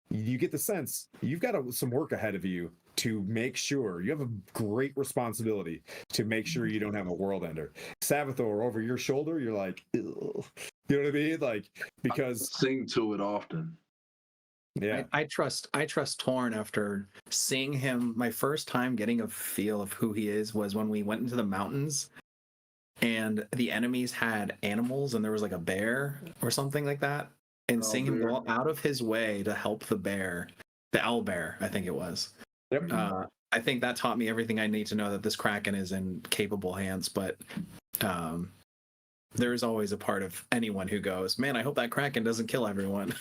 you get the sense you've got some work ahead of you to make sure you have a great responsibility to make sure you don't have a world ender. Savathor over your shoulder, you're like, ugh. You know what I mean? Like, because I sing to it often. Yeah. I trust Torn after seeing him. My first time getting a feel of who he is was when we went into the mountains and the enemies had animals and there was like a bear or something like that. And seeing him go out of his way to help the bear, the owlbear, I think it was. Yep. I think that taught me everything I need to know that this Kraken is in capable hands. But there is always a part of anyone who goes, man, I hope that Kraken doesn't kill everyone.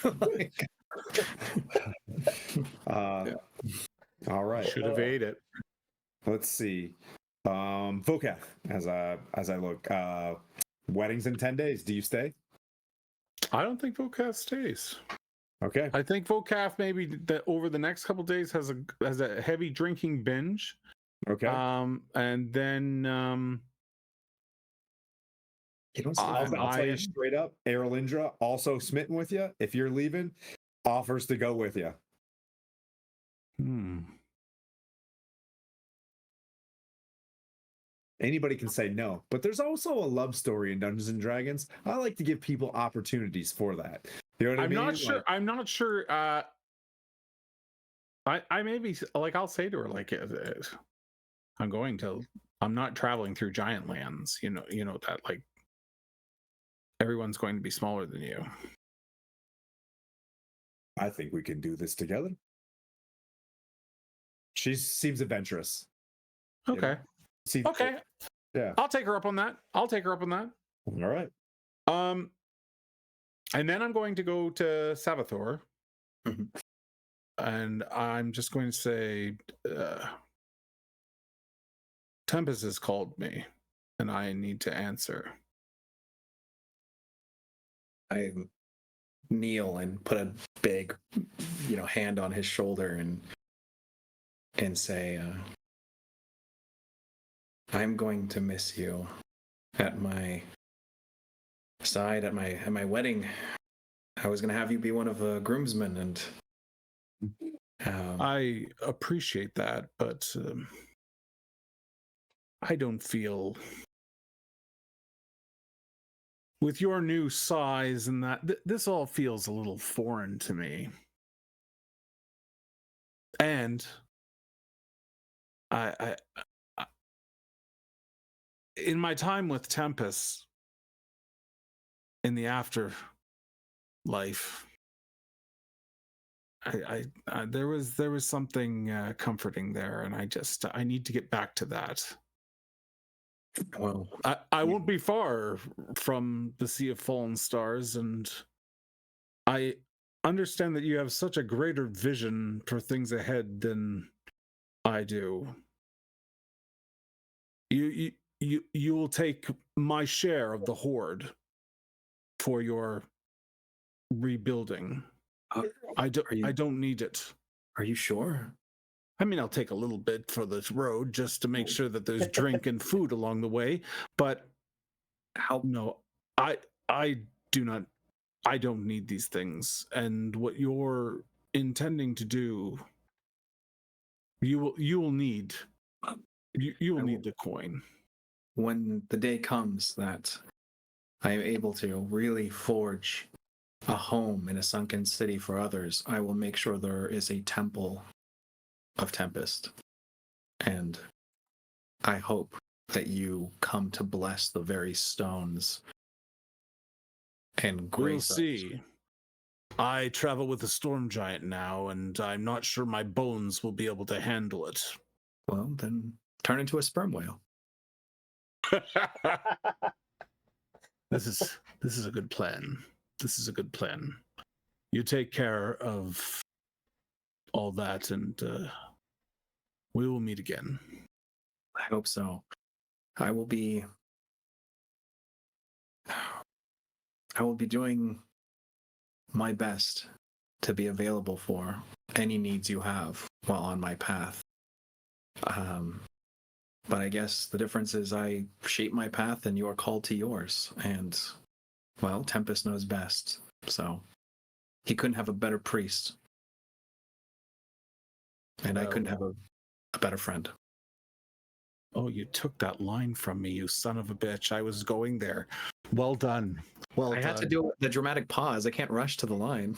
All right. Should have ate it. Let's see. Vocaf, as I look. Weddings in 10 days. Do you stay? I don't think Vocaf stays. Okay. I think Vocaf maybe over the next couple days has a heavy drinking binge. Okay. And then You don't I'll tell you straight up, Erlindra, also smitten with you. If you're leaving, offers to go with you. Anybody can say no, but there's also a love story in Dungeons and Dragons. I like to give people opportunities for that. You know what I mean? Not sure. I'm not sure. I maybe like I'll say to her like, I'm not traveling through giant lands. You know that like everyone's going to be smaller than you. I think we can do this together. She seems adventurous. Okay. See, Okay. Yeah. I'll take her up on that. All right. And then I'm going to go to Savathor. Mhm. And I'm just going to say, Tempest has called me, and I need to answer. I kneel and put a big, hand on his shoulder and say, I'm going to miss you at my side at my wedding. I was going to have you be one of the groomsmen, and I appreciate that, but I don't feel with your new size and that this all feels a little foreign to me. And I in my time with Tempest in the afterlife, I there was something comforting there, and I need to get back to that. well, I won't be far from the Sea of Fallen Stars, and I understand that you have such a greater vision for things ahead than I do. You will take my share of the Horde for your rebuilding. I don't need it. Are you sure? I mean, I'll take a little bit for this road just to make sure that there's drink and food along the way. But no, I don't need these things. And what you're intending to do, you will need. You will need the coin. When the day comes that I am able to really forge a home in a sunken city for others, I will make sure there is a temple of Tempest. And I hope that you come to bless the very stones and grace We'll see. I travel with a storm giant now, and I'm not sure my bones will be able to handle it. Well, then turn into a sperm whale. This is a good plan. This is a good plan. You take care of all that, and we will meet again. I hope so. I will be doing my best to be available for any needs you have while on my path. But I guess the difference is I shape my path and you are called to yours. And, well, Tempest knows best. So he couldn't have a better priest. And I couldn't have a better friend. Oh, you took that line from me, you son of a bitch. I was going there. Well done. Well done. I had to do the dramatic pause. I can't rush to the line.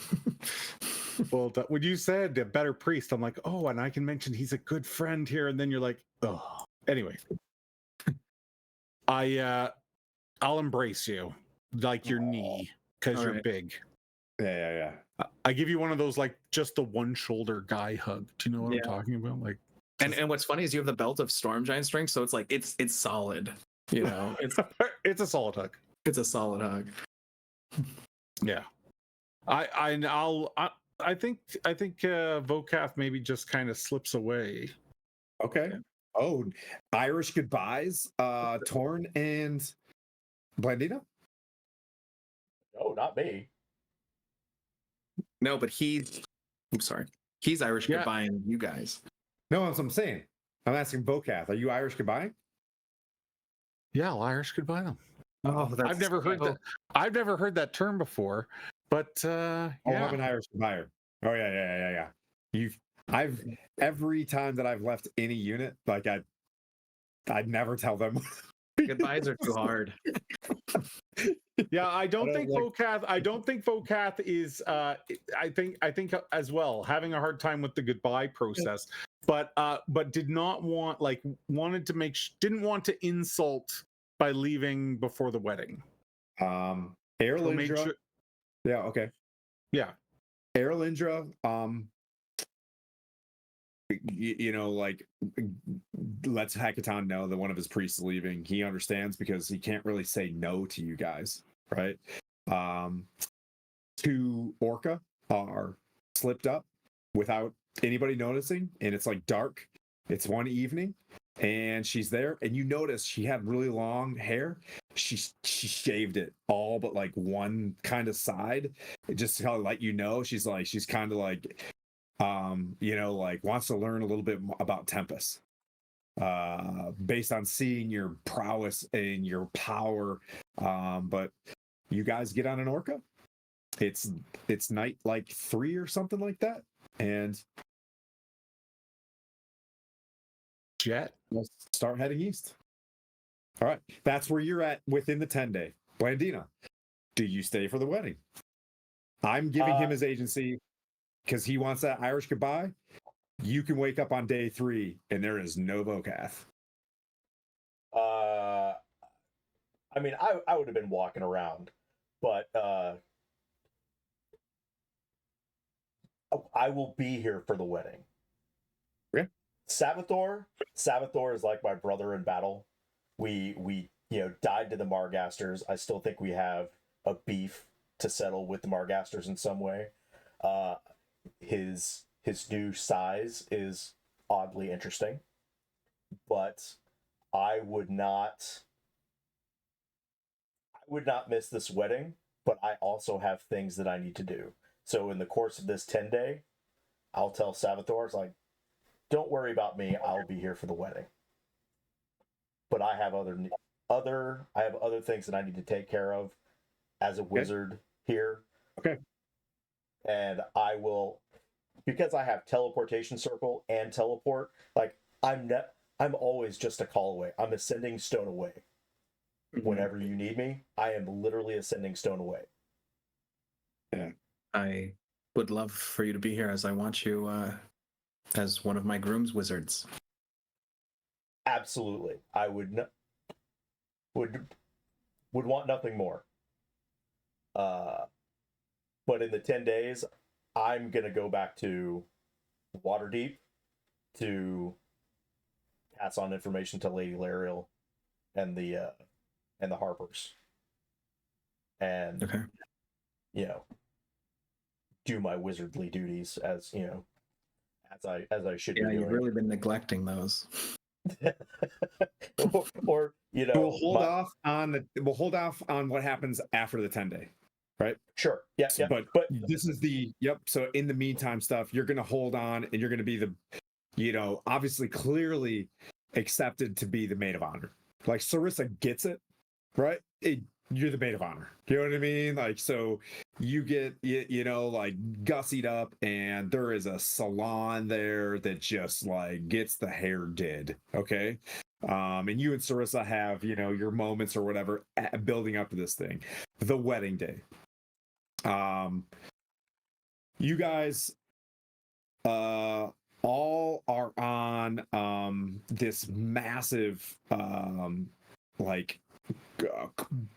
Well done. When you said a better priest, I'm like, oh, and I can mention he's a good friend here. And then you're like, oh. Anyway. I'll embrace you like your knee because you're big. Yeah. I give you one of those like just the one shoulder guy hug. Do you know what I'm talking about? Like, and what's funny is you have the belt of storm giant strength, so it's like it's solid. You know, it's a solid hug. It's a solid hug. Yeah. I'll Vokath maybe just kind of slips away. Okay. Oh, Irish goodbyes. Torn and Blandina. No, not me. No, but I'm sorry. He's Irish Yeah. goodbye-ing you guys. No, that's what I'm saying. I'm asking Vokath. Are you Irish goodbye? Yeah, I'll Irish goodbye them. Oh, that's I've never heard that. I've never heard that term before, but Oh, I'm an Irish goodbye. Oh yeah. I've every time that I've left any unit, like I'd never tell them. Goodbyes are too hard. Yeah, I don't I don't think like- Vokath. I don't think Vokath is. I think as well having a hard time with the goodbye process, but did not want wanted to didn't want to insult by leaving before the wedding. Erlindra. So sure, Yeah. Okay. yeah. Erlindra. You know, like lets Hackathon know that one of his priests is leaving. He understands because he can't really say no to you guys, right? Two Orca are slipped up without anybody noticing, and it's like dark. It's one evening, and she's there, and you notice she had really long hair. She shaved it all but like one kind of side, just to kind of let you know she's kind of like you know, like wants to learn a little bit about Tempest based on seeing your prowess and your power. But you guys get on an Orca. It's night like 3 or something like that, and Jet. we'll start heading east. All right, that's where you're at within the 10-day. Blandina, do you stay for the wedding? I'm giving him his agency because he wants that Irish goodbye. You can wake up on day 3 and there is no Vokath. I mean, I would have been walking around, but I will be here for the wedding. Yeah. Savithor is like my brother in battle. We died to the Margasters. I still think we have a beef to settle with the Margasters in some way. His new size is oddly interesting, but I would not miss this wedding, but I also have things that I need to do. So in the course of this 10-day, I'll tell Savithor, it's like, don't worry about me. I'll be here for the wedding. But I have other things that I need to take care of as a wizard here. Okay. And I will, because I have teleportation circle and teleport, like I'm always just a call away. I'm a sending stone away. Whenever you need me, I am literally a sending stone away. Yeah. I would love for you to be here, as I want you as one of my groom's wizards. Absolutely. I would want nothing more. But in the 10 days, I'm going to go back to Waterdeep to pass on information to Lady Lariel and the Harpers. And, Okay. Do my wizardly duties as I should be Yeah, doing. you've really been neglecting those. or We'll hold off on what happens after the 10-day. Right? Sure. Yeah. But this is so in the meantime stuff, you're gonna hold on and you're gonna be the obviously clearly accepted to be the maid of honor. Like Sarissa gets it, right? You're the maid of honor. You know what I mean? Like, so you get like gussied up, and there is a salon there that just like gets the hair did. Okay. And you and Sarissa have, your moments or whatever building up to this thing. The wedding day. You guys all are on this massive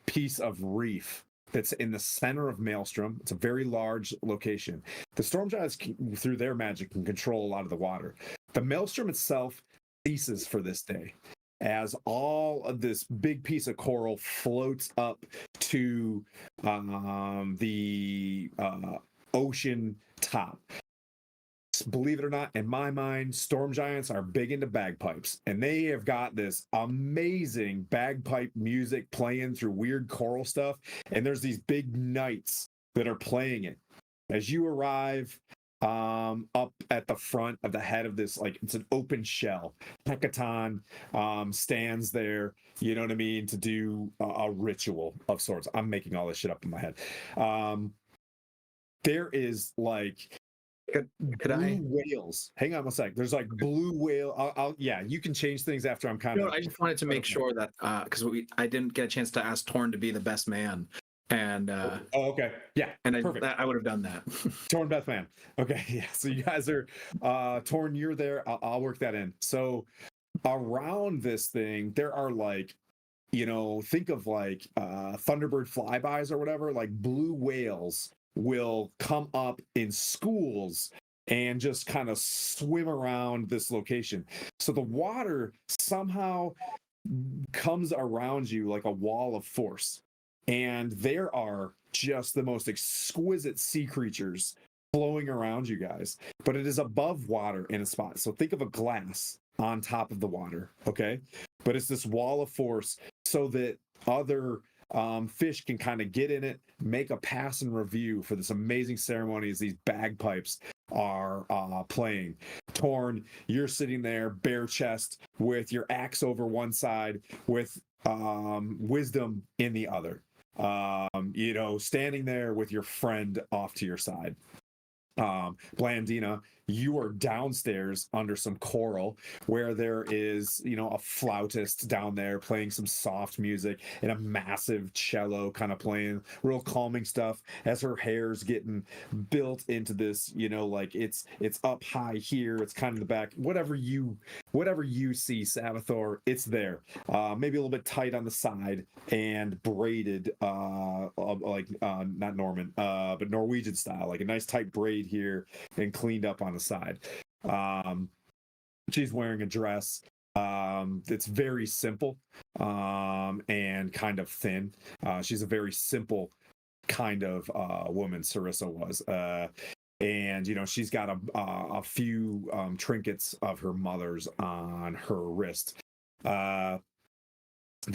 piece of reef that's in the center of Maelstrom. It's a very large location. The storm giants, through their magic, can control a lot of the water. The Maelstrom itself ceases for this day, as all of this big piece of coral floats up to the ocean top. Believe it or not, in my mind, storm giants are big into bagpipes, and they have got this amazing bagpipe music playing through weird choral stuff. And there's these big knights that are playing it as you arrive up at the front of the head of this, like, it's an open shell. Hecaton stands there, you know what I mean, to do a ritual of sorts. I'm making all this shit up in my head. There is like Could blue whales. Hang on one sec. There's like blue whale. Yeah, you can change things after I'm kind No, of. I just wanted to make sure that because I didn't get a chance to ask Torn to be the best man, and Oh, okay. Yeah. and Perfect. I would have done that. Torn Beth Man. Okay. Yeah. So you guys are Torn, you're there. I'll work that in. So around this thing, there are like, think of like Thunderbird flybys or whatever, like blue whales will come up in schools and just kind of swim around this location. So the water somehow comes around you like a wall of force. And there are just the most exquisite sea creatures flowing around you guys. But it is above water in a spot. So think of a glass on top of the water, okay? But it's this wall of force so that other fish can kind of get in it, make a pass and review for this amazing ceremony as these bagpipes are playing. Torn, you're sitting there bare chest with your axe over one side, with wisdom in the other. Standing there with your friend off to your side. Blandina, you are downstairs under some coral where there is, a flautist down there playing some soft music and a massive cello kind of playing real calming stuff as her hair's getting built into this, like it's up high here, it's kind of the back, whatever you see, Sabathor, it's there. Maybe a little bit tight on the side and braided, not Norman, but Norwegian style, like a nice tight braid here and cleaned up on the side. She's wearing a dress that's very simple and kind of thin. She's a very simple kind of woman, Sarissa was. And she's got a few trinkets of her mother's on her wrist. The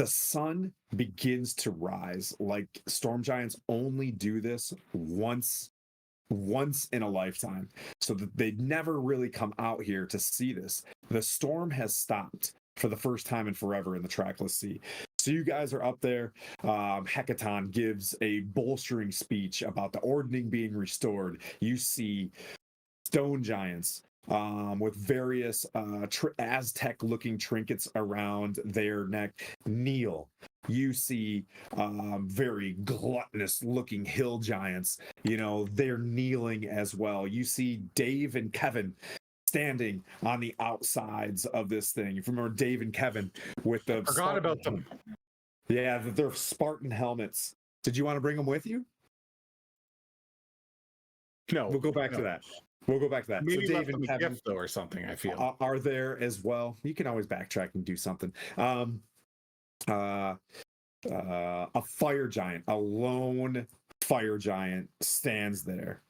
sun begins to rise. Like, storm giants only do this once in a lifetime, so that they'd never really come out here to see this. The storm has stopped for the first time in forever in the trackless sea. So you guys are up there. Hecaton gives a bolstering speech about the ordning being restored. You see stone giants with various Aztec-looking trinkets around their neck kneel. You see very gluttonous-looking hill giants. They're kneeling as well. You see Dave and Kevin standing on the outsides of this thing. You remember Dave and Kevin with the Forgot about them. Yeah, they're Spartan helmets. Did you want to bring them with you? No, We'll go back to that. Maybe so left Dave them and a Kevin gift though, or something. I feel are there as well. You can always backtrack and do something. A fire giant, a lone fire giant stands there.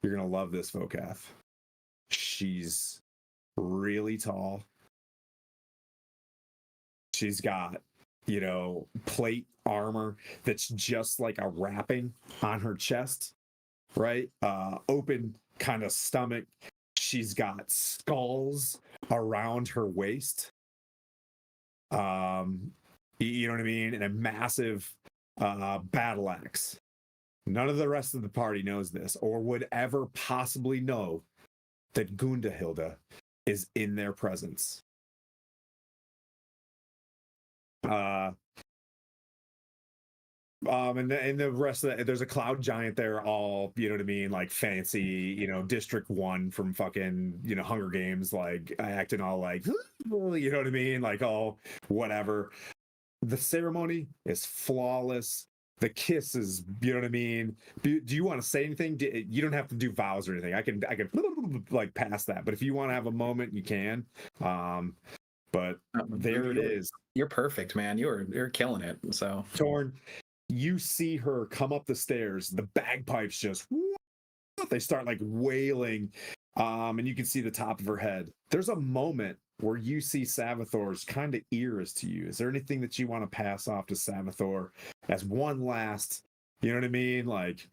You're gonna love this, Vokath. She's really tall. She's got, plate armor that's just like a wrapping on her chest, right? Open kind of stomach. She's got skulls around her waist. You know what I mean? And a massive battle axe. None of the rest of the party knows this or would ever possibly know that Gundahilda is in their presence. And the rest of that, there's a cloud giant there, all, you know what I mean, like fancy, District 1 from fucking, Hunger Games, like acting all like, you know what I mean, like all whatever. The ceremony is flawless. The kiss is, you know what I mean. Do you want to say anything? You don't have to do vows or anything. I can like pass that, but if you want to have a moment, you can. But there it is. You're perfect, man. You're killing it. So Torn, you see her come up the stairs. The bagpipes just they start like wailing, and you can see the top of her head. There's a moment where you see Savathor's kind of ears to you. Is there anything that you want to pass off to Savathor as one last, you know what I mean? Like,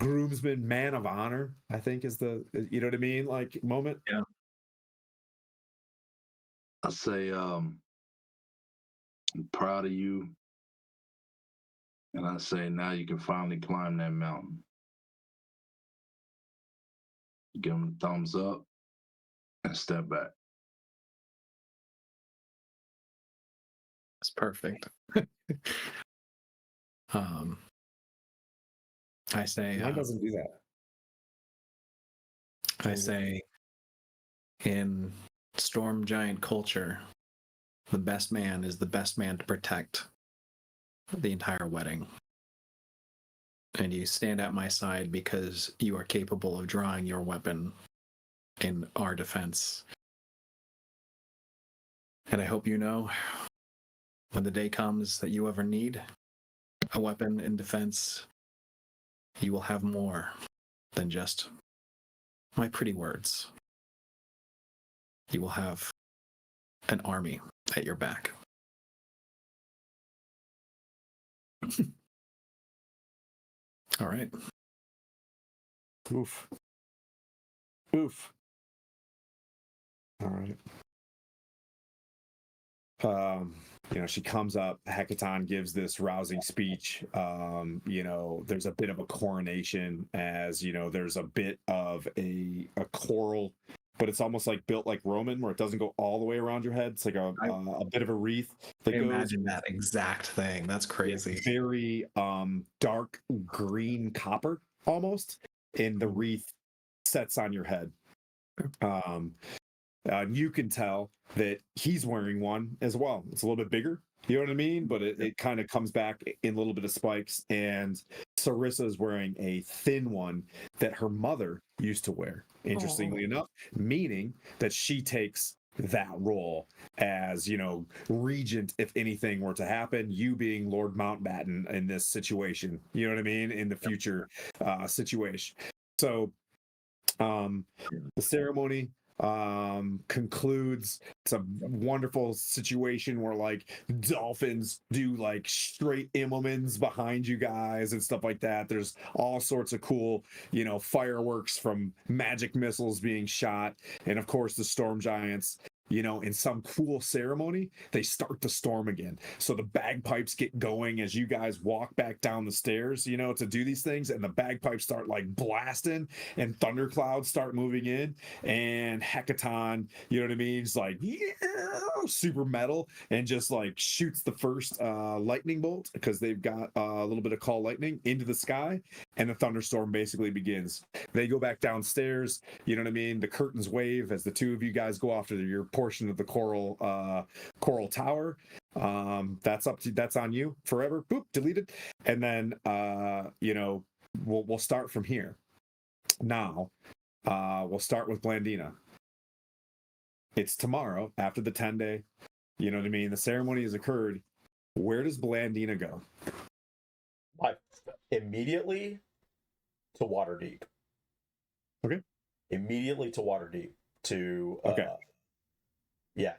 groomsman, man of honor, I think is the, you know what I mean? Like, moment. Yeah. I say, I'm proud of you. And I say, now you can finally climb that mountain. Give him a thumbs up and step back. That's perfect. I say, Mine doesn't do that. I say, in storm giant culture, the best man is the best man to protect the entire wedding. And you stand at my side because you are capable of drawing your weapon in our defense. And I hope you know, when the day comes that you ever need a weapon in defense, you will have more than just my pretty words. You will have an army at your back. All right. Oof. Oof. All right. She comes up, Hecaton gives this rousing speech. There's a bit of a coronation, as there's a bit of a choral, but it's almost like built like Roman, where it doesn't go all the way around your head. It's like a bit of a wreath that goes. Imagine that exact thing. That's crazy. Very dark green copper almost, and the wreath sets on your head. You can tell that he's wearing one as well. It's a little bit bigger, you know what I mean? But it kind of comes back in a little bit of spikes. And Sarissa is wearing a thin one that her mother used to wear, interestingly enough, meaning that she takes that role as, regent if anything were to happen, you being Lord Mountbatten in this situation, you know what I mean, in the future situation. So the ceremony concludes. It's a wonderful situation where like dolphins do like straight Immelmans behind you guys and stuff like that. There's all sorts of cool, fireworks from magic missiles being shot, and of course the storm giants, in some cool ceremony, they start the storm again. So the bagpipes get going as you guys walk back down the stairs, to do these things, and the bagpipes start like blasting, and thunderclouds start moving in, and Hecaton, you know what I mean? It's like, super metal, and just like shoots the first lightning bolt, because they've got a little bit of call lightning into the sky, and the thunderstorm basically begins. They go back downstairs, you know what I mean? The curtains wave as the two of you guys go off to your portion of the coral tower. That's on you forever. Boop, deleted. And then we'll start from here. Now we'll start with Blandina. It's tomorrow after the 10-day, you know what I mean? The ceremony has occurred. Where does Blandina go? Immediately to Waterdeep. Okay. Immediately to Waterdeep to okay.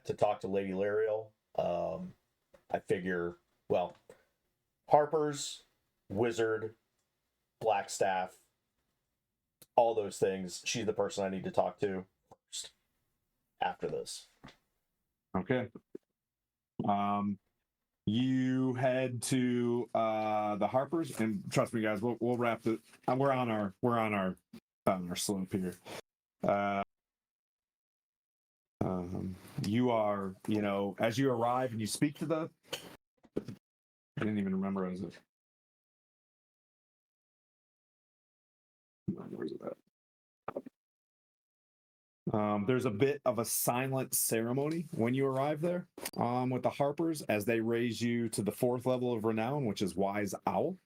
To talk to Lady Lariel. I figure, Harper's, Wizard, Blackstaff, all those things. She's the person I need to talk to first after this. Okay. You head to the Harpers, and trust me, guys, we'll wrap it. We're on our slope here. You are, as you arrive and you speak to the. I didn't even remember as it. Where's it at? There's a bit of a silent ceremony when you arrive there with the Harpers, as they raise you to the 4th level of renown, which is Wise Owl.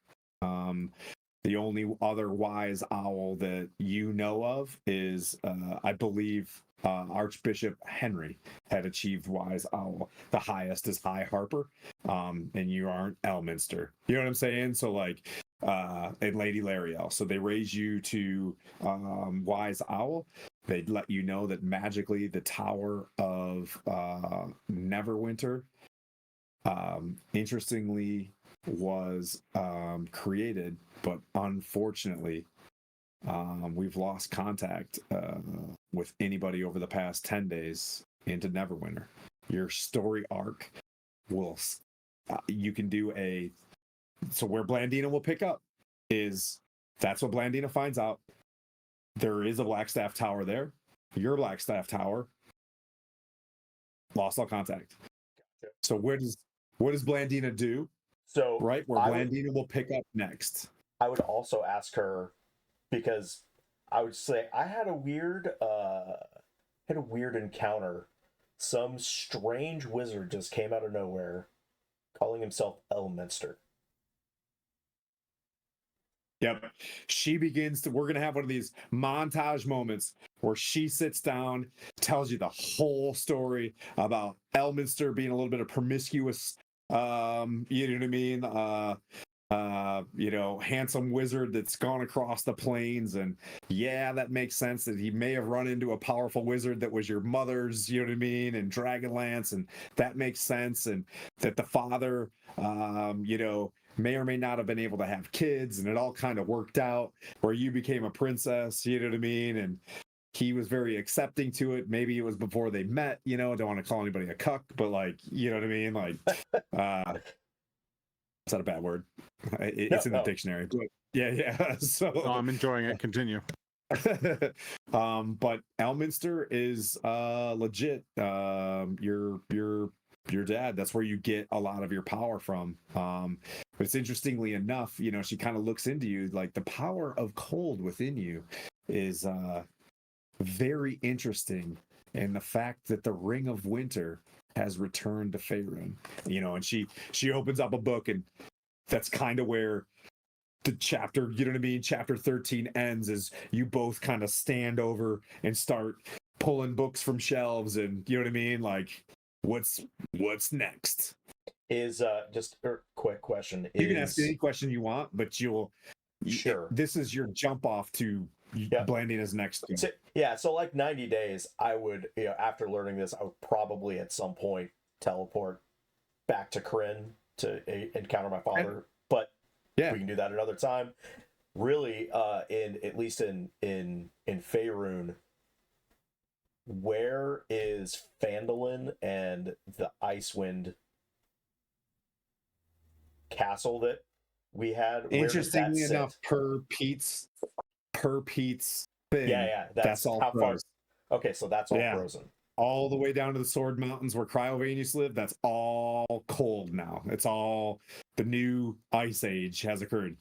The only other Wise Owl that you know of is, I believe, Archbishop Henry had achieved Wise Owl. The highest is High Harper, and you aren't Elminster. You know what I'm saying? So like, and Lady Lariel. So they raise you to Wise Owl. They'd let you know that magically the Tower of Neverwinter, interestingly, was created, but unfortunately, we've lost contact with anybody over the past 10 days into Neverwinter. Your story arc will, you can do so where Blandina will pick up is, that's what Blandina finds out. There is a Blackstaff Tower there. Your Blackstaff Tower lost all contact. So what does Blandina do? So Right where Blandina will pick up next. I would also ask her, because I would say I had a weird encounter. Some strange wizard just came out of nowhere, calling himself Elminster. Yep. She begins to, we're going to have one of these montage moments where she sits down, tells you the whole story about Elminster being a little bit of promiscuous, you know what I mean? Handsome wizard that's gone across the plains. And yeah, that makes sense that he may have run into a powerful wizard that was your mother's, you know what I mean? And Dragonlance. And that makes sense. And that the father, may or may not have been able to have kids, and it all kind of worked out where you became a princess, you know what I mean? And he was very accepting to it. Maybe it was before they met, don't want to call anybody a cuck, but like, you know what I mean? Like, it's not a bad word. It's in the dictionary. But yeah. So No, I'm enjoying it. Continue. But Elminster is legit. Your dad, that's where you get a lot of your power from. But it's interestingly enough, she kind of looks into you, like the power of cold within you is very interesting. And the fact that the Ring of Winter has returned to Faerun, and she opens up a book, and that's kind of where the chapter, you know what I mean? Chapter 13 ends as you both kind of stand over and start pulling books from shelves, and you know what I mean? Like, what's next? Is just a quick question. You can ask any question you want, but sure. This is your jump off to Blandina's next. So like 90 days, I would, after learning this, I would probably at some point teleport back to Kryn to encounter my father. But we can do that another time. Really, at least in Faerun, where is Phandalin and the Icewind castle that we had? Interestingly enough, per Pete's thing. Yeah. That's all frozen. Okay, so that's all frozen. All the way down to the Sword Mountains where Cryovanius lived, that's all cold now. It's all, the new ice age has occurred.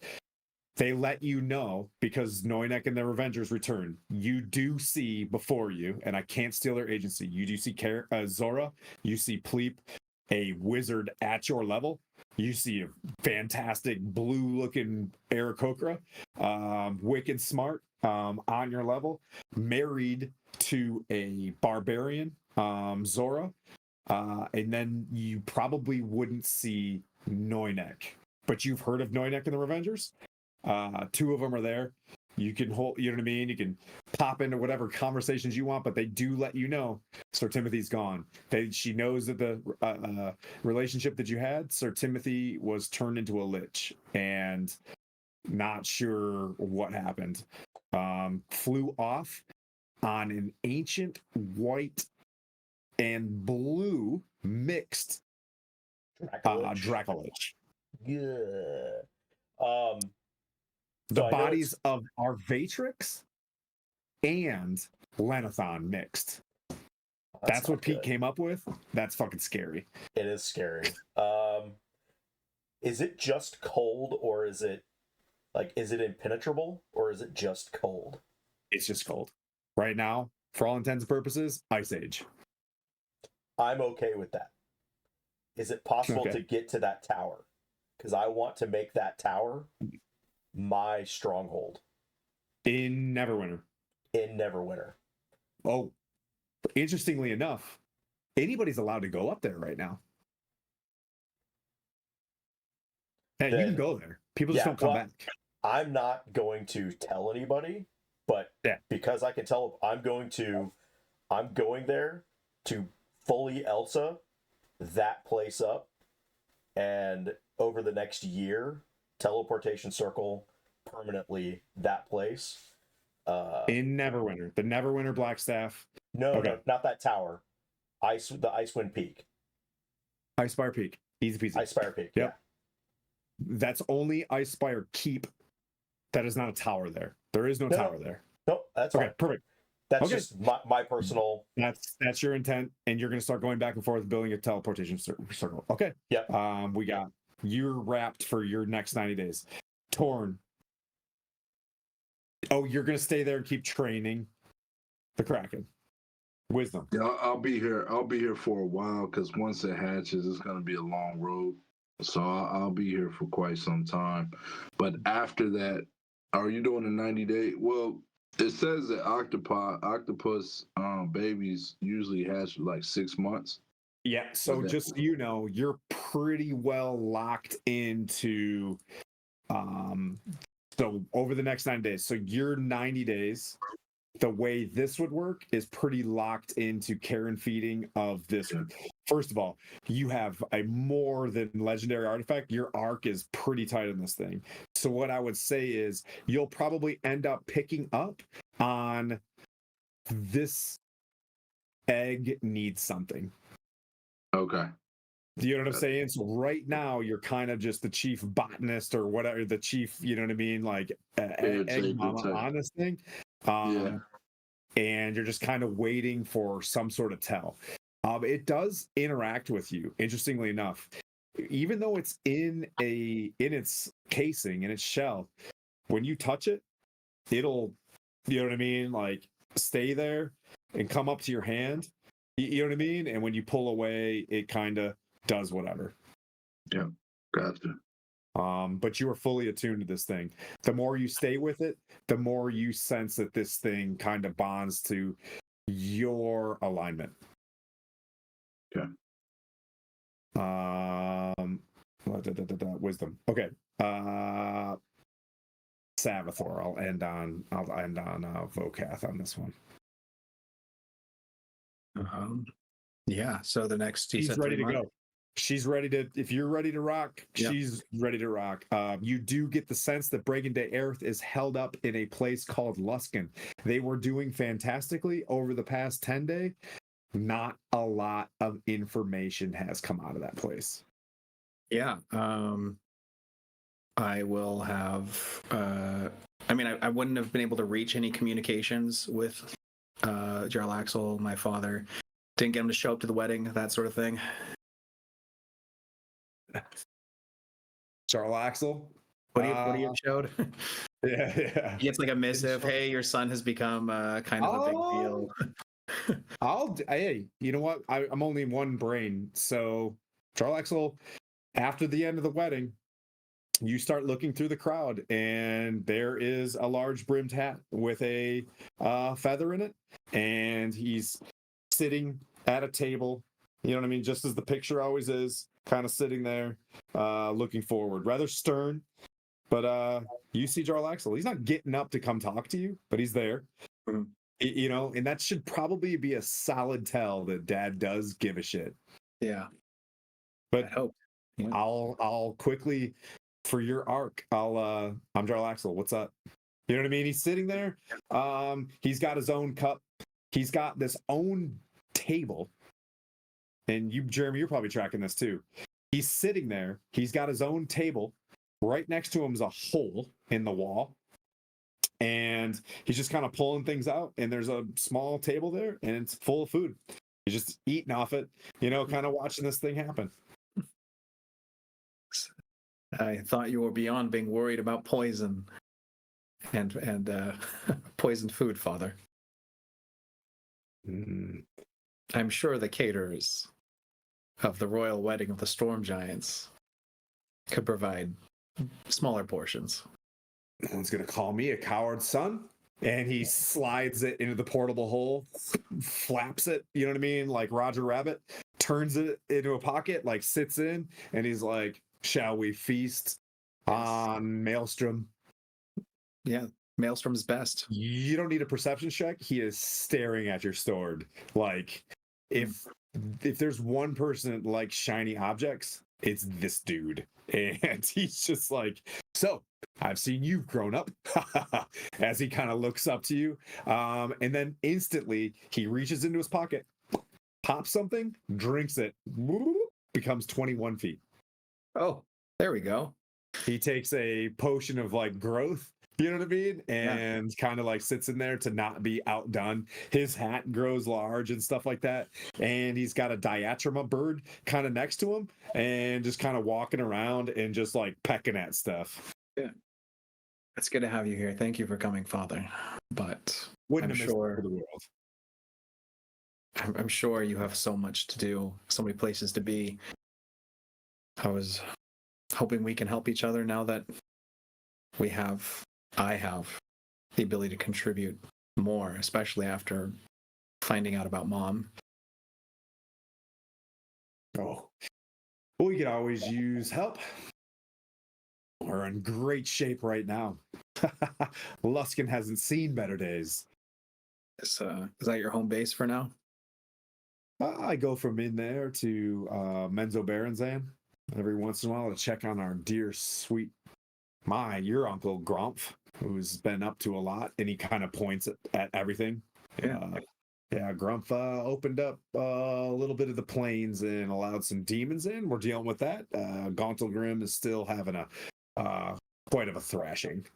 They let you know because Noinek and the Revengers return. You do see before you, and I can't steal their agency, you do see Zora, you see Pleep, a wizard at your level. You see a fantastic blue-looking Aarakocra, wicked smart, on your level, married to a barbarian, Zora, and then you probably wouldn't see Noinek, but you've heard of Noinek and the Revengers. Two of them are there. You can hold, you know what I mean? You can pop into whatever conversations you want, but they do let you know Sir Timothy's gone. She knows that the relationship that you had, Sir Timothy was turned into a lich and not sure what happened. Flew off on an ancient white and blue mixed Dracolich. Yeah. The bodies of Arvatrix and Lenithon mixed. That's what Pete came up with. That's fucking scary. It is scary. Is it just cold, or is it impenetrable, or is it just cold? It's just cold. Right now, for all intents and purposes, Ice Age. I'm okay with that. Is it possible to get to that tower? Because I want to make that tower my stronghold. In Neverwinter. In Neverwinter. Oh, Interestingly enough, anybody's allowed to go up there right now. Hey, you can go there. People just don't come back. I'm not going to tell anybody, but because I can tell, I'm going there to fully Elsa that place up, and over the next year, teleportation circle permanently that place. In Neverwinter, the Neverwinter Blackstaff. No, not that tower. The Icewind Peak. Icespire Peak. Easy peasy. Icespire Peak. Yep. Yeah. That's only Icespire Keep. That is not a tower there. There is no tower there. No, that's okay. Fine. Perfect. That's just my personal. That's your intent, and you're going to start going back and forth building a teleportation circle. Okay. Yep. We got you're wrapped for your next 90 days. Torn. Oh, you're going to stay there and keep training the Kraken. Wisdom. Yeah, I'll be here. I'll be here for a while because once it hatches, it's going to be a long road. So I'll be here for quite some time. But after that, are you doing a 90-day? Well, it says that octopus babies usually hatch for like 6 months. Yeah. So just so you know, you're pretty well locked into so over the next 9 days. So your 90 days, the way this would work is pretty locked into care and feeding of this. First of all, you have a more than legendary artifact. Your arc is pretty tight on this thing. So what I would say is you'll probably end up picking up on this egg needs something. Okay. Do you know what I'm saying? So right now you're kind of just the chief botanist or whatever, the chief, you know what I mean? Like egg mama on this thing. And you're just kind of waiting for some sort of tell. It does interact with you, interestingly enough. Even though it's in its casing, in its shell, when you touch it, it'll, you know what I mean? Like stay there and come up to your hand. You know what I mean? And when you pull away, it kind of does whatever. Yeah, gotcha. But you are fully attuned to this thing. The more you stay with it, the more you sense that this thing kind of bonds to your alignment. Okay. Wisdom. Okay. Savathor. I'll end on Vokath on this one. Yeah. So the next, he's ready to go. She's ready to, if you're ready to rock, she's ready to rock. You do get the sense that Brigand de Aerith is held up in a place called Luskan. They were doing fantastically over the past 10 days. Not a lot of information has come out of that place. Yeah. I will have, I wouldn't have been able to reach any communications with Jarlaxle, my father. Didn't get him to show up to the wedding, that sort of thing. Jarlaxle? What do you showed? Yeah. He gets like a missive. Hey, your son has become kind of a big deal. Hey, you know what? I'm only one brain. So, Jarlaxle, after the end of the wedding, you start looking through the crowd, and there is a large brimmed hat with a feather in it, and he's sitting at a table. You know what I mean? Just as the picture always is, kind of sitting there, looking forward, rather stern. But you see Jarlaxle. He's not getting up to come talk to you, but he's there. Mm-hmm. You know, and that should probably be a solid tell that Dad does give a shit. Yeah. But I hope. Yeah. I'll quickly, for your arc, I'm Jarlaxle. What's up? You know what I mean? He's sitting there. He's got his own cup. He's got this own table. And you, Jeremy, you're probably tracking this too. He's sitting there. He's got his own table. Right next to him is a hole in the wall. And he's just kind of pulling things out. And there's a small table there, and it's full of food. He's just eating off it, you know, kind of watching this thing happen. I thought you were beyond being worried about poison and poisoned food, Father. Mm. I'm sure the caterers of the royal wedding of the Storm Giants could provide smaller portions. No one's going to call me a coward son. and he slides it into the portable hole, flaps it, you know what I mean? Like Roger Rabbit, turns it into a pocket, like sits in, and he's like, "Shall we feast on Maelstrom?" Yeah, Maelstrom's best. You don't need a perception check. He is staring at your sword. Like, if there's one person that likes shiny objects, it's this dude. And he's just like, "So, I've seen you've grown up," as he kind of looks up to you. And then instantly he reaches into his pocket, pops something, drinks it, becomes 21 feet. Oh, there we go. He takes a potion of like growth, you know what I mean? And kind of like sits in there to not be outdone. His hat grows large and stuff like that. And he's got a diatrema bird kind of next to him and just kind of walking around and just like pecking at stuff. Yeah. It's good to have you here. Thank you for coming, Father. But Wouldn't I'm have missed it sure for the world. I'm sure you have so much to do, so many places to be. I was hoping we can help each other now that I have the ability to contribute more, especially after finding out about Mom. Oh, we could always use help. We're in great shape right now. Luskin hasn't seen better days. Is that your home base for now? I go from in there to Menzo Berenzan every once in a while to check on our dear sweet your uncle Grumpf, who's been up to a lot, and he kind of points at everything. Yeah, Grumpf opened up a little bit of the plains and allowed some demons in. We're dealing with that. Gauntlgrim is still having a quite of a thrashing.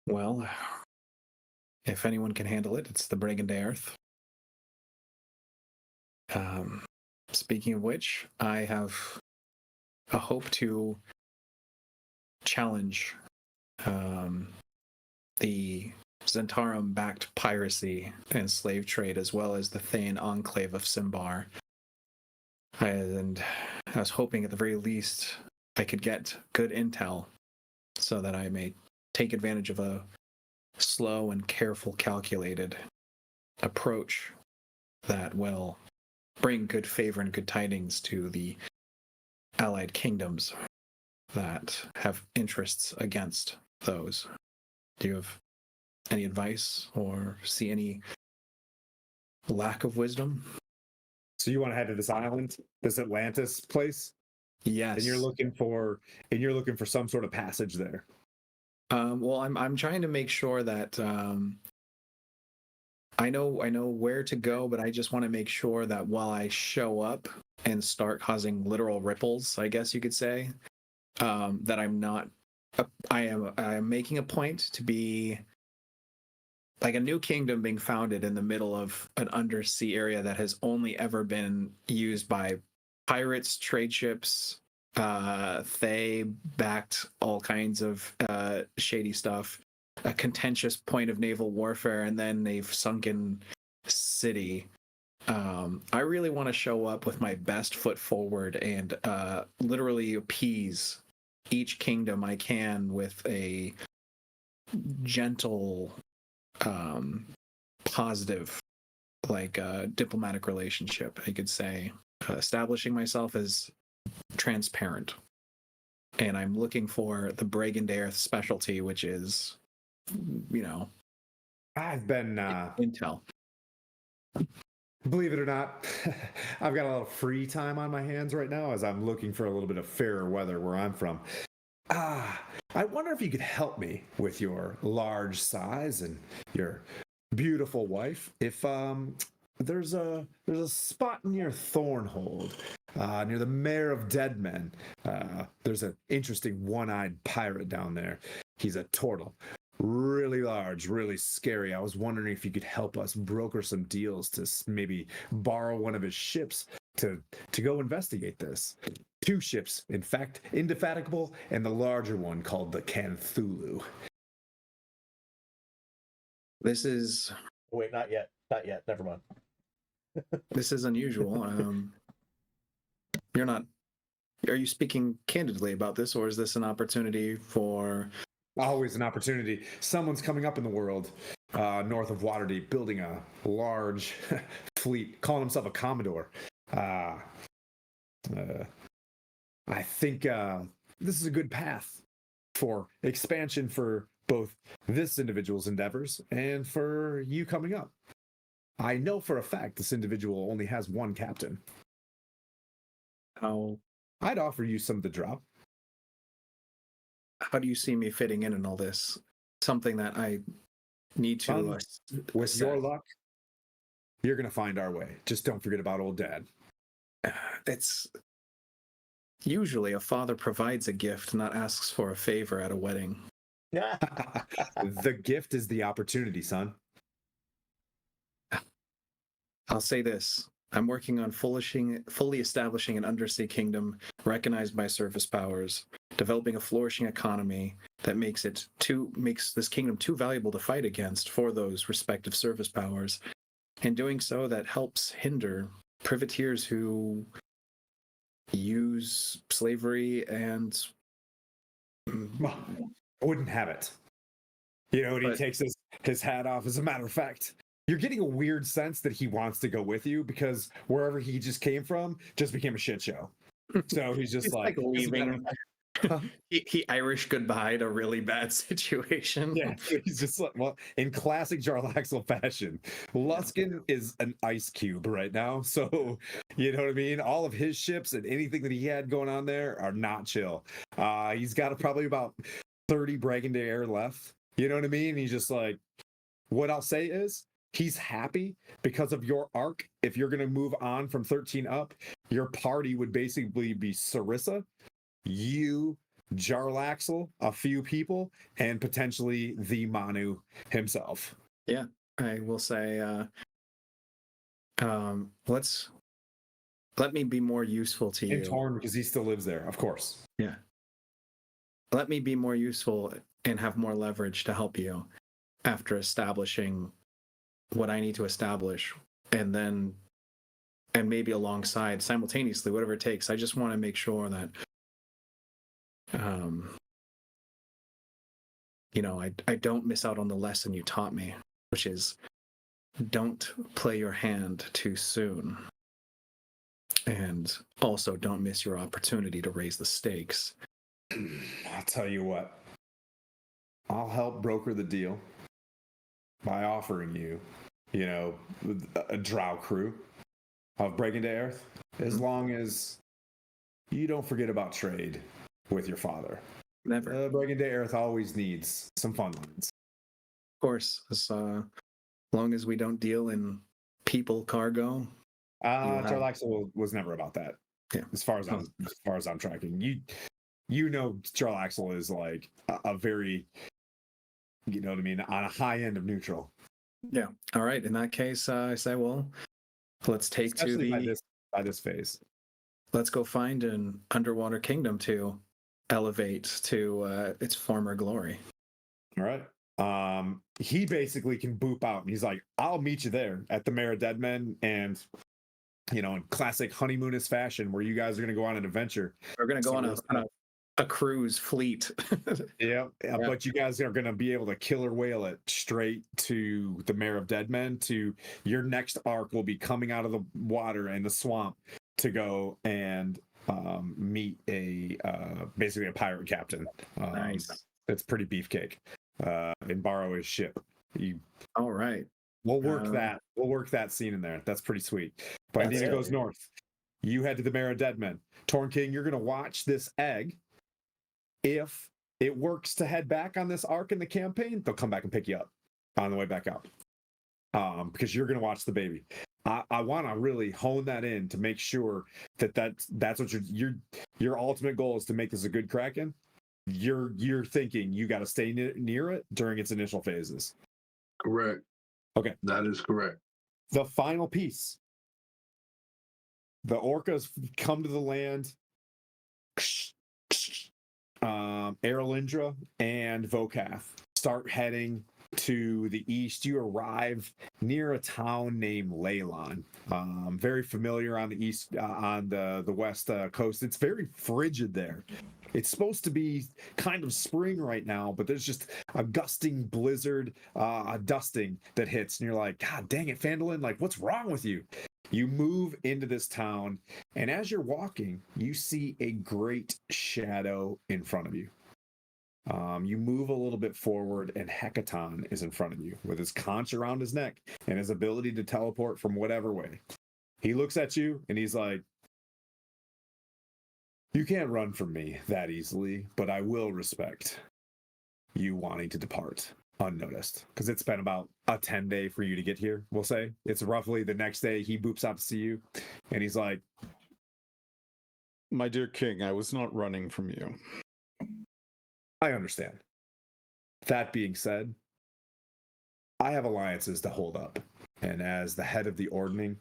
Well, if anyone can handle it, it's the Brigand Earth. Speaking of which, I have a hope to challenge the Zentarum-backed piracy and slave trade, as well as the Thane enclave of Simbar. And I was hoping at the very least I could get good intel so that I may take advantage of a slow and careful, calculated approach that will bring good favor and good tidings to the allied kingdoms that have interests against those. Do you have any advice or see any lack of wisdom? So you want to head to this island, this Atlantis place? Yes. And you're looking for some sort of passage there. Well, I'm trying to make sure that I know where to go, but I just want to make sure that while I show up and start causing literal ripples, I guess you could say, that I'm not. I am making a point to be like a new kingdom being founded in the middle of an undersea area that has only ever been used by pirates, trade ships, They backed all kinds of shady stuff, a contentious point of naval warfare, and then they've sunken city. I really want to show up with my best foot forward and literally appease each kingdom I can with a gentle, positive, like diplomatic relationship, I could say, establishing myself as transparent. And I'm looking for the Bragendaire specialty, which is, you know, I've been intel. Believe it or not, I've got a little free time on my hands right now as I'm looking for a little bit of fairer weather where I'm from. I wonder if you could help me with your large size and your beautiful wife. If there's a spot near Thornhold, near the Mayor of Deadmen. There's an interesting one-eyed pirate down there. He's a turtle. Really large, really scary. I was wondering if you could help us broker some deals to maybe borrow one of his ships to go investigate this. 2 ships, in fact, Indefatigable, and the larger one called the Cthulhu. This is... Wait, not yet. Not yet. Never mind. This is unusual. You're not... Are you speaking candidly about this, or is this an opportunity for Always an opportunity. Someone's coming up in the world north of Waterdeep, building a large fleet, calling himself a Commodore. I think this is a good path for expansion for both this individual's endeavors and for you coming up. I know for a fact this individual only has one captain. How I'd offer you some of the drop. how do you see me fitting in all this? Something that I need to With your luck, you're going to find our way. Just don't forget about old dad. it's usually a father provides a gift, not asks for a favor at a wedding. Yeah. The gift is the opportunity, son. I'll say this. I'm working on fully establishing an undersea kingdom recognized by surface powers, developing a flourishing economy that makes this kingdom too valuable to fight against for those respective surface powers. In doing so, that helps hinder privateers who use slavery and Well, I wouldn't have it. You know, and he takes his hat off. As a matter of fact, you're getting a weird sense that he wants to go with you because wherever he just came from just became a shit show. So he's just he's like leaving. He Irish goodbye to a really bad situation. Yeah, he's just like, well, in classic Jarlaxle fashion, Luskin is an ice cube right now. So, you know what I mean? All of his ships and anything that he had going on there are not chill. He's got probably about 30 Bragging to Air left. You know what I mean? He's just like, what I'll say is, he's happy because of your arc. If you're going to move on from 13 up, your party would basically be Sarissa, you, Jarlaxle, a few people, and potentially the Manu himself. Yeah, I will say, let me be more useful to you. And Torn, because he still lives there, of course. Yeah. Let me be more useful and have more leverage to help you after establishing what I need to establish, and maybe alongside simultaneously, whatever it takes. I just want to make sure that I don't miss out on the lesson you taught me, which is don't play your hand too soon. And also don't miss your opportunity to raise the stakes. I'll tell you what. I'll help broker the deal by offering you, a drow crew of Breaking to Earth, as long as you don't forget about trade with your father. Never. Breaking to Earth always needs some fun lines. Of course, as long as we don't deal in people cargo. Jarlaxle was never about that. Yeah. As far as I'm tracking, Jarlaxle is like a very, you know what I mean, on a high end of neutral. Yeah. All right. In that case, I say, well, let's take Especially by this phase. Let's go find an underwater kingdom to elevate to its former glory. All right. He basically can boop out, and he's like, "I'll meet you there at the Mare of Dead Men," and in classic honeymoonist fashion, where you guys are going to go on an adventure. We're going to go on a cruise fleet. Yeah, but you guys are going to be able to killer whale it straight to the Mare of Dead Men. To your next arc will be coming out of the water and the swamp to go and meet basically a pirate captain. Nice. It's pretty beefcake. And borrow his ship. All right. We'll work that. We'll work that scene in there. That's pretty sweet. But Bandita goes north. You head to the Mare of Dead Men. Torn King, you're going to watch this egg. If it works to head back on this arc in the campaign, they'll come back and pick you up on the way back up. Because you're going to watch the baby. I want to really hone that in to make sure that's what your ultimate goal is, to make this a good Kraken. You're thinking you got to stay near it during its initial phases. Correct. Okay. That is correct. The final piece. The orcas come to the land. Erlindra and Vokath start heading to the east, you arrive near a town named Leylon. Very familiar on the east, on the west coast. It's very frigid there. It's supposed to be kind of spring right now, but there's just a gusting blizzard, a dusting that hits, and you're like, God dang it, Phandalin, like, what's wrong with you? You move into this town, and as you're walking, you see a great shadow in front of you. You move a little bit forward, and Hecaton is in front of you with his conch around his neck and his ability to teleport from whatever way. He looks at you, and he's like, you can't run from me that easily, but I will respect you wanting to depart unnoticed, because it's been about a 10-day for you to get here, we'll say. It's roughly the next day he boops out to see you, and he's like, My dear king, I was not running from you. I understand. That being said, I have alliances to hold up, and as the head of the Ordning,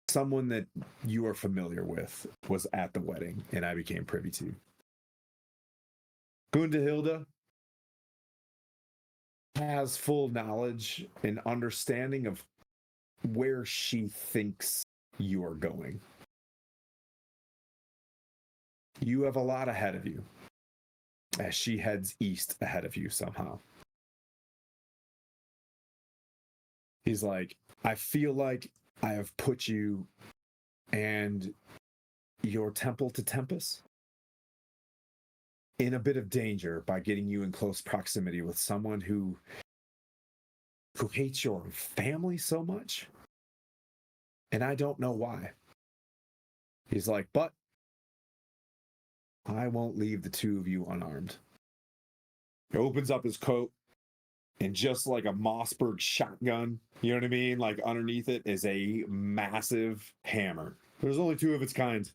someone that you are familiar with was at the wedding, and I became privy to. Gundahilda has full knowledge and understanding of where she thinks you are going. You have a lot ahead of you as she heads east ahead of you somehow. He's like, I feel like I have put you and your temple to Tempest in a bit of danger by getting you in close proximity with someone who hates your family so much. And I don't know why. He's like, but I won't leave the two of you unarmed. He opens up his coat, and just like a Mossberg shotgun, you know what I mean? Like underneath it is a massive hammer. There's only two of its kind.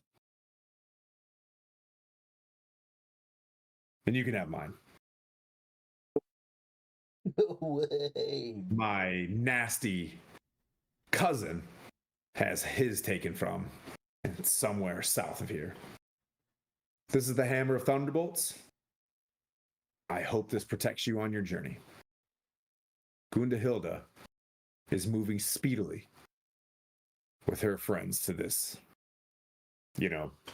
And you can have mine. No way. My nasty cousin has his taken from somewhere south of here. This is the Hammer of Thunderbolts. I hope this protects you on your journey. Gundahilda is moving speedily with her friends to this,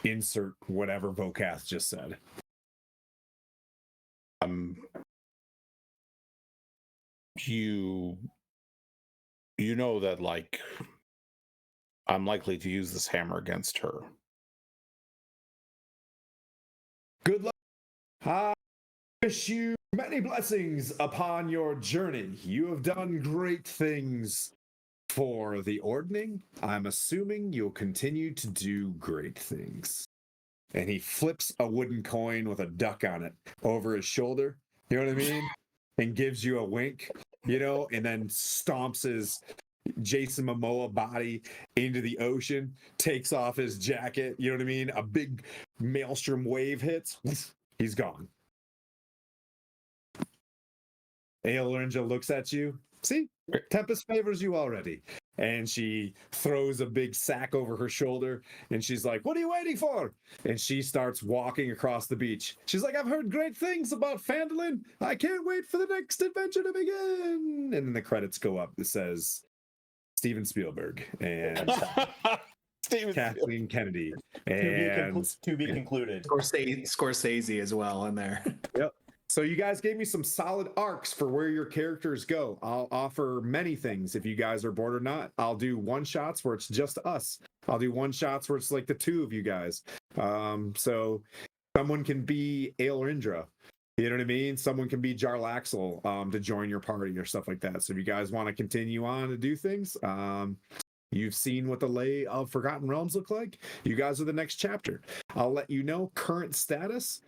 insert whatever Vokath just said. You know that, like, I'm likely to use this hammer against her. Good luck. I wish you many blessings upon your journey. You have done great things for the Ordning. I'm assuming you'll continue to do great things. And he flips a wooden coin with a duck on it over his shoulder. You know what I mean? And gives you a wink, and then stomps his Jason Momoa body into the ocean, takes off his jacket, you know what I mean? A big maelstrom wave hits. He's gone. Aelorinja looks at you. See? Tempest favors you already. And she throws a big sack over her shoulder, and she's like, what are you waiting for? And she starts walking across the beach. She's like, I've heard great things about Phandalin. I can't wait for the next adventure to begin. And then the credits go up. It says Steven Spielberg and Kathleen Kennedy. And to be concluded. Scorsese as well in there. Yep. So you guys gave me some solid arcs for where your characters go. I'll offer many things if you guys are bored or not. I'll do one-shots where it's just us. I'll do one-shots where it's like the two of you guys. So someone can be Aelrindra. You know what I mean? Someone can be Jarlaxle to join your party or stuff like that. So if you guys want to continue on to do things, you've seen what the Lay of Forgotten Realms look like. You guys are the next chapter. I'll let you know current status.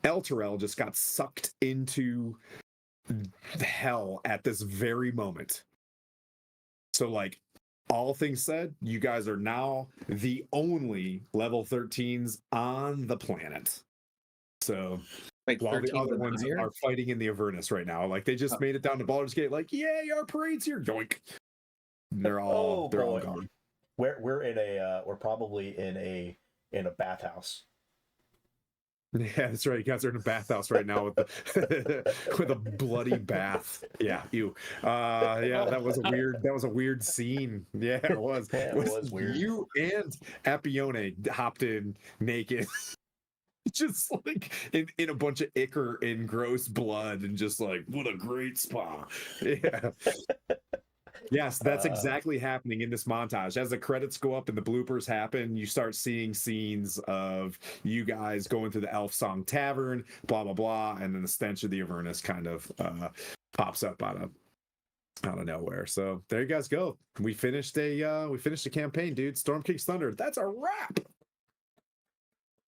Elturel just got sucked into hell at this very moment. So, like, all things said, you guys are now the only level 13s on the planet. So, Like while the 13 other ones higher? are fighting in the Avernus right now, like they just made it down to Baldur's Gate, like, yay, our parade's here, yoink. They're all gone. We're probably in a bathhouse. Yeah, that's right. You guys are in a bathhouse right now with the with a bloody bath. Yeah, you. Yeah, that was a weird scene. Yeah, it was. Yeah, it was weird. You and Appione hopped in naked. Just like in a bunch of ichor and gross blood, and just like, what a great spa. Yeah. Yes, that's exactly happening in this montage. As the credits go up and the bloopers happen, you start seeing scenes of you guys going to the Elf Song Tavern, blah blah blah, and then the stench of the Avernus kind of pops up out of nowhere. So there you guys go. We finished a campaign, dude. Storm King's Thunder. That's a wrap.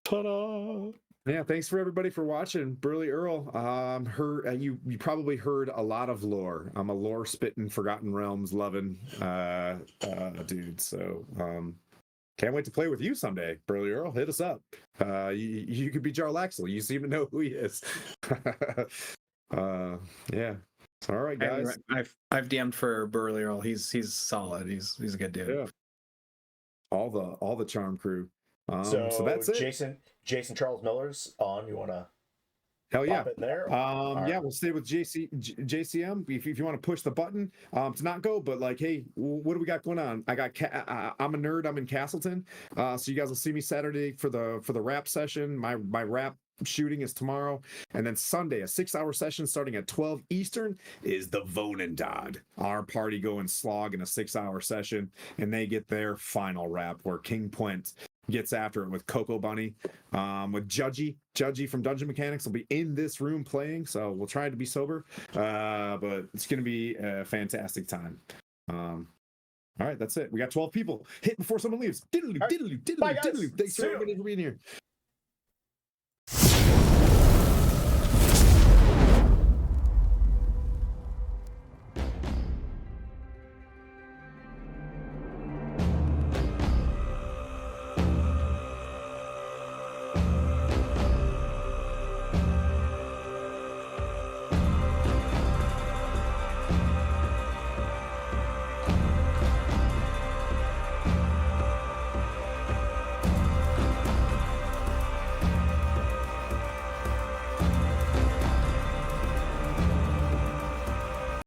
Ta-da! Yeah, thanks for everybody for watching. Burly Earl, you probably heard a lot of lore. I'm a lore spitting, Forgotten Realms loving dude. So can't wait to play with you someday, Burly Earl. Hit us up. You could be Jarlaxle. You seem to know who he is. Yeah. All right, guys. I've DM'd for Burly Earl. He's solid. He's a good dude. Yeah. All the charm crew. So that's it. Jason Charles Miller's on. You want to? Hell yeah. Pop it in there? Yeah, we'll stay with JCM if you want to push the button to not go. But like, hey, what do we got going on? I'm a nerd. I'm in Castleton, so you guys will see me Saturday for the rap session. My rap shooting is tomorrow, and then Sunday a 6-hour session starting at 12 Eastern is the Vonendad. Our party going slog in a 6-hour session, and they get their final rap where King Puent gets after it with Coco Bunny, with Judgy from Dungeon Mechanics will be in this room playing, so we'll try to be sober, but it's gonna be a fantastic time. All right, that's it. We got 12 people. Hit before someone leaves. Diddly. Bye, guys. Thanks See for ya. everybody for being here.